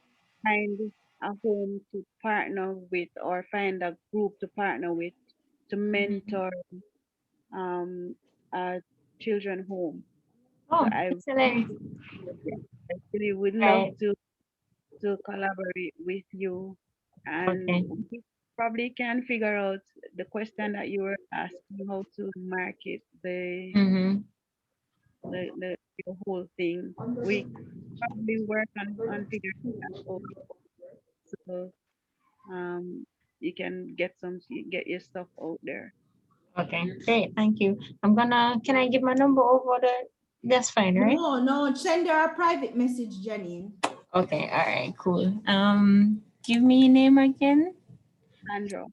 S5: find a home to partner with or find a group to partner with to mentor um children home. So
S8: Oh,
S5: I
S8: excellent.
S5: really would love
S8: Right.
S5: to collaborate with you, and
S8: Okay.
S5: we probably can figure out the question that you were asking, how to market
S8: Mm-hmm.
S5: the whole thing. We probably work on figuring that out, so you can get your stuff out there.
S8: Okay, great. Thank you. Can I give my number over the, that's fine, right?
S1: No, send her a private message, Janine.
S8: Okay, all right, cool. Give me your name again.
S5: Sandra,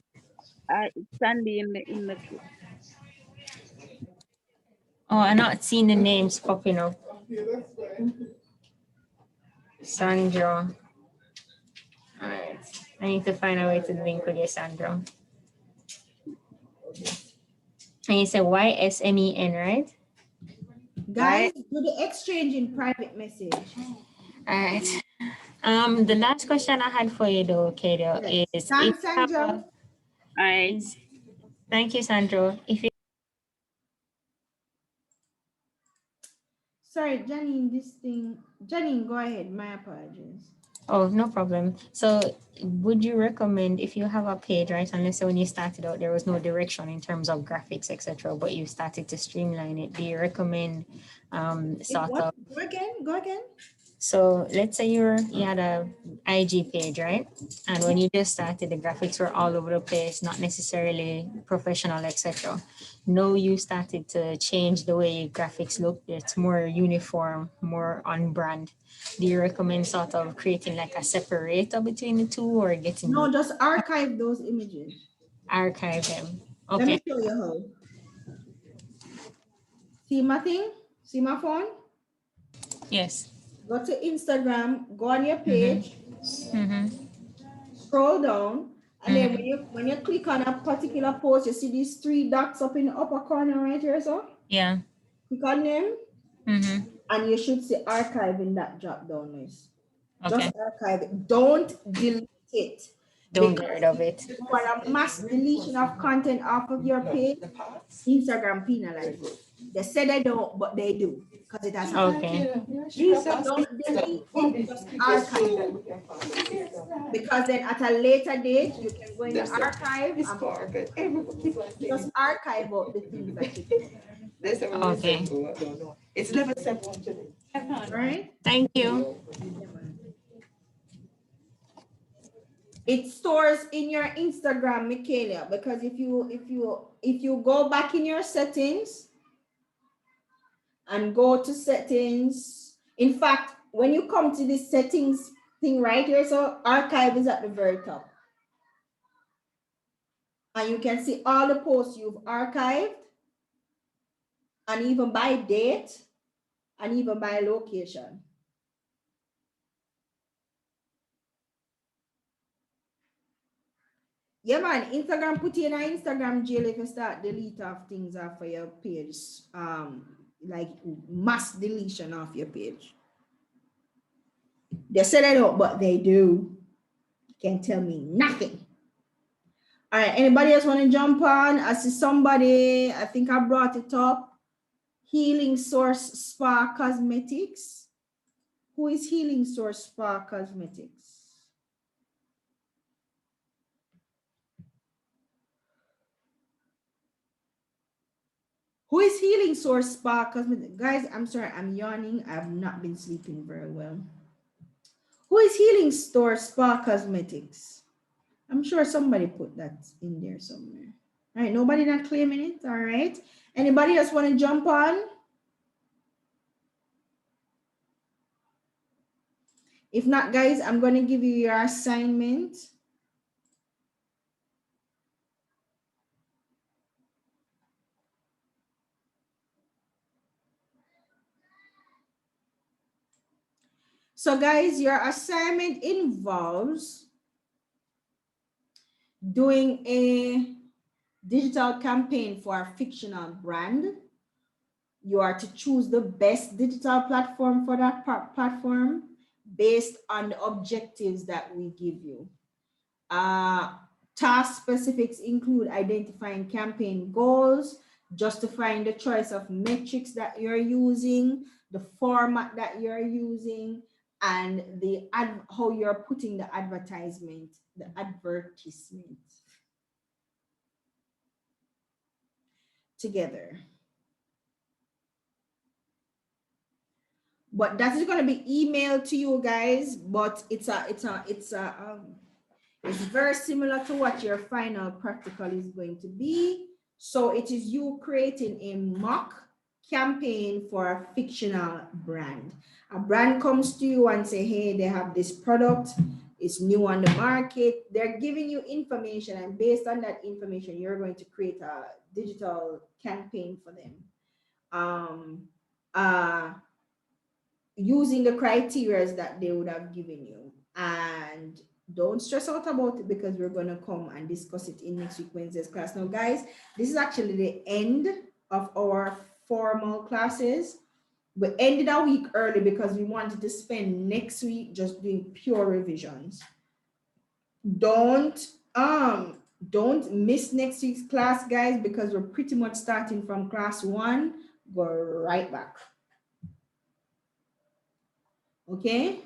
S5: Sandy in the group.
S8: Oh, I'm not seeing the names popping up. Sandra. All right. I need to find a way to link with you, Sandra. And you said YSMEN, right?
S1: Guys, do the exchange in private message.
S8: All right. The last question I had for you though, Kato, is
S1: Thanks, Sandra.
S8: thank you, Sandra. If you
S1: Sorry, Janine, go ahead. My apologies.
S8: Oh, no problem. So would you recommend if you have a page, right? And let's say when you started out, there was no direction in terms of graphics, etc., but you started to streamline it. Do you recommend sort of?
S1: Go again.
S8: So let's say you had a IG page, right? And when you just started, the graphics were all over the place, not necessarily professional, etc. Now you started to change the way your graphics look. It's more uniform, more on brand. Do you recommend sort of creating like a separator between the two or getting?
S1: No, just archive those images.
S8: Archive them. Okay.
S1: Let me show you how. See my thing? See my phone?
S8: Yes.
S1: Go to Instagram, go on your page, scroll down, and then when you click on a particular post, you see these three dots up in the upper corner right here, so?
S8: Yeah.
S1: Click on them, and you should see archive in that drop down list.
S8: Okay.
S1: Just archive it. Don't delete it.
S8: Don't get rid of it.
S1: If you want a mass deletion of content off of your page, Instagram penalizes it. They say they don't, but they do because it has happened.
S8: Okay.
S1: Don't delete it, just archive it. Because then at a later date, you can go in the archive and just archive out the things that you do.
S8: Okay.
S9: It's level 7.
S1: Right?
S8: Thank you.
S1: It stores in your Instagram, Michaela, because if you go back in your settings and go to settings, in fact, when you come to the settings thing right here. So archive is at the very top. And you can see all the posts you've archived, and even by date, and even by location. Yeah, man, Instagram put you in an Instagram jail if you start delete off things off of your page. Like mass deletion of your page. They say they don't, but they do. Can't tell me nothing. All right, anybody else want to jump on? I see somebody, I think I brought it up. Healing Source Spa Cosmetics. Who is Healing Source Spa Cosmetics? Who is Healing Source Spa Cosmetics? Guys, I'm sorry, I'm yawning. I've not been sleeping very well. Who is Healing Source Spa Cosmetics? I'm sure somebody put that in there somewhere. All right, nobody not claiming it. All right. Anybody else want to jump on? If not, guys, I'm going to give you your assignment. So guys, your assignment involves doing a digital campaign for a fictional brand. You are to choose the best digital platform for that platform based on the objectives that we give you. Task specifics include identifying campaign goals, justifying the choice of metrics that you're using, the format that you're using, and how you're putting the advertisement together. But that is going to be emailed to you guys, but it's very similar to what your final practical is going to be. So it is you creating a mock campaign for a fictional brand. A brand comes to you and say, hey, they have this product, it's new on the market. They're giving you information, and based on that information, you're going to create a digital campaign for them. Using the criteria that they would have given you. And don't stress out about it, because we're going to come and discuss it in next week Wednesday's class. Now guys, this is actually the end of our formal classes. We ended a week early because we wanted to spend next week just doing pure revisions. Don't miss next week's class, guys, because we're pretty much starting from class 1, go right back. Okay,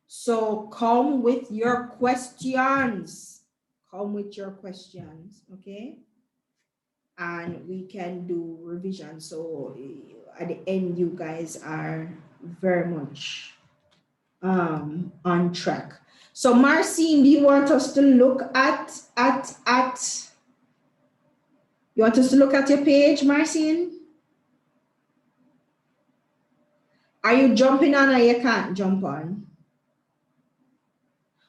S1: so come with your questions. Okay, and we can do revision. So at the end, you guys are very much on track. So Marcine, do you want us to look at you want us to look at your page, Marcine? Are you jumping on, or you can't jump on?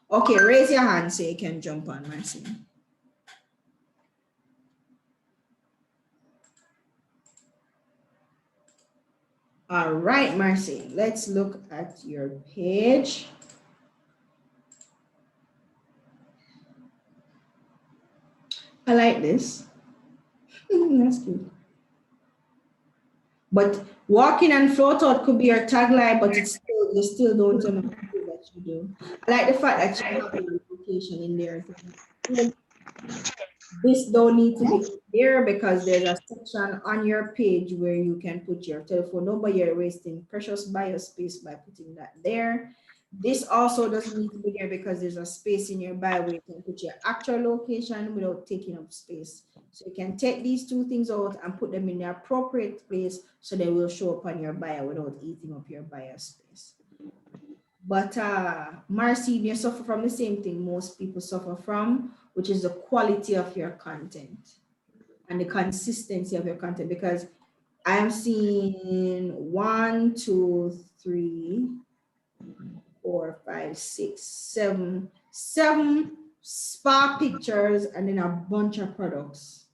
S1: Okay, raise your hand so you can jump on, Marcine. All right, Marcine, let's look at your page. I like this. That's cute. But walking and float out could be your tagline, but it's still, you still don't know that you do. I like the fact that you have a location in there. This don't need to be there because there's a section on your page where you can put your telephone number. You're wasting precious bio space by putting that there. This also doesn't need to be there because there's a space in your bio where you can put your actual location without taking up space. So you can take these two things out and put them in the appropriate place so they will show up on your bio without eating up your bio space. But Marcine, you suffer from the same thing most people suffer from, which is the quality of your content and the consistency of your content, because I am seeing 1, 2, 3, 4, 5, 6, 7, 7 spa pictures and then a bunch of products.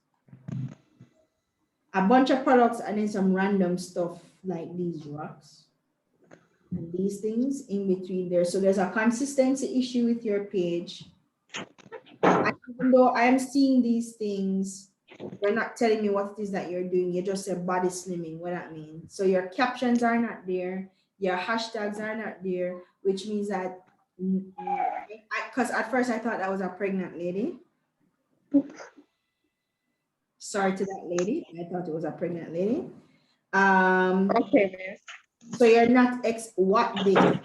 S1: A bunch of products and then some random stuff like these rocks and these things in between there. So there's a consistency issue with your page. And even though I am seeing these things, you're not telling me what it is that you're doing. You just say body slimming, what that means. So your captions are not there. Your hashtags are not there, which means that, because at first I thought that was a pregnant lady. Sorry to that lady. I thought it was a pregnant lady.
S2: Okay, miss.
S1: So you're not what this.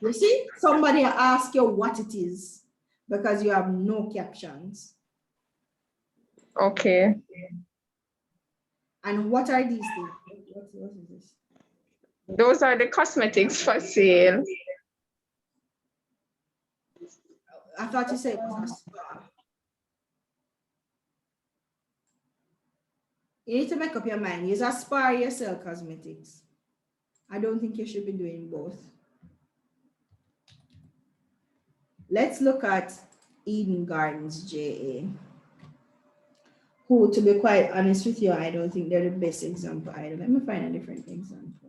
S1: You see, somebody ask you what it is because you have no captions.
S2: Okay.
S1: And what are these things? What is this?
S2: Those are the cosmetics for sale.
S1: I thought you said it was a spa. You need to make up your mind. Use a spa or you sell cosmetics. I don't think you should be doing both. Let's look at Eden Gardens, JA. Who, to be quite honest with you, I don't think they're the best example either. Let me find a different example.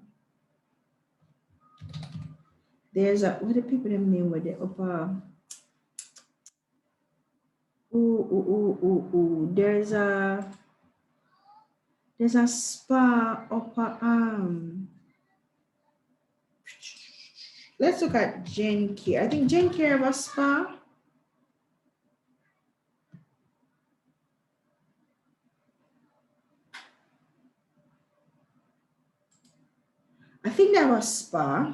S1: There's a, what the people them name with the upper? There's a spa upper arm. Let's look at Jen Care. I think Jen Care have a spa. I think they have a spa.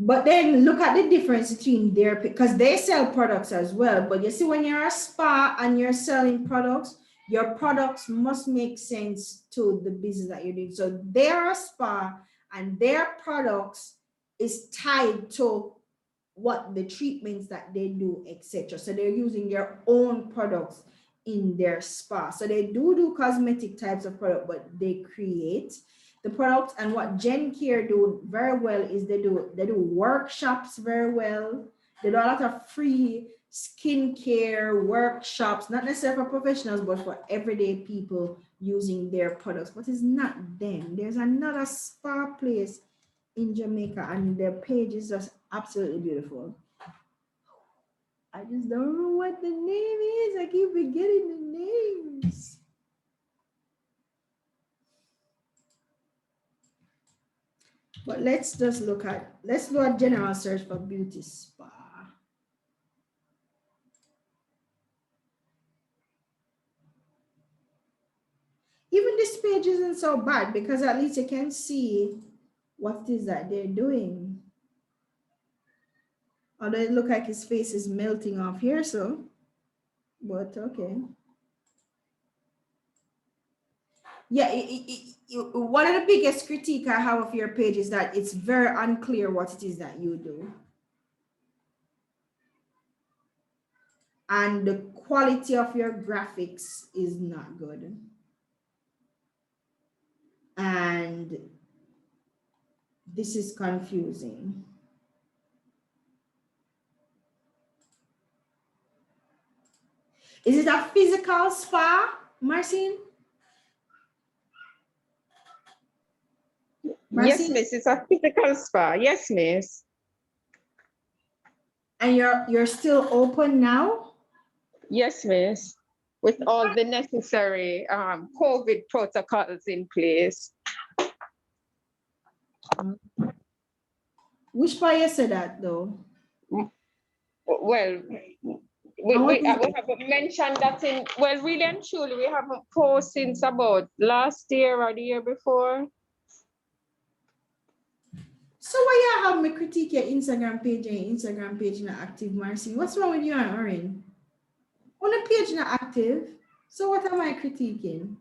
S1: But then look at the difference between their, because they sell products as well. But you see, when you're a spa and you're selling products, your products must make sense to the business that you're doing. So they're a spa and their products is tied to what the treatments that they do, etc. So they're using their own products in their spa. So they do cosmetic types of product, but they create the product. And what Jen Care do very well is they do workshops very well. They do a lot of free skincare workshops, not necessarily for professionals, but for everyday people using their products. But it's not them. There's another spa place in Jamaica and their page is just absolutely beautiful. I just don't know what the name is. I keep forgetting the names. But let's just let's do a general search for beauty spa. Even this page isn't so bad because at least you can see what it is that they're doing. Although it looks like his face is melting off here, so, but okay. Yeah, one of the biggest critique I have of your page is that it's very unclear what it is that you do. And the quality of your graphics is not good. And this is confusing. Is it a physical spa, Marcin?
S2: Yes, miss, it's a physical spa. Yes, miss.
S1: And you're still open now?
S2: Yes, miss. With all the necessary COVID protocols in place.
S1: Which part you said that though?
S2: Well, we haven't mentioned that in, well, really and truly, we haven't posted since about last year or the year before.
S1: So why you have me critique your Instagram page and your Instagram page not active, Marcin? What's wrong with you and Orin? On the page not active, so what am I critiquing?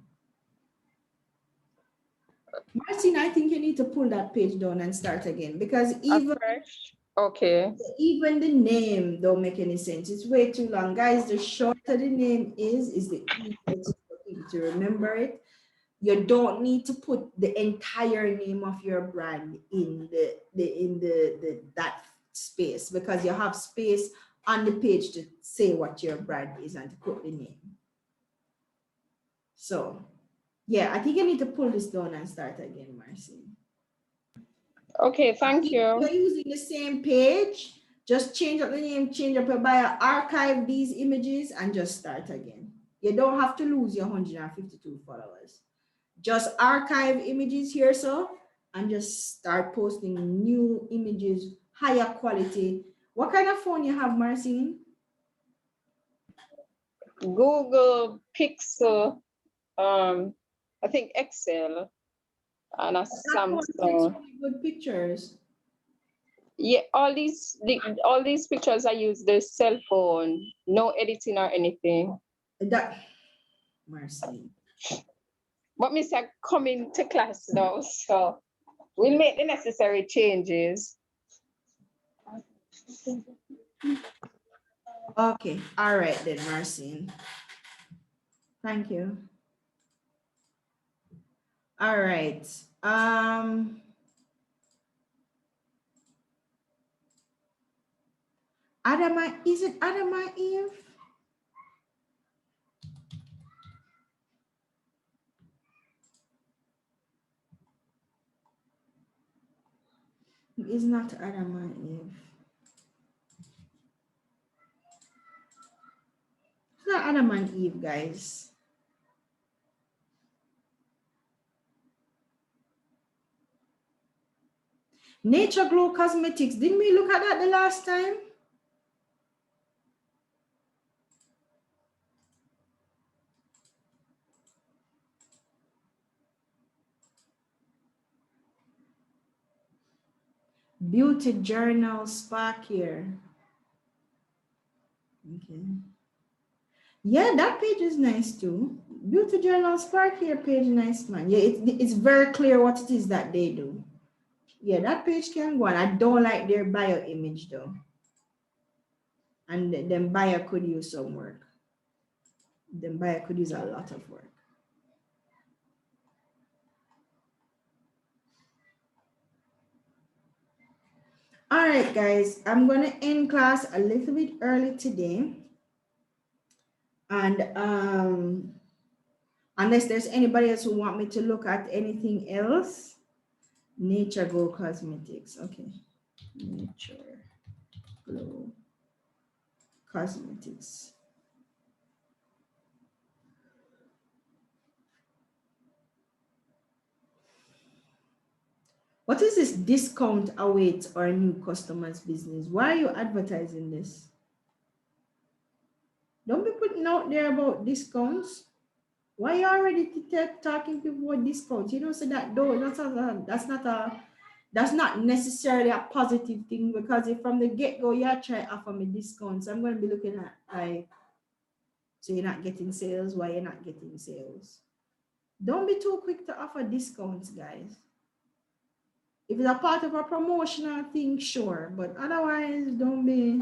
S1: Marcin, I think you need to pull that page down and start again because even the name don't make any sense. It's way too long. Guys, the shorter the name is the easier for people to remember it. You don't need to put the entire name of your brand in that space, because you have space on the page to say what your brand is and to put the name. So yeah, I think you need to pull this down and start again, Marcy.
S10: Okay, thank
S1: If
S10: you.
S1: you're using the same page, just change up the name, change up your bio, archive these images, and just start again. You don't have to lose your 152 followers. Just archive images here, so, and just start posting new images, higher quality. What kind of phone you have, Marcine?
S10: Google Pixel, I think Excel, and a
S1: That phone takes
S10: Samsung.
S1: really good pictures.
S10: Yeah, all these pictures I use the cell phone, no editing or anything.
S1: That, Marcine.
S10: But Miss, I coming to class now, so we'll make the necessary changes.
S1: Okay, all right then, Marcine. Thank you. All right. Adama, is it Adama Eve? It's not Adama Eve. It's not Adam and Eve, guys. Nature Glow Cosmetics. Didn't we look at that the last time? Beauty Journal Spark here. Okay. Yeah, that page is nice too. Beauty Journal Spark here page nice, man. Yeah, it's very clear what it is that they do. Yeah, that page can go on. I don't like their bio image though. And then buyer could use some work. Then buyer could use a lot of work. All right, guys, I'm gonna end class a little bit early today. And unless there's anybody else who want me to look at anything else, Nature Glow Cosmetics, okay. Nature Glow Cosmetics. What is this discount awaits our new customers business? Why are you advertising this? Don't be putting out there about discounts. Why you already talking people about discounts? You know, so that though that's not necessarily a positive thing, because if from the get-go you try to offer me discounts, I'm going to be looking at like, so you're not getting sales, why you're not getting sales? Don't be too quick to offer discounts, guys. If it's a part of a promotional thing, sure, but otherwise don't be.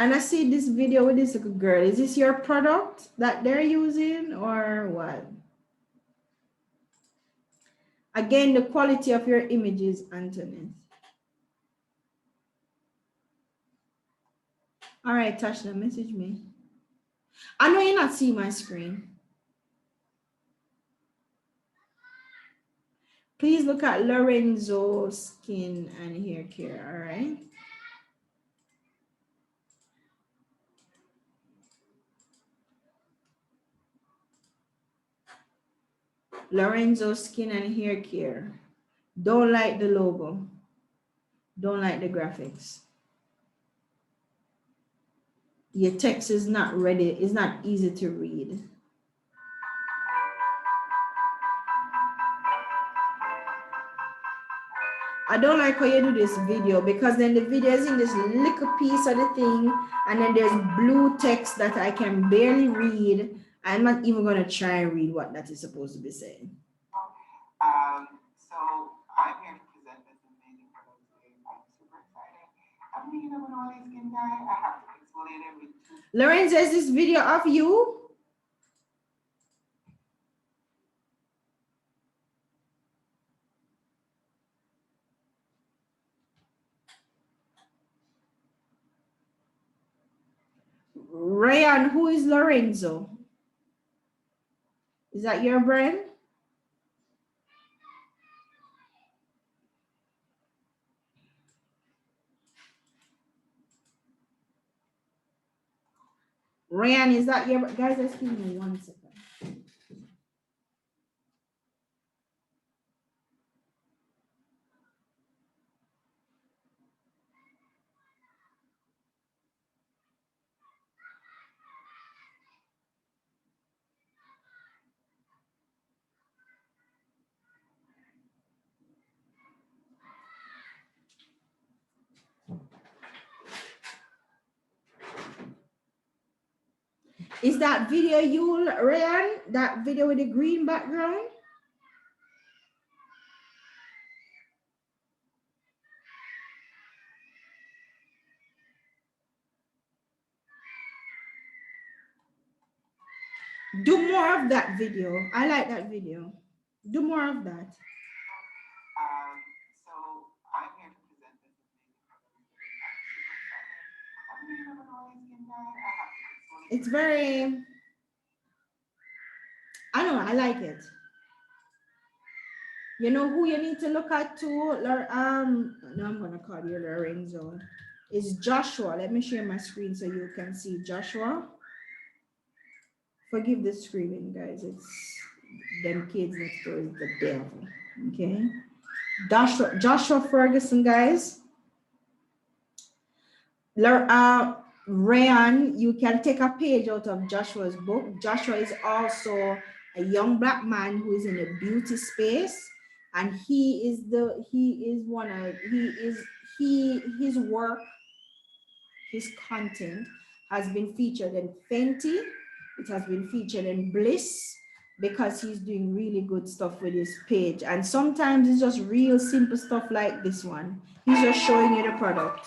S1: And I see this video with this little girl. Is this your product that they're using or what? Again, the quality of your images, Antoinette. All right, Tasha, message me. I know you're not seeing my screen. Please look at Lorenzo Skin and Hair Care, all right? Lorenzo Skin and Hair Care. Don't like the logo. Don't like the graphics. Your text is not ready. It's not easy to read. I don't like how you do this video, because then the video is in this little piece of the thing, and then there's blue text that I can barely read. I'm not even going to try and read what that is supposed to be saying.
S11: So I'm here to present this amazing product today. I'm super excited. I'm meeting up with all these skin guy. I have to explain exfoliated with two.
S1: Lorenzo, is this video of you? Ryan, who is Lorenzo? Is that your brand? Ryan, is that your guys? Excuse me 1 second. Is that video you, Ryan? That video with the green background? Do more of that video. I like that video. Do more of that.
S11: So I'm here to present this.
S1: It's very, I don't know, I like it. You know who you need to look at too? No, I'm gonna call you Lorenzo. Is Joshua. Let me share my screen so you can see Joshua. Forgive the screaming, guys. It's them kids next door is the devil. Okay. Joshua Ferguson, guys. Ryan, you can take a page out of Joshua's book. Joshua is also a young Black man who is in a beauty space, and his work, his content has been featured in Fenty. It has been featured in Bliss because he's doing really good stuff with his page. And sometimes it's just real simple stuff like this one. He's just showing you the product.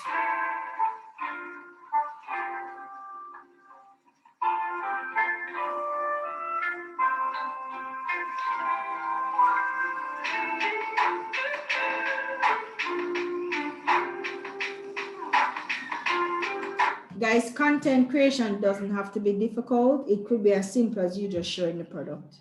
S1: Guys, content creation doesn't have to be difficult. It could be as simple as you just showing the product.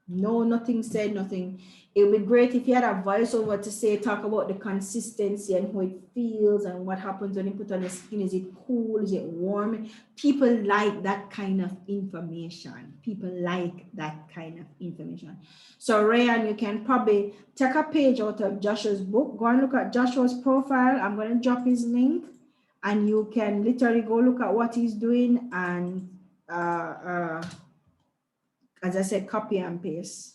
S1: No, nothing said, nothing. It would be great if you had a voiceover to say, talk about the consistency and how it feels and what happens when you put on the skin. Is it cool? Is it warm? People like that kind of information. People like that kind of information. So Ryan, you can probably take a page out of Joshua's book. Go and look at Joshua's profile. I'm going to drop his link. And you can literally go look at what he's doing and, as I said, copy and paste.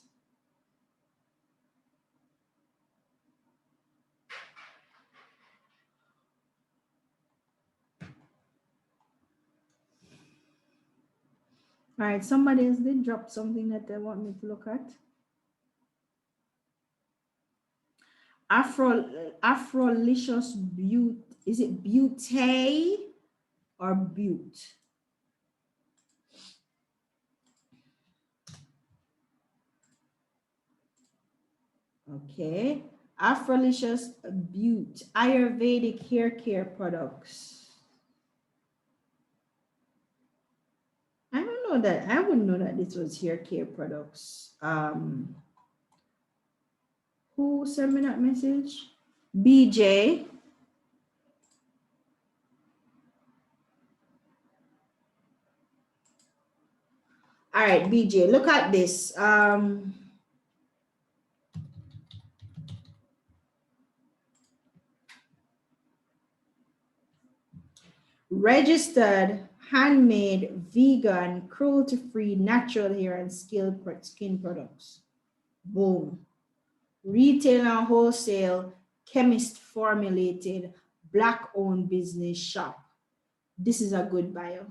S1: All right, somebody else did drop something that they want me to look at. Afrolicious Beauty. Is it Beauty or Butte? Okay. Afrolicious Butte, Ayurvedic hair care products. I don't know that. I wouldn't know that this was hair care products. Who sent me that message? BJ. All right, BJ, look at this. Registered, handmade, vegan, cruelty-free, natural hair and skin products. Boom. Retail and wholesale, chemist formulated, Black-owned business shop. This is a good bio.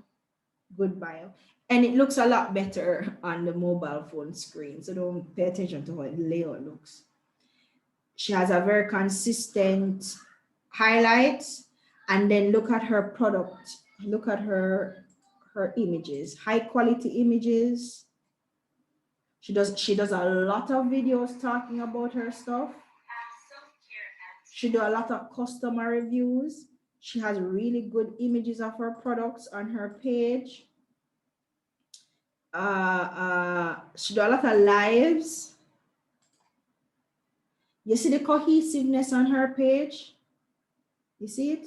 S1: Good bio. And it looks a lot better on the mobile phone screen. So don't pay attention to how the layout looks. She has a very consistent highlights. And then look at her product Look at her images, high quality images. She does a lot of videos talking about her stuff. She do a lot of customer reviews. She has really good images of her products on her page. She do a lot of lives. You see the cohesiveness on her page? You see it?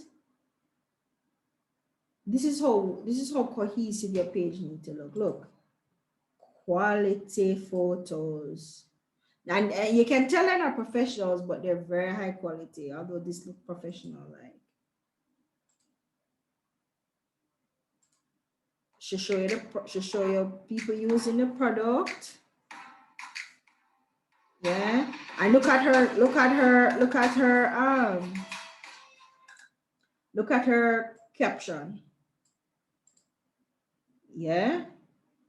S1: This is how cohesive your page needs to look. Look, quality photos. And you can tell they're not professionals, but they're very high quality, although this look professional like. She'll show you people using the product. Yeah. And look at her caption. Yeah.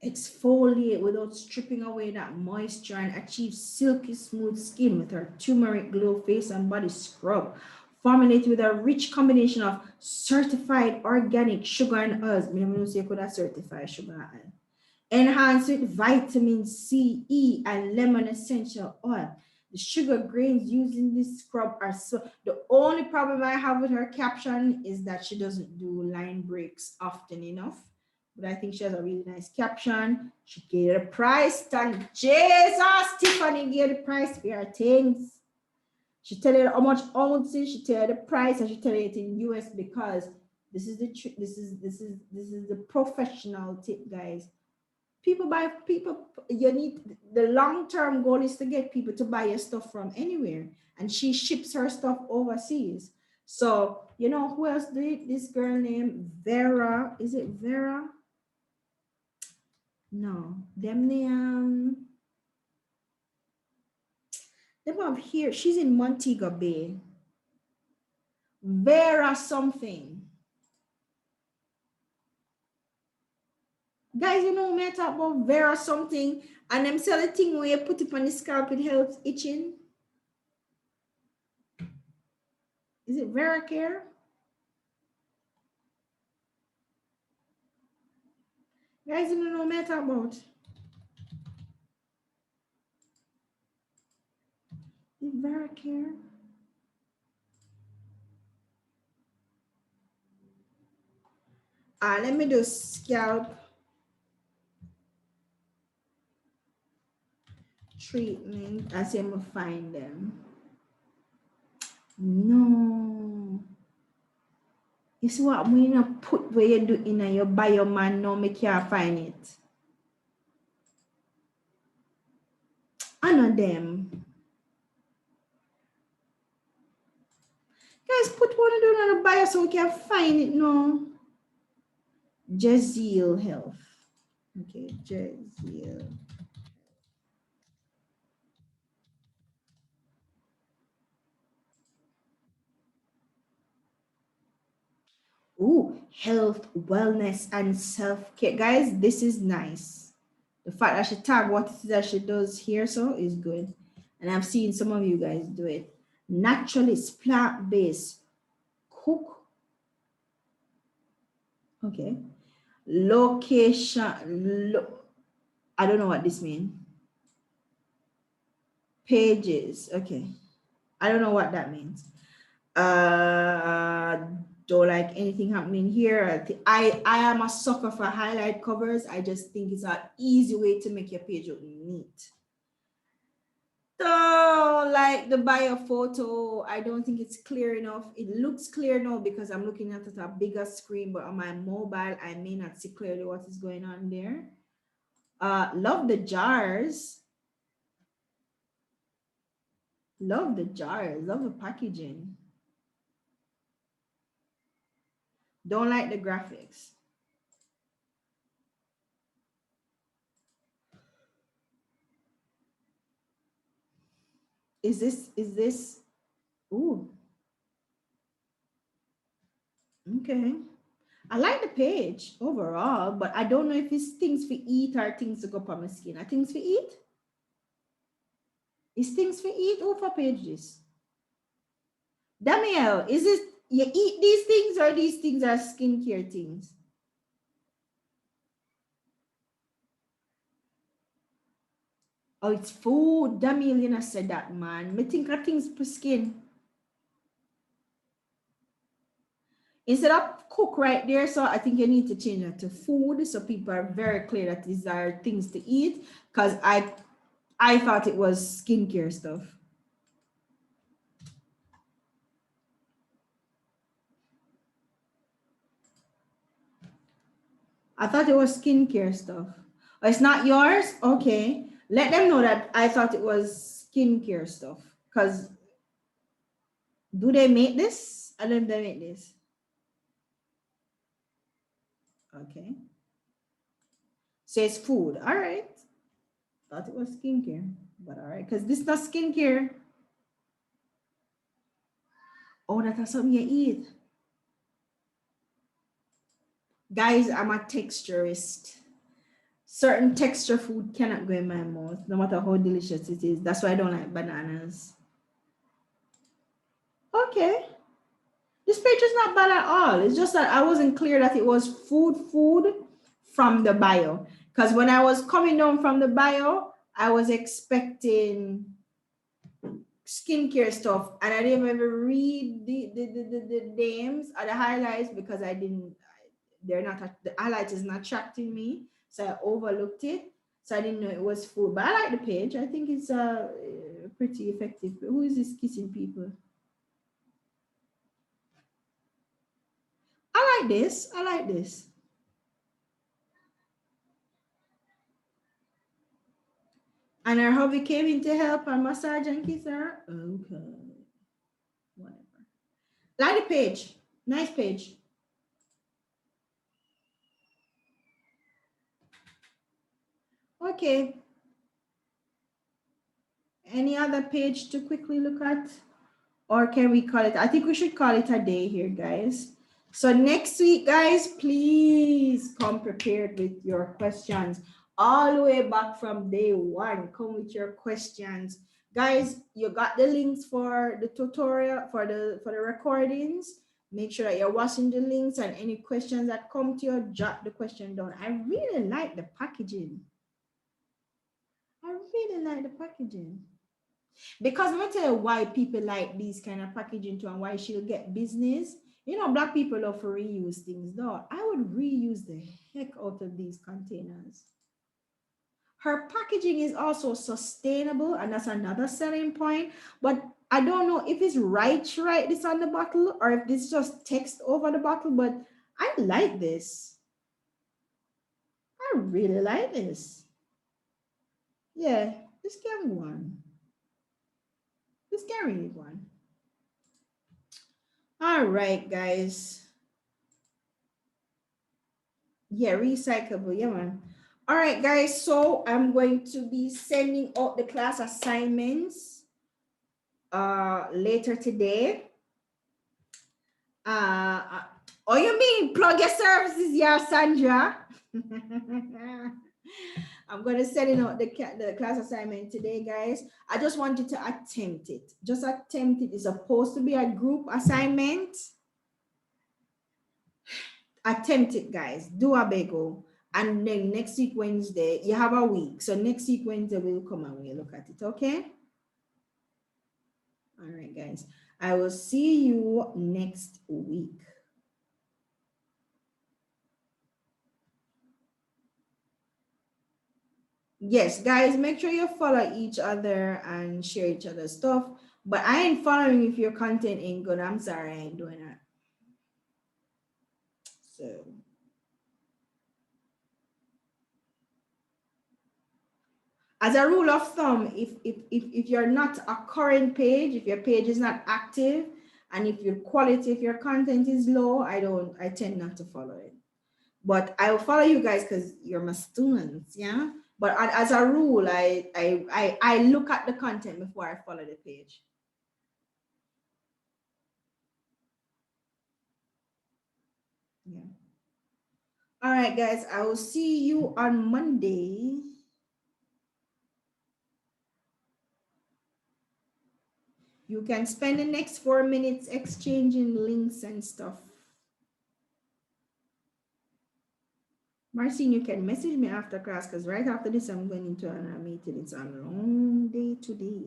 S1: Exfoliate without stripping away that moisture and achieve silky smooth skin with her turmeric glow face and body scrub. Formulated with a rich combination of certified organic sugar and oils. I don't say you could have certified sugar and oil. Enhanced with vitamin C, E, and lemon essential oil. The sugar grains used in this scrub are so. The only problem I have with her caption is that she doesn't do line breaks often enough. But I think she has a really nice caption. She gave a price tag. Jesus, Tiffany gave the price for her things. She tell you how much ounces, she tell you the price, and she tell you it in US because this is the professional tip, guys. You need the long-term goal is to get people to buy your stuff from anywhere, and she ships her stuff overseas. So you know who else did it? This girl named Vera. Is it Vera? No, them up here. She's in Montego Bay. Vera something. Guys, you know me I talk about Vera something, and them sell a thing where you put it on the scalp, it helps itching. Is it Vera Care? Guys, you know me I talk about. Is it Vera Care? Let me do scalp treatment. I see I'm gonna find them. No. You see what when you put where you do in your bioman now me can't find it. I know them. Guys, put one of them on the bio so we can find it now. Jezeel Health. Okay, Jezeel. Ooh, health, wellness, and self-care. Guys, this is nice. The fact that she tag what it is that she does here so is good. And I've seen some of you guys do it. Naturalist, plant-based, cook. Okay. Location, I don't know what this means. Pages, okay. I don't know what that means. Don't like anything happening here. I am a sucker for highlight covers. I just think it's an easy way to make your page look neat. So like the bio photo, I don't think it's clear enough. It looks clear now because I'm looking at it at a bigger screen, but on my mobile, I may not see clearly what is going on there. Love the jars. Love the jars, love the packaging. Don't like the graphics. Is this, ooh. Okay. I like the page overall, but I don't know if it's things for eat or things to go up on my skin. Are things for eat? Is things for eat or for pages? Danielle, is You eat these things or these things are skincare things? Oh, it's food. Damn, you said that, man. Me think of things for skin. Instead of cook right there, so I think you need to change that to food so people are very clear that these are things to eat, because I thought it was skincare stuff. I thought it was skincare stuff. Oh, it's not yours? Okay. Let them know that I thought it was skincare stuff. Because do they make this? I don't know if they make this. Okay. So it's food. All right. Thought it was skincare. But all right. Because this is not skincare. Oh, that's something you eat. Guys, I'm a texturist. Certain texture food cannot go in my mouth, no matter how delicious it is. That's why I don't like bananas. Okay. This page is not bad at all. It's just that I wasn't clear that it was food from the bio. Because when I was coming down from the bio, I was expecting skincare stuff, and I didn't even read the names or the highlights because I didn't. The highlight is not attracting me, so I overlooked it. So I didn't know it was food, but I like the page. I think it's pretty effective. Who is this kissing people? I like this. I like this. And her hubby came in to help and massage and kiss her. Okay. Whatever. Like the page. Nice page. Okay. Any other page to quickly look at? Or can we call it? I think we should call it a day here, guys. So next week, guys, please come prepared with your questions. All the way back from day one, come with your questions. Guys, you got the links for the tutorial, for the recordings. Make sure that you're watching the links, and any questions that come to you, jot the question down. I really like the packaging. I really like the packaging. Because I'm gonna tell you why people like these kind of packaging too, and why she'll get business. You know, Black people love to reuse things. No, I would reuse the heck out of these containers. Her packaging is also sustainable, and that's another selling point. But I don't know if it's right to write this on the bottle or if this is just text over the bottle, but I like this. I really like this. Yeah, this can be one. This can be one. All right, guys. Yeah, recyclable. Yeah, man. All right, guys. So I'm going to be sending out the class assignments later today. Oh, you mean plug your services, yeah, Sandra? I'm going to send out the class assignment today, guys. I just want you to attempt it. Just attempt it. It's supposed to be a group assignment. Attempt it, guys. Do a bagel. And then next week, Wednesday, you have a week. So next week, Wednesday, we'll come and we'll look at it, okay? All right, guys. I will see you next week. Yes, guys, make sure you follow each other and share each other's stuff. But I ain't following if your content ain't good. I'm sorry, I ain't doing that. So. As a rule of thumb, if you're not a current page, if your page is not active, and if your quality, if your content is low, I tend not to follow it. But I will follow you guys because you're my students, yeah? But as a rule, I look at the content before I follow the page. Yeah. All right, guys, I will see you on Monday. You can spend the next 4 minutes exchanging links and stuff. Marcin, you can message me after class because right after this, I'm going into a meeting. It's a long day today.